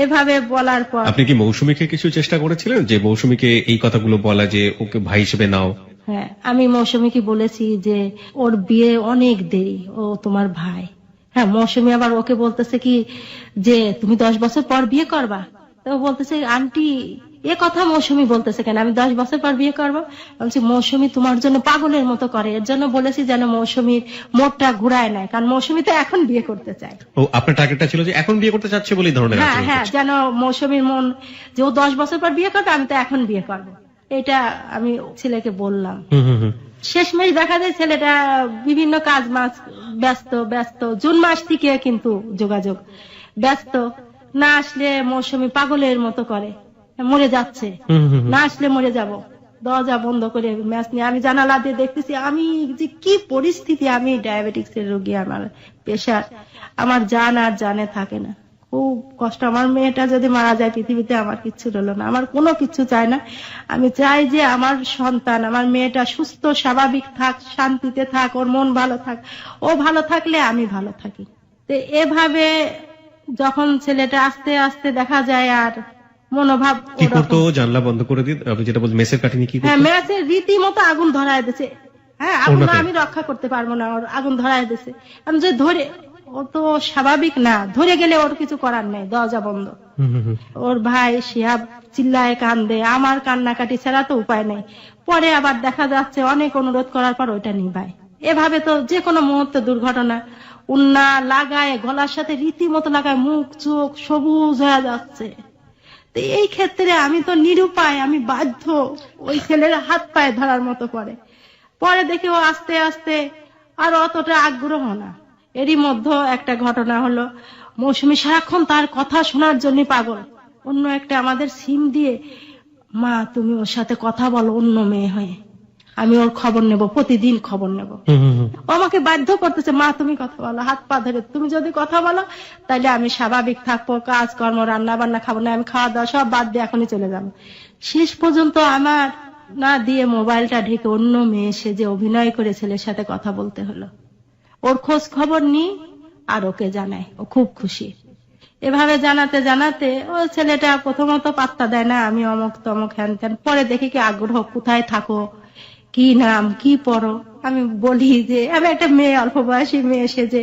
এভাবে বলার পর। আপনি কি মৌসুমীকে কিছু চেষ্টা করেছিলেন যে মৌসুমীকে এই কথাগুলো বলা, যে ওকে ভাই হিসেবে নাও? হ্যাঁ, আমি মৌসুমীকে বলেছি যে ওর বিয়ে অনেক দেরি, ও তোমার ভাই। হ্যাঁ, মৌসুমী আবার ওকে বলতেছে কি যে তুমি 10 বছর পর বিয়ে করবা। তো বলতেছে আন্টি এ কথা মৌসুমী বলতেছে কেন, আমি 10 বছর পর বিয়ে করবো? বলছি মৌসুমী তোমার জন্য পাগলের মতো করে, এর জন্য বলেছি যেন মৌসুমীর মোড়টা ঘুরায় নেয়, কারণ মৌসুমী তো এখন বিয়ে করতে চায়। ও আপনার টার্গেটটা ছিল যে এখন বিয়ে করতে চাচ্ছে বলে ধরনের? হ্যাঁ হ্যাঁ, যেন মৌসুমীর মন যে ও 10 বছর পর বিয়ে করবে, আমি তো এখন বিয়ে করবো, এটা আমি ছেলেকে বললাম। শেষমেশ দেখা যায় ছেলেটা বিভিন্ন কাজ মাস ব্যস্ত। জুন মাস থেকে কিন্তু যোগাযোগ ব্যস্ত, না আসলে মৌসুমী পাগলের মতো করে, মরে যাচ্ছে, না আসলে মরে যাব। দরজা বন্ধ করে ম্যাচ নিয়ে আমি জানালা দিয়ে দেখতেছি, আমি যে কি পরিস্থিতি, আমি ডায়াবেটিক্স এর রোগী, আমার প্রেশার, আমার জান আর জানে থাকে না, খুব কষ্ট। আমার মেয়েটা যদি মারা যায় পৃথিবীতে আমার কিচ্ছু রইলো না, আমার কোনো কিছু চাই না। আমি চাই যে আমার সন্তান, আমার মেয়েটা সুস্থ স্বাভাবিক থাক, শান্তিতে থাক, ওর মন ভালো থাক, ও ভালো থাকলে আমি ভালো থাকি। তো এভাবে যখন ছেলেটা আস্তে আস্তে দেখা যায় আর মনোভাব কি করতো, জানলা বন্ধ করে দিত, আপনি যেটা বলছেন মেসের কাঠিনী কি করতো? হ্যাঁ, মেসের রীতিমতো আগুন ধরায় দিছে। হ্যাঁ, আগুন আমি রক্ষা করতে পারবো না, ওর আগুন ধরায় দিছে। আমি যে ধরে, ও তো স্বাভাবিক না, ধরে গেলে ওর কিছু করার নেই, দরজা বন্ধ। ওর ভাই শিহাব চিল্লায় কান্দে, আমার কান্নাকাটি ছাড়া তো উপায় নেই। পরে আবার দেখা যাচ্ছে অনেক অনুরোধ করার পর ওইটা নিভায়। এভাবে তো যে কোনো মুহূর্তে দুর্ঘটনা। উন্না লাগায়, গলার সাথে রীতিমতো লাগায়, মুখ চোখ সবুজ হয়ে যাচ্ছে। তো এই ক্ষেত্রে আমি তো নিরুপায়, আমি বাধ্য ওই ছেলের হাত পায়ে ধরার মতো করে। পরে দেখি ও আস্তে আস্তে আর অতটা আগ্রহ না। এরই মধ্যে একটা ঘটনা হলো, মৌসুমী সারাক্ষণ তার কথা শোনার জন্য পাগল। অন্য একটা আমাদের সিম দিয়ে, মা তুমি ওর সাথে কথা বলো অন্য মেয়ে হয়ে। আমি ওর খবর নেব, প্রতিদিন খবর নেব। ও আমাকে বাধ্য করতেছে, মা তুমি কথা বলো, হাত পা ধরে, তুমি যদি কথা বলো তাহলে আমি স্বাভাবিক থাকবো, কাজ কর্ম রান্না বান্না খাবো না, আমি খাওয়া দাওয়া সব বাদ দিয়ে এখনই চলে যাবো। শেষ পর্যন্ত আমার না দিয়ে মোবাইলটা ঢেকে অন্য মেয়ে এসে যে অভিনয় করে ছেলের সাথে কথা বলতে হলো। ওর খোঁজ খবর নি আর ওকে জানায়, ও খুব খুশি। এভাবে জানাতে জানাতে ও ছেলেটা প্রথমত পাত্তা দেয় না, আমি অমুক তমুক হ্যান ত্যান। পরে দেখি কি আগ্রহ, কোথায় থাকো, কি নাম, কি পড়ো। আমি বলি যে আমি একটা মেয়ে, অল্প বয়সী মেয়ে, এসে যে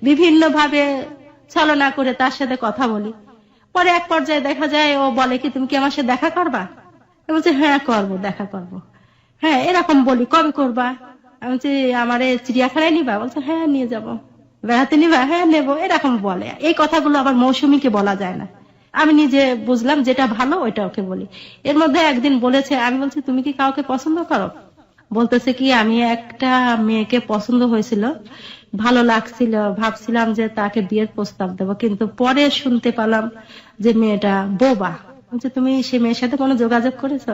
বিভিন্ন ভাবে ছলনা করে তার সাথে কথা বলি। পরে এক পর্যায়ে দেখা যায় ও বলে কি তুমি কি আমার সাথে দেখা করবা? আমি বলছি হ্যাঁ করবো, দেখা করবো। হ্যাঁ এরকম বলি, কবে করবা? আমি বলছি আমারে চিড়িয়াখানায় নিবা? বলছে হ্যাঁ নিয়ে যাবো। বেড়াতে নিবা? হ্যাঁ নেবো। এরকম বলে। এই কথাগুলো আবার মৌসুমীকে বলা যায় না। আমি নিজে বুঝলাম যেটা ভালো ওইটা ওকে বলি। এর মধ্যে একদিন বলেছে, আমি বলছি তুমি কি কাউকে পছন্দ করো? বলতেছে কি আমি একটা মেয়েকে পছন্দ হয়েছিল, ভালো লাগছিল, ভাবছিলাম যে তাকে বিয়ের প্রস্তাব দেবো, কিন্তু পরে শুনতে পেলাম যে মেয়েটা বোবা। বলছে তুমি সে মেয়ের সাথে কোনো যোগাযোগ করেছো?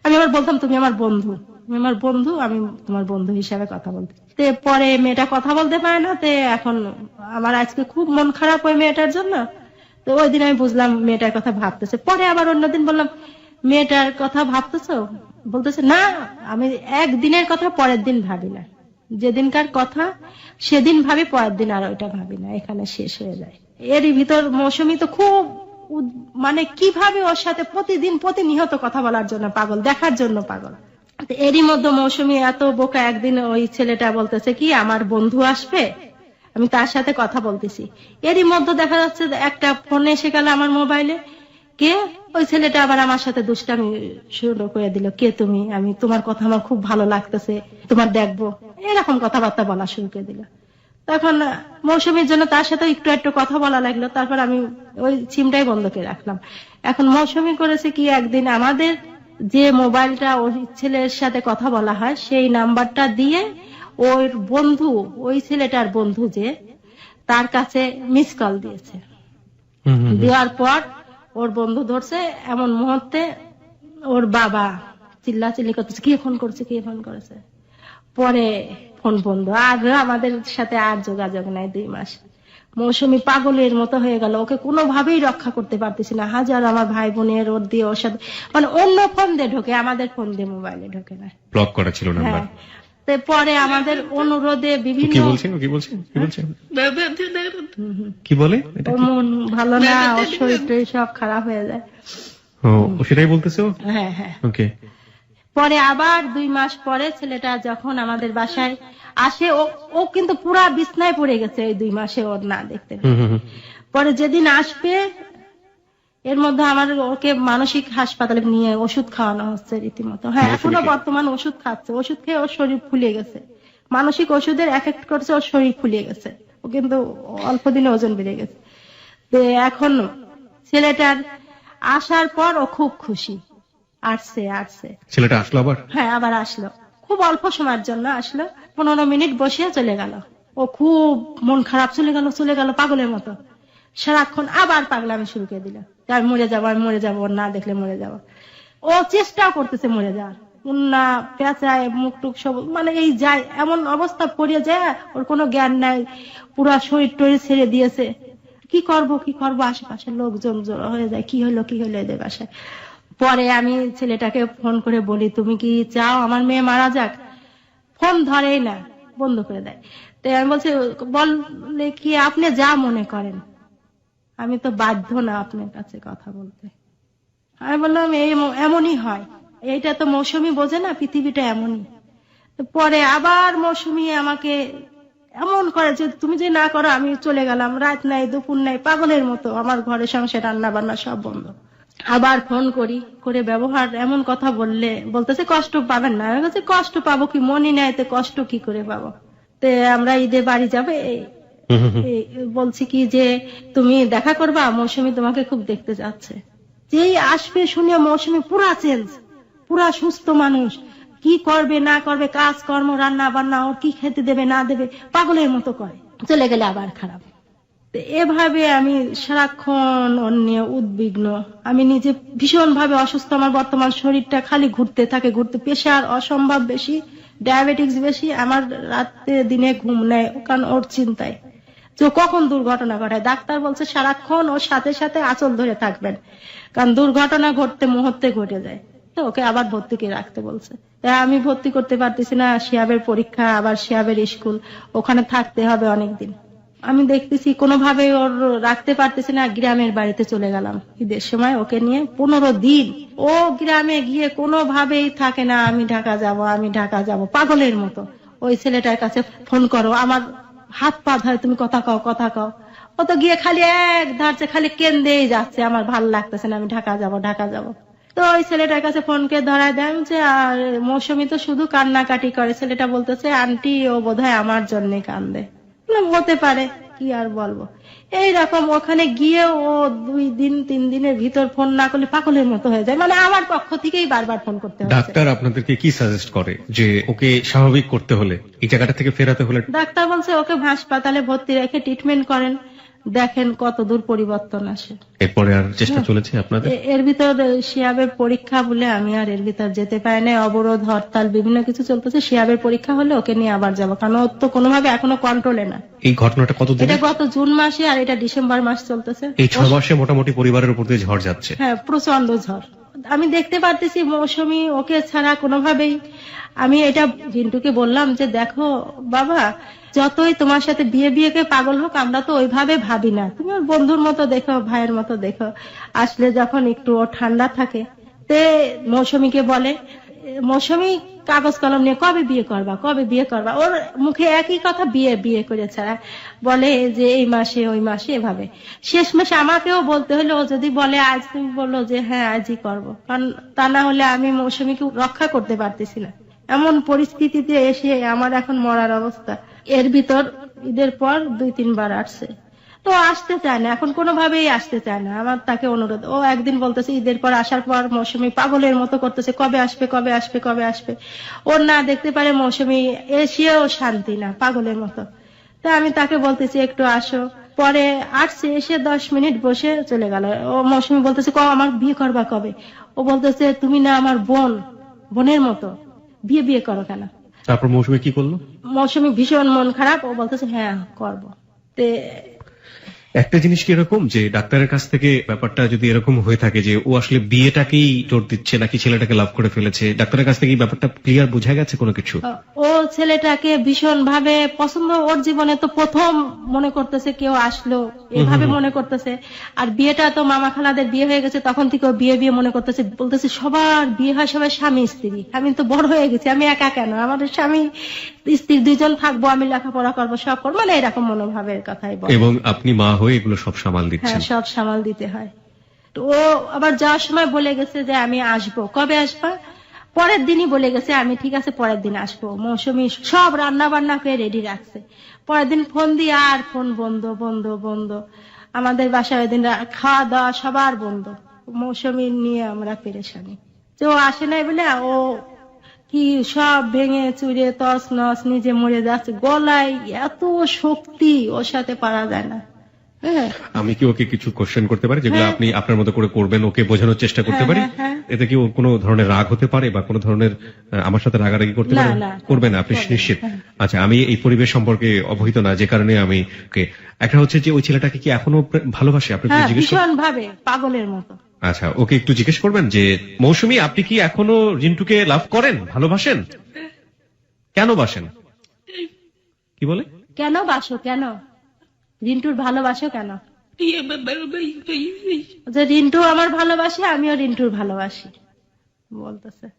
আমি আবার বলতাম তুমি আমার বন্ধু, তুমি আমার বন্ধু, আমি তোমার বন্ধু হিসাবে কথা বলতে। তে পরে মেয়েটা কথা বলতে পারে না, তে এখন আমার আজকে খুব মন খারাপ ওই মেয়েটার জন্য। তো ওই দিন আমি বুঝলাম মেয়েটার কথা ভাবতেছে। পরে আবার অন্যদিন বললাম মেয়েটার কথা ভাবতেছো? বলতেছে না, আমি একদিনের কথা পরের দিন ভাবি না, যেদিনকার কথা সেদিন ভাবি, পরের দিন আর ওইটা ভাবি না, এখানে শেষ হয়ে যায়। এরই ভিতর মৌসুমী তো খুব মানে কিভাবে ওর সাথে প্রতিদিন প্রতিনিয়ত কথা বলার জন্য পাগল, দেখার জন্য পাগল। এরই মধ্যে মৌসুমী এত বোকা, একদিন ওই ছেলেটা বলতেছে কি আমার বন্ধু আসবে, আমি তার সাথে কথা বলতেছি। এরই মধ্যে দেখা যাচ্ছে একটা ফোন এসে গেল আমার মোবাইলে। কে? ওই ছেলেটা আবার আমার সাথে দুষ্টামি শুরু করে দিল, কে তুমি? আমি তোমার কথা আমার খুব ভালো লাগতেছে, তোমার দেখবো, এরকম কথাবার্তা বলা শুরু করে দিল। তখন মৌসুমীর জন্য তার সাথে একটু একটু কথা বলা লাগলো। তারপর আমি ওই সিমটাই বন্ধ করে রাখলাম। এখন মৌসুমী করেছে কি, একদিন আমাদের যে মোবাইলটা ওই ছেলের সাথে কথা বলা হয় সেই নাম্বারটা দিয়ে ওর বন্ধু, ওই ছেলেটার বন্ধু যে, তার কাছে মিস কল দিয়েছে। দেওয়ার পর ওর বন্ধু ধরছে, এমন মুহূর্তে ওর বাবা চিল্লাচিল্লি করতেছে কে ফোন করছে, কে ফোন করেছে। পরে ফোন বন্ধ, আর আমাদের সাথে আর যোগাযোগ নাই 2 মাস। মৌসুমী পাগলের মতো হয়ে গেল, ওকে কোনোভাবেই রক্ষা করতে পারতেছি না। হাজার আমার ভাই বোনের ওর দিয়ে, ওর সাথে মানে অন্য ফোন দিয়ে ঢোকে, আমাদের ফোন দিয়ে মোবাইলে ঢোকে না, ব্লক করা ছিল নাম্বার। তো পরে আমাদের অনুরোধে বিভিন্ন, কি বলছেন কি বলে, ওর মন ভালো না, ওর শরীর টরীর সব খারাপ হয়ে যায়। ও সেটাই বলতেছে। হ্যাঁ হ্যাঁ। ওকে। পরে আবার 2 মাস পরে ছেলেটা যখন আমাদের বাসায় আসে, ও কিন্তু পুরা বিছনায় পড়ে গেছে এই 2 মাসে ওর না দেখতে। পরে যেদিন আসবে এর মধ্যে আমার ওকে মানসিক হাসপাতালে নিয়ে ওষুধ খাওয়ানো হচ্ছে রীতিমতো। হ্যাঁ এখনো বর্তমান ওষুধ খাচ্ছে, ওষুধ খেয়ে ওর শরীর ফুলে গেছে, মানসিক ওষুধের এফেক্ট করছে, ওর শরীর ফুলে গেছে, ও কিন্তু অল্প দিনে ওজন বেড়ে গেছে। তো এখন ছেলেটার আসার পর ও খুব খুশি, আসছে ছেলেটা আসলো আবার। হ্যাঁ আবার আসলো, খুব অল্প সময়ের জন্য আসলো, 15 মিনিট বসিয়ে চলে গেল। ও খুব মন খারাপ, চলে গেল পাগলের মতো। সারাক্ষণ আবার পাগলামি শুরু করে দিল, আমি মরে যাবো, ওর না দেখলে মরে যাবো। ও চেষ্টাও করতেছে মরে যাওয়ার, উন্না পেঁচায় মুখ টুক সব, মানে এই যায় এমন অবস্থা পড়ে যায়, ওর কোনো জ্ঞান নাই, পুরা শরীর টরীর ছেড়ে দিয়েছে। কি করব, আশেপাশের লোকজন জড়ো হয়ে যায়, কি হলো এদের বাসায়। পরে আমি ছেলেটাকে ফোন করে বলি তুমি কি চাও আমার মেয়ে মারা যাক? ফোন ধরেই না, বন্ধ করে দেয়। তো আমি বলছি বললে কি আপনি যা মনে করেন, আমি তো বাধ্য না আপনার কাছে কথা বলতে। আমি বললাম এমনই হয়, এইটা তো মৌসুমী বোঝে না, পৃথিবীটা এমনই। পরে আবার মৌসুমী আমাকে এমন করে যে তুমি যে না করো আমি চলে গেলাম, রাত নাই দুপুর নাই, পাগলের মতো আমার ঘরে সংসার রান্না বান্না সব বন্ধ। আবার ফোন করে ব্যবহার এমন কথা বলতেছে কষ্ট পাবেন না। আমি বলছি কষ্ট পাবো কি, মনই নাই তো কষ্ট কি করে পাবো। তো আমরা ঈদে বাড়ি যাবে, বলছি কি যে তুমি দেখা করবা, মৌসুমী তোমাকে খুব দেখতে যাচ্ছে। যেই আসবে শুনে মৌসুমী পুরা চেঞ্জ, পুরা সুস্থ মানুষ, কি করবে না করবে, কাজ কর্ম রান্না বান্না, ওর কি খেতে দেবে না দেবে, পাগলের মতো করে। চলে গেলে আবার খারাপ। তো এভাবে আমি সারাক্ষণ ওর নিয়ে উদ্বিগ্ন। আমি নিজে ভীষণ ভাবে অসুস্থ, আমার বর্তমান শরীরটা খালি ঘুরতে থাকে, প্রেশার অসম্ভব বেশি, ডায়াবেটিক্স বেশি, আমার রাতে দিনে ঘুম নেই কারণ ওর চিন্তায় যে ও কখন দুর্ঘটনা ঘটায়। ডাক্তার বলছে সারাক্ষণ ওর সাথে সাথে আঁচল ধরে থাকবেন, কারণ দুর্ঘটনা ঘটতে মুহূর্তে ঘটে যায়। তো ওকে আবার ভর্তি রাখতে বলছে। তাই আমি ভর্তি করতে পারতেছি না, শিয়াবের পরীক্ষা, আবার শিয়াবের স্কুল, ওখানে থাকতে হবে অনেকদিন। আমি দেখতেছি কোনোভাবে ওর রাখতে পারতেছি না, গ্রামের বাড়িতে চলে গেলাম ঈদের সময় ওকে নিয়ে। 15 দিন ও গ্রামে গিয়ে কোনোভাবেই থাকে না, আমি ঢাকা যাব, আমি ঢাকা যাব, পাগলের মতো। ওই ছেলেটার কাছে ফোন করো, আমার হাত পা ধরে, তুমি কথা কও, কথা কও। ও তো গিয়ে খালি এক ধারছে, খালি কেন্দেই যাচ্ছে, আমার ভাল লাগতেছে না, আমি ঢাকা যাব, ঢাকা যাব। তো ওই ছেলেটার কাছে ফোনকে ধরায় দেন যে, আর মৌসুমী তো শুধু কান্নাকাটি করে। ছেলেটা বলতেছে, আন্টি ও বোধহয় আমার জন্য কান্দে। হতে পারে, কি আর বলবো। এইরকম ওখানে গিয়ে ও 2 দিন 3 দিনের ভিতর ফোন না করলে পাগলের মতো হয়ে যায়। মানে আমার পক্ষ থেকেই বারবার ফোন করতে হচ্ছে। ডাক্তার আপনাদেরকে কি সাজেস্ট করে যে ওকে স্বাভাবিক করতে হলে, এই জায়গাটা থেকে ফেরাতে হলে? ডাক্তার বলছে ওকে হাসপাতালে ভর্তি রেখে ট্রিটমেন্ট করেন, দেখেন কত দূর পরিবর্তন আসে। এরপরে আর চেষ্টা চলেছে আপনাদের? এর ভিতর শিয়াবের পরীক্ষা বলে আমি আর এর ভিতর যেতে পারি না, অবরোধ হরতাল বিভিন্ন কিছু চলতেছে। শিয়াবের পরীক্ষা হলে ওকে নিয়ে আবার যাবো, কারণ ওর তো কোনোভাবে এখনো কন্ট্রোলে না। এই ঘটনাটা কতদিন? এটা গত জুন মাসে, আর এটা ডিসেম্বর মাস চলতেছে। এই 6 মাসে মোটামুটি পরিবারের উপর দিয়ে ঝড় যাচ্ছে। হ্যাঁ, প্রচন্ড ঝড়। আমি দেখতে পারতেছি মৌসুমী ওকে ছাড়া কোনোভাবেই। আমি এটা রিন্টুকে বললাম যে, দেখো বাবা, যতই তোমার সাথে বিয়েকে পাগল হোক, আমরা তো ওইভাবে ভাবি না, তুমি ওর বন্ধুর মতো দেখো, ভাইয়ের মতো দেখো। আসলে যখন একটু ও ঠান্ডা থাকে, তে মৌসুমীকে বলে, মৌসুমী কাগজ কলম নিয়ে কবে বিয়ে করবা, কবে বিয়ে করবা, ওর মুখে একই কথা, বিয়ে বিয়ে করে ছাড়া। বলে যে এই মাসে ওই মাসে, এভাবে। শেষ মাসে আমাকেও বলতে হলো, ও যদি বলে আজ, তুমি বললো যে হ্যাঁ আজই করবো, কারণ তা না হলে আমি মৌসুমীকে রক্ষা করতে পারতেছি না। এমন পরিস্থিতিতে এসে আমার এখন মরার অবস্থা। এর ভিতর ঈদের পর 2-3 বার আসছে, তো আসতে চায় না, এখন কোনোভাবেই আসতে চায় না। আমার তাকে অনুরোধ, ও একদিন বলতেছে ঈদের পর আসার পর মৌসুমী পাগলের মতো করতেছে, কবে আসবে, কবে আসবে, কবে আসবে। ওর না দেখতে পারে মৌসুমী এসেও শান্তি না, পাগলের মতো। তা আমি তাকে বলতেছি একটু আসো, পরে আসছে, এসে 10 মিনিট বসে চলে গেল। ও মৌসুমী বলতেছে, আমার বিয়ে করবা কবে? ও বলতেছে, তুমি না আমার বোনের মতো, বিয়ে করো কেন? তারপর মৌসুমী কি করলো? মৌসুমী ভীষণ মন খারাপ, ও বলতেছে হ্যাঁ করবো। তে একটা জিনিস কি এরকম যে ডাক্তারের কাছ থেকে ব্যাপারটা যদি এরকম হয়ে থাকে যে ও আসলে বিয়েটাকেই জোর দিচ্ছে নাকি ছেলেটাকে লাভ করে ফেলেছে, ডাক্তারের কাছ থেকে ব্যাপারটা ক্লিয়ার বোঝা গেছে কোনো কিছু? ও ছেলেটাকে ভীষণ ভাবে পছন্দ, ওর জীবনে তো প্রথম মনে করতেছে কেউ আসলো, এভাবে মনে করতেছে। আর বিয়েটা তো মামা খালাদের বিয়ে হয়ে গেছে, তখন থেকে ও বিয়ে মনে করতেছে। বলতেছে সবার বিয়ে হয়, সবাই স্বামী স্ত্রী, আমি তো বড় হয়ে গেছি, আমি একা কেন, আমাদের স্বামী স্ত্রী 2 জন থাকবো, আমি লেখাপড়া করবো, সব করবো, মানে এরকম মনোভাবের কথাই বলে। এবং আপনি মা হয়ে এগুলো সব সামাল দিচ্ছেন? হ্যাঁ, সব সামাল দিতে হয়। তো ও আবার যাওয়ার সময় বলে গেছে যে আমি আসবো, কবে আসবা? পরের দিনই বলে গেছে, আমি ঠিক আছে পরের দিন আসবো। মৌসুমী সব রান্না বান্না করে রেডি রাখছে। পরের দিন ফোন দিয়ে আর ফোন বন্ধ বন্ধ বন্ধ। আমাদের বাসায় ওই দিন খাওয়া দাওয়া সবার বন্ধ। মৌসুমী নিয়ে আমরা পেরেশানি যে ও আসে নাই বলে, ও কি সব ভেঙে চুরে তস নস, নিজে মরে যাচ্ছে। গলায় এত শক্তি, ওর সাথে পারা যায় না। আমি কি ওকে কিছু কোশ্চেন করতে পারি যেগুলো আপনি আপনার মতো করে করবেন, ওকে বোঝানোর চেষ্টা করতে পারি? এতে কি ওর কোনো ধরনের রাগ হতে পারে বা কোনো ধরনের আমার সাথে রাগারাগি করতে পারে? করবে না, আপনি নিশ্চিত? আচ্ছা, আমি এই পরিবেশ সম্পর্কে অবহিত না, যে কারণে আমি একটা হচ্ছে যে ওই ছেলেটাকে কি এখনো ভালোবাসে? আপনি জিজ্ঞেস ভীষণ ভাবে, পাগলের মতো। আচ্ছা, ওকে একটু জিজ্ঞেস করবেন যে মৌসুমী, আপনি কি এখনো রিন্টুকে লাভ করেন, ভালোবাসেন? কেন বাসেন? কি বলে? কেন বাসো, কেন রিন্টুর ভালোবাসো কেন? রিন্টু আমার ভালোবাসে, আমিও রিন্টুর ভালোবাসি বলতেছে।